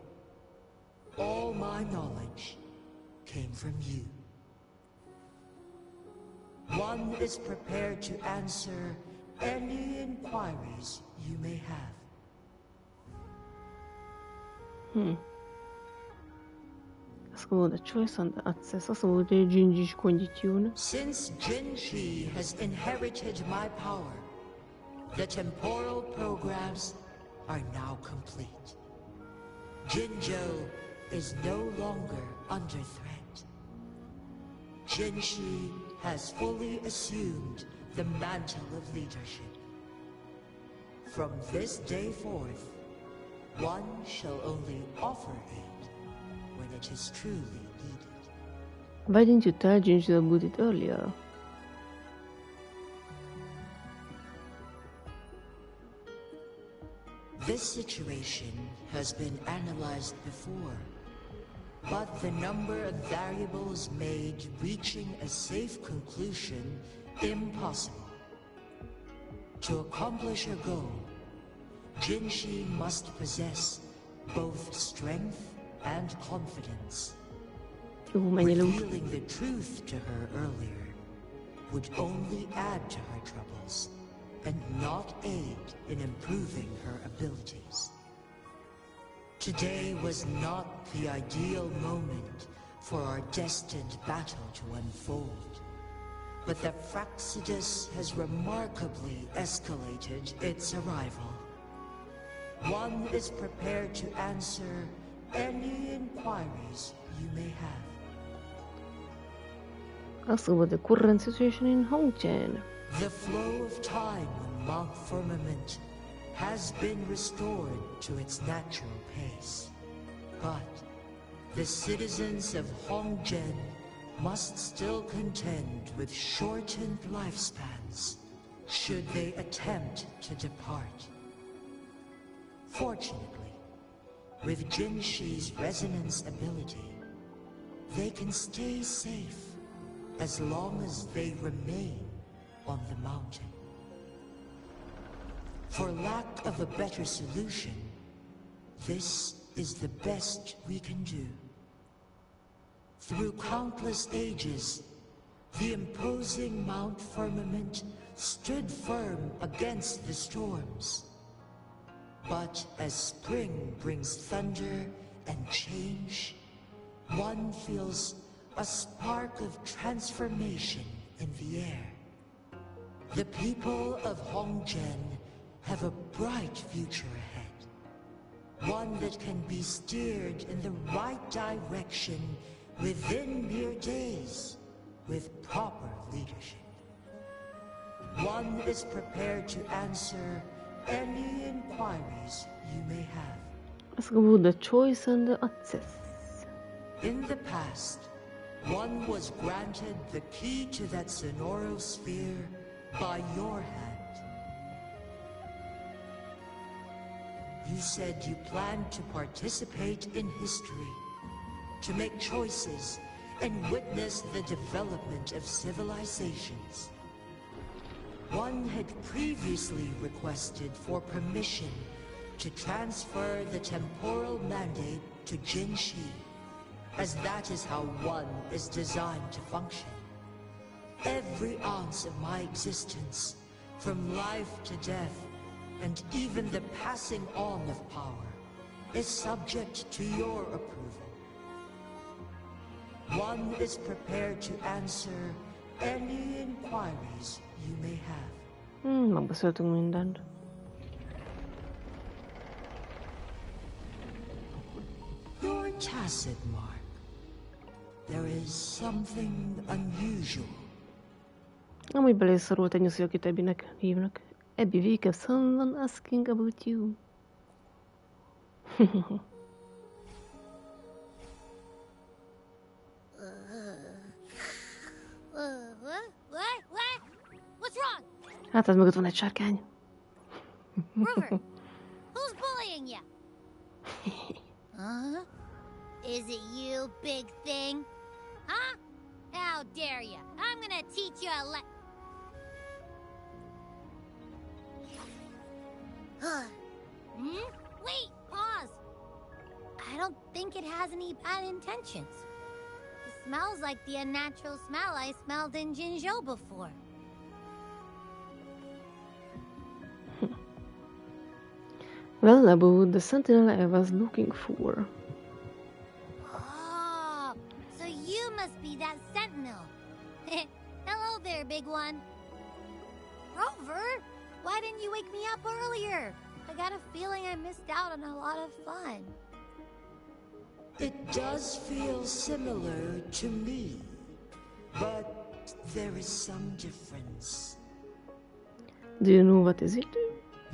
All my knowledge came from you. One is prepared to answer any inquiries you may have. The choice and the access. Since Jinshi has inherited my power, the temporal programs are now complete. Jinzhou is no longer under threat. Jinshi has fully assumed the mantle of leadership. From this day forth, one shall only offer aid when it is truly needed. Why didn't you tell Jinji about it earlier? This situation has been analyzed before, but the number of variables made reaching a safe conclusion impossible. To accomplish her goal, Jinshi must possess both strength and confidence. Revealing the truth to her earlier would only add to her troubles and not aid in improving her abilities. Today was not the ideal moment for our destined battle to unfold, but the Fraccidus has remarkably escalated its arrival. One is prepared to answer any inquiries you may have. Also, the current situation in Hongchen. The flow of time on Mount Firmament has been restored to its natural pace. But the citizens of Hongzhen must still contend with shortened lifespans should they attempt to depart. Fortunately, with Jinshi's resonance ability, they can stay safe as long as they remain on the mountain. For lack of a better solution, this is the best we can do. Through countless ages, the imposing Mount Firmament stood firm against the storms. But as spring brings thunder and change, one feels a spark of transformation in the air. The people of Hongzhen have a bright future ahead. One that can be steered in the right direction within mere days with proper leadership. One is prepared to answer any inquiries you may have. Let's go with the choice and the access. In the past, one was granted the key to that sonorosphere by your hand. You said you planned to participate in history, to make choices and witness the development of civilizations. One had previously requested for permission to transfer the temporal mandate to Jinshi, as that is how one is designed to function. Every ounce of my existence, from life to death, and even the passing on of power, is subject to your approval. One is prepared to answer any inquiries you may have. Megbeszéltünk mindent. You're tacit, Mark. There is something unusual. Amúgy belészorult egy nyuszi, akit Abbynek hívnak. Abby, wake up, someone asking about you. What? What's wrong? Hát ez mögött van egy sárkány. Rover, who's bullying you? Is it you, big thing? Huh? How dare you? I'm gonna teach you a Wait, pause. I don't think it has any bad intentions. It smells like the unnatural smell I smelled in Jinzhou before. Well, about the sentinel I was looking for. Oh, so you must be that sentinel. Hello there, big one. Rover, why didn't you wake me up earlier? I got a feeling I missed out on a lot of fun. It does feel similar to me, but there is some difference. Do you know what is it?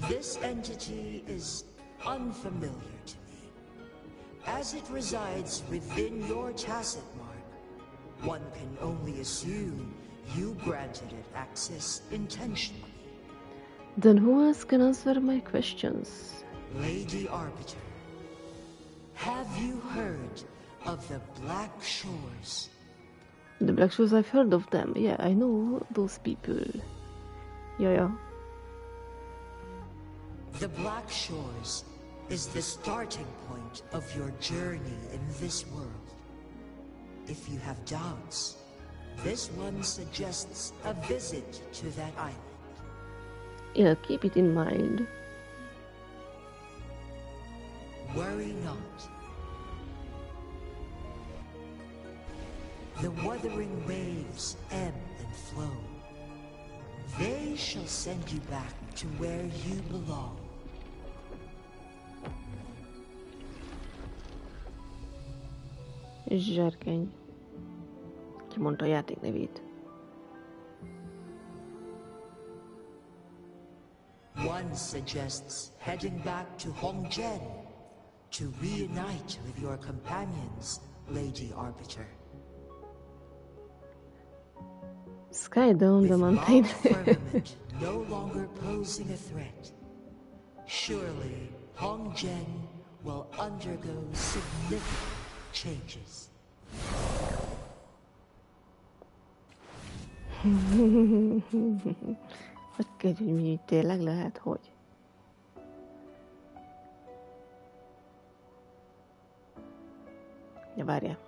This entity is unfamiliar to me. As it resides within your tacit mark, one can only assume you granted it access intentionally. Then who else can answer my questions? Lady Arbiter, have you heard of the Black Shores? The Black Shores, I've heard of them. Yeah, I know those people. Yeah. The Black Shores is the starting point of your journey in this world. If you have doubts, this one suggests a visit to that island. Yeah, keep it in mind. Worry not. The Wuthering Waves ebb and flow. They shall send you back to where you belong. Zserkény. Ki mondta a játék nevét? One suggests heading back to Hongzhen to reunite with your companions, Lady Arbiter. Sky down the mountain. Firmament no longer posing a threat, surely Hongzhen will undergo significant changes. Hogy kegyű, tényleg lehet, hogy? Ja, várjál.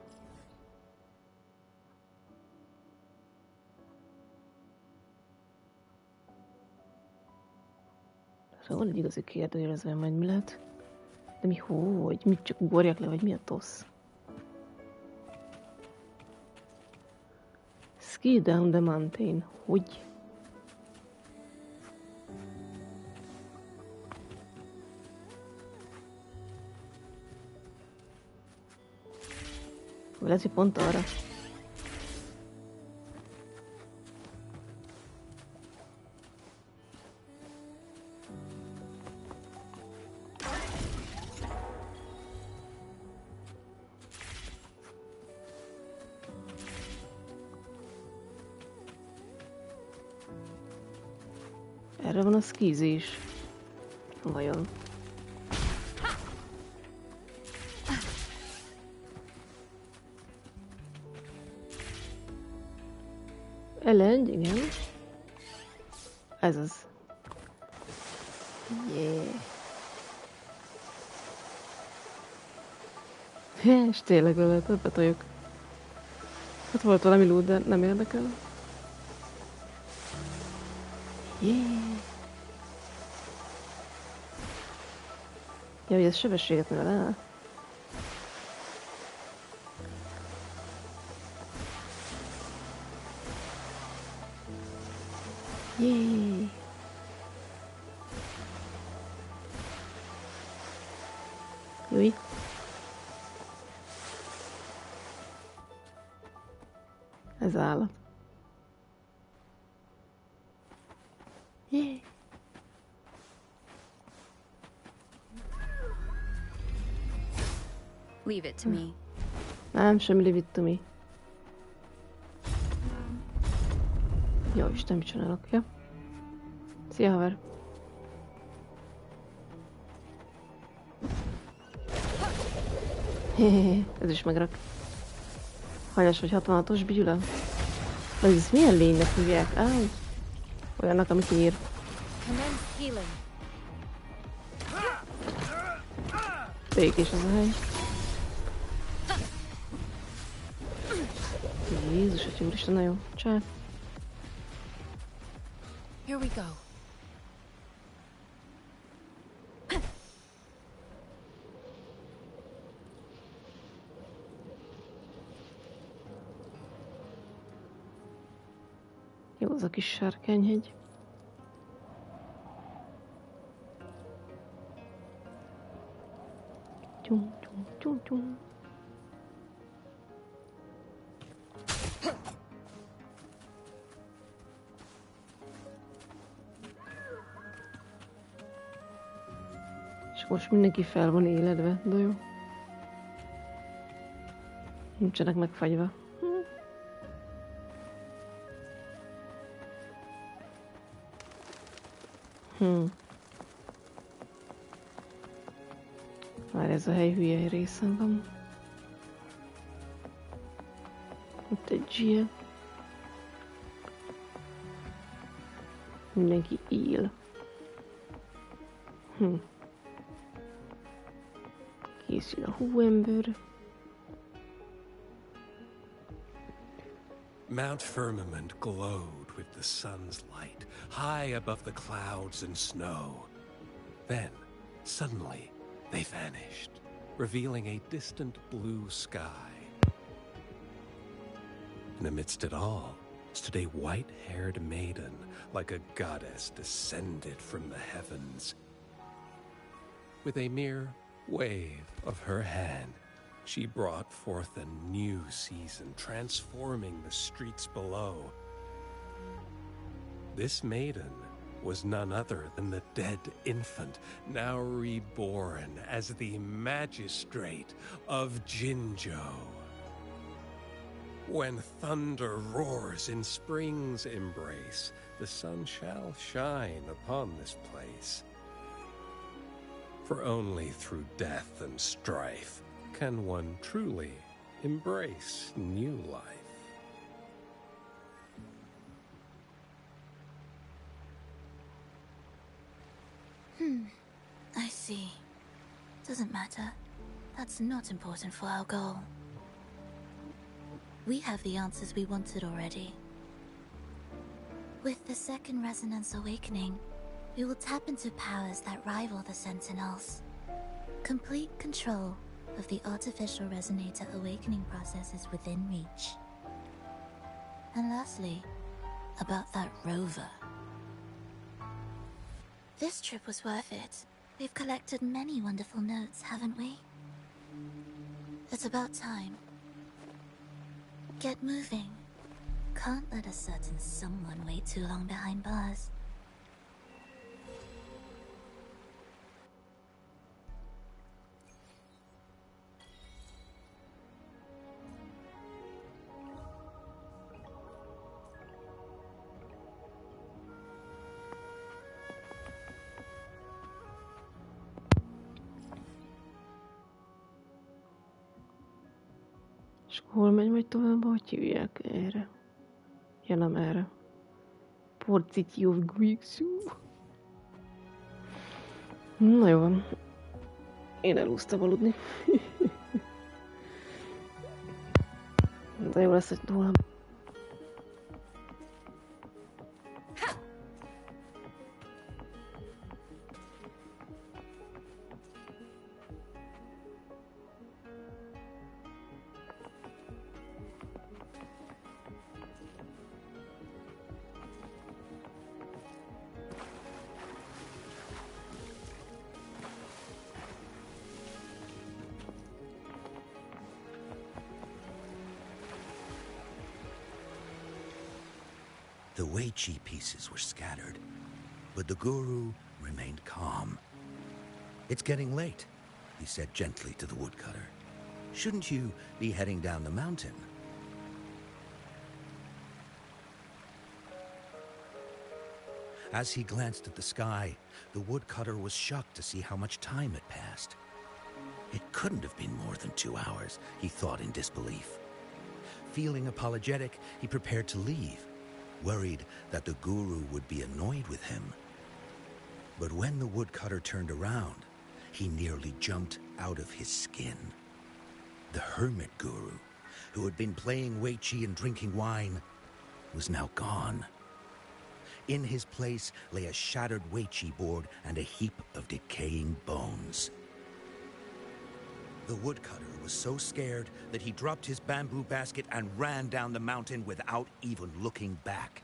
Szóval van egy igazi kérdőjelezve, majd mi lehet? De mi hogy? Mit csak ugorjak le, vagy mi a tosz? Ski down the mountain. Hogy? Lehet, hogy pont arra. Erre van a skízés. Vajon? Elend, igen. Ez az. Yeah. És tényleg vele többet vagyok. Hát volt valami lúd, de nem érdekel. Ja, hogy ez sebességet növel el. Jéj! Júj! Ez állat. Jéj! Leave it to me. Nem, semmi leave it to me. Jó, Isten, mit csinálok? Ja. Szia, haver! Ez is megrak. Hanyas vagy 66-os bígyula? Vagy ez milyen lénynek hívják? Olyannak, amit ír. Commence healing. Békés az a hely. Jézus, hogy úristen, na jó. Csá. Here we go. Jó, az a kis sárkányhegy. Tyum, tyum, tyum, tyum. És most mindenki fel van éledve, de jó. Nincsenek megfagyva. Már ez a hely hülye részen van. Ott egy zsie. Mindenki él. Készül a hóember. Mount Firmament glowed with the sun's light, high above the clouds and snow. Then, suddenly, they vanished, revealing a distant blue sky. And amidst it all stood a white-haired maiden, like a goddess descended from the heavens. With a mere wave of her hand, she brought forth a new season, transforming the streets below. This maiden was none other than the dead infant, now reborn as the magistrate of Jinzhou. When thunder roars in spring's embrace, the sun shall shine upon this place. For only through death and strife can one truly embrace new life. I see. Doesn't matter. That's not important for our goal. We have the answers we wanted already. With the second resonance awakening, we will tap into powers that rival the Sentinels. Complete control of the artificial resonator awakening process is within reach. And lastly, about that rover. This trip was worth it. We've collected many wonderful notes, haven't we? It's about time. Get moving. Can't let a certain someone wait too long behind bars. És hol megy majd tovább, hogy hívják erre? Ja, nem erre. Port City of Greeks. Na jó van. Én elúsztam aludni. De jó lesz, hogy tőlem. The Weiqi pieces were scattered, but the guru remained calm. "It's getting late," he said gently to the woodcutter. "Shouldn't you be heading down the mountain?" As he glanced at the sky, the woodcutter was shocked to see how much time had passed. It couldn't have been more than 2 hours, he thought in disbelief. Feeling apologetic, he prepared to leave, worried that the guru would be annoyed with him. But when the woodcutter turned around, he nearly jumped out of his skin. The hermit guru, who had been playing Weiqi and drinking wine, was now gone. In his place lay a shattered Weiqi board and a heap of decaying bones. The woodcutter was so scared that he dropped his bamboo basket and ran down the mountain without even looking back.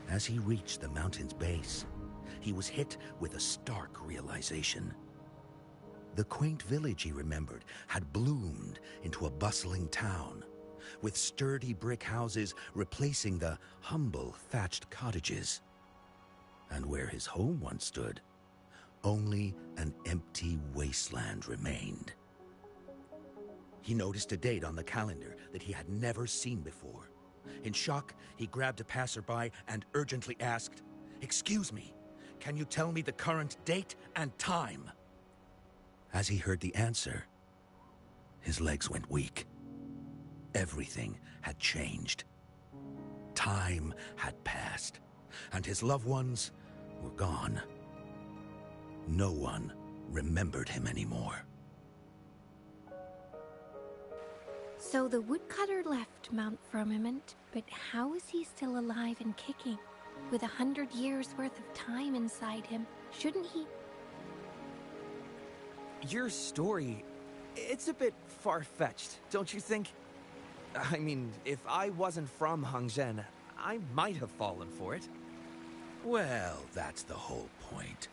As he reached the mountain's base, he was hit with a stark realization. The quaint village he remembered had bloomed into a bustling town, with sturdy brick houses replacing the humble thatched cottages. And where his home once stood, only an empty wasteland remained. He noticed a date on the calendar that he had never seen before. In shock, he grabbed a passerby and urgently asked, "Excuse me, can you tell me the current date and time?" As he heard the answer, his legs went weak. Everything had changed. Time had passed, and his loved ones were gone. No one remembered him anymore. So the woodcutter left Mount Firmament, but how is he still alive and kicking? With 100 years worth of time inside him, shouldn't he? Your story, it's a bit far-fetched, don't you think? I mean, if I wasn't from Hongzhen, I might have fallen for it. Well, that's the whole point.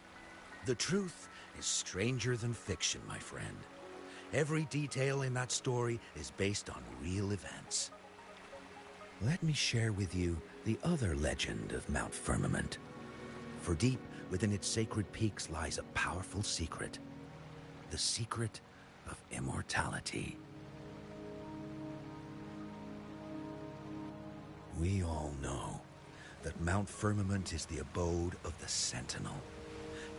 The truth is stranger than fiction, my friend. Every detail in that story is based on real events. Let me share with you the other legend of Mount Firmament. For deep within its sacred peaks lies a powerful secret. The secret of immortality. We all know that Mount Firmament is the abode of the Sentinel,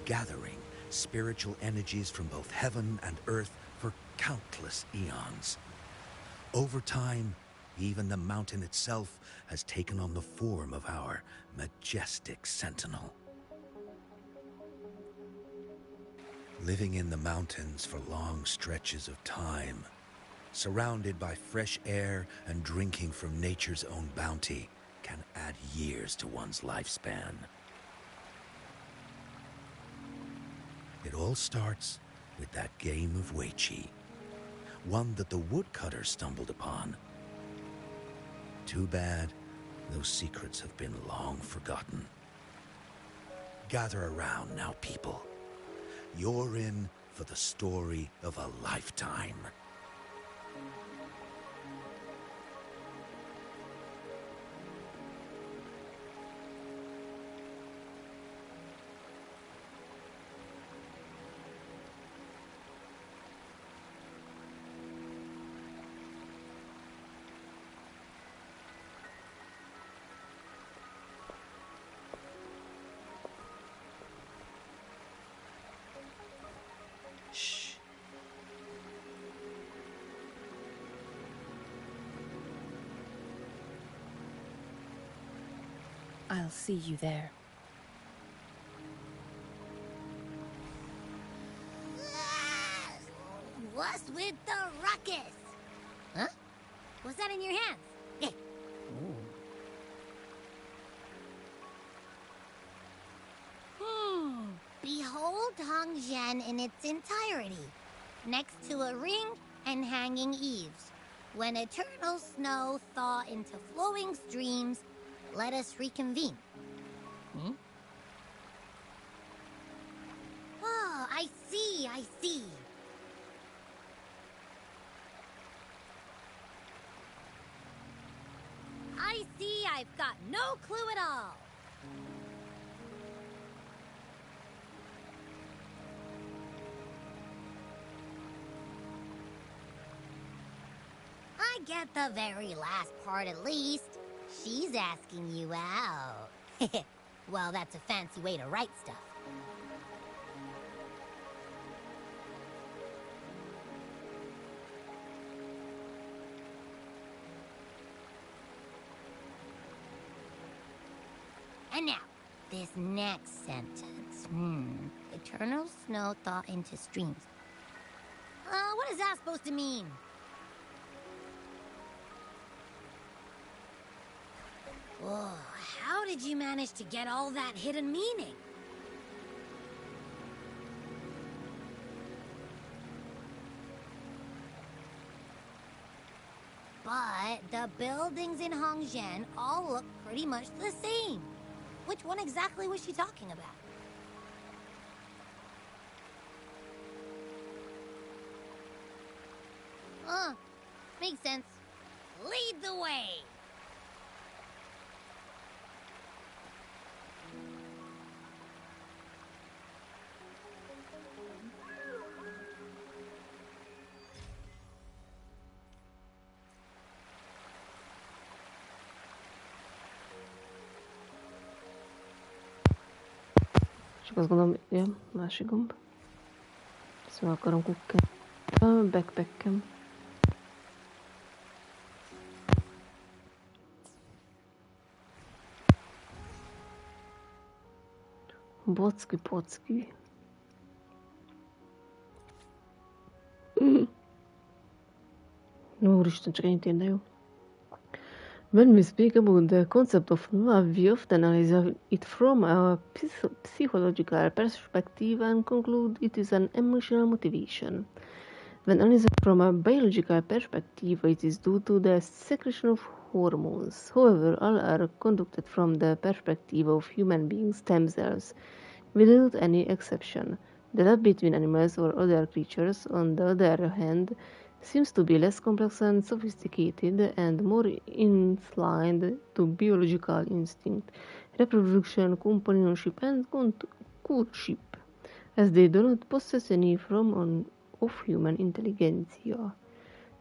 gathering spiritual energies from both heaven and earth for countless eons. Over time, even the mountain itself has taken on the form of our majestic Sentinel. Living in the mountains for long stretches of time, surrounded by fresh air and drinking from nature's own bounty, can add years to one's lifespan. It all starts with that game of Weiqi, one that the woodcutter stumbled upon. Too bad those secrets have been long forgotten. Gather around now, people. You're in for the story of a lifetime. I'll see you there. What's with the ruckus? Huh? What's that in your hands? Hey. Behold Hongzhen in its entirety, next to a ring and hanging eaves. When eternal snow thaw into flowing streams, let us reconvene. Oh, I see, I see. I see I've got no clue at all. I get the very last part at least. She's asking you out. Well, that's a fancy way to write stuff. And now, this next sentence. Eternal snow thaw into streams. What is that supposed to mean? Whoa, how did you manage to get all that hidden meaning? But the buildings in Hongzhen all look pretty much the same. Which one exactly was she talking about? Makes sense. Lead the way! Csak azt gondolom, ja, másik gomb. Ezt meg akarom kukkelni. A backpackem. Bocki-pocki. Úristen, csak ennyit érne, jó? When we speak about the concept of love, we often analyze it from a psychological perspective and conclude it is an emotional motivation. When analyzed from a biological perspective, it is due to the secretion of hormones. However, all are conducted from the perspective of human beings themselves, without any exception. The love between animals or other creatures, on the other hand, seems to be less complex and sophisticated and more inclined to biological instinct, reproduction, companionship, and courtship, as they do not possess any form of human intelligentsia.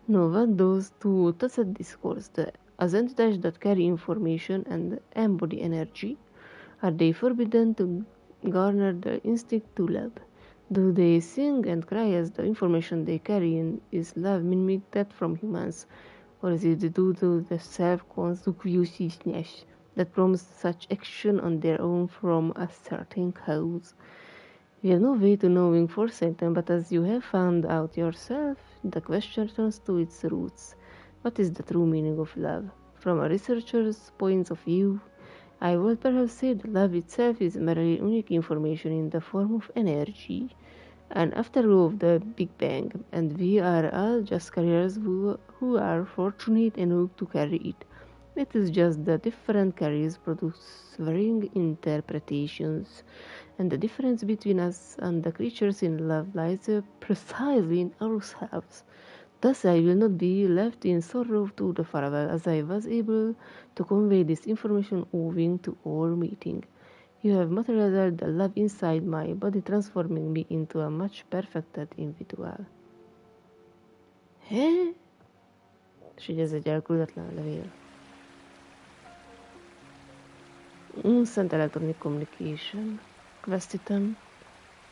No, what those two thoughts discourse, as entities that carry information and embody energy, are they forbidden to garner the instinct to love? Do they sing and cry as the information they carry in is love mimic that from humans, or is it due to the self-consciousness that prompts such action on their own from a certain cause? We have no way to knowing for certain, but as you have found out yourself, the question turns to its roots. What is the true meaning of love? From a researcher's point of view, I would perhaps say that love itself is merely unique information in the form of energy, an afterglow of the Big Bang, and we are all just carriers who are fortunate enough to carry it. It is just that different carriers produce varying interpretations, and the difference between us and the creatures in love lies precisely in ourselves. Thus I will not be left in sorrow to the farewell, as I was able to convey this information owing to our meeting. You have materialized the love inside my body, transforming me into a much perfected individual. Hé? És így ez egy elküldetlen levél. Instant electronic communication. Quest item.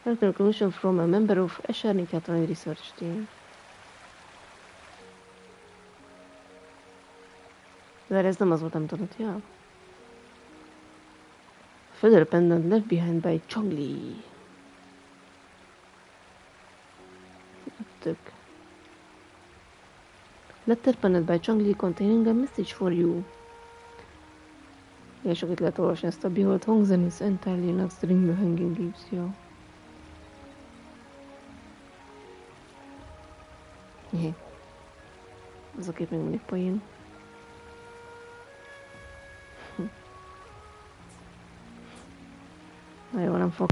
Electronic communication from a member of Eschernik Atomic Research Team. De ez nem az volt, amit adott, ja. Further pendant left behind by Chongli. Tök. Letter penned by Chongli containing a message for you. És itt lehet olvasni ezt a Behold, Hongzhen is entirely not string the hanging leaves, jó. Jé. Az a kép még mindig poén. Na jó, nem fog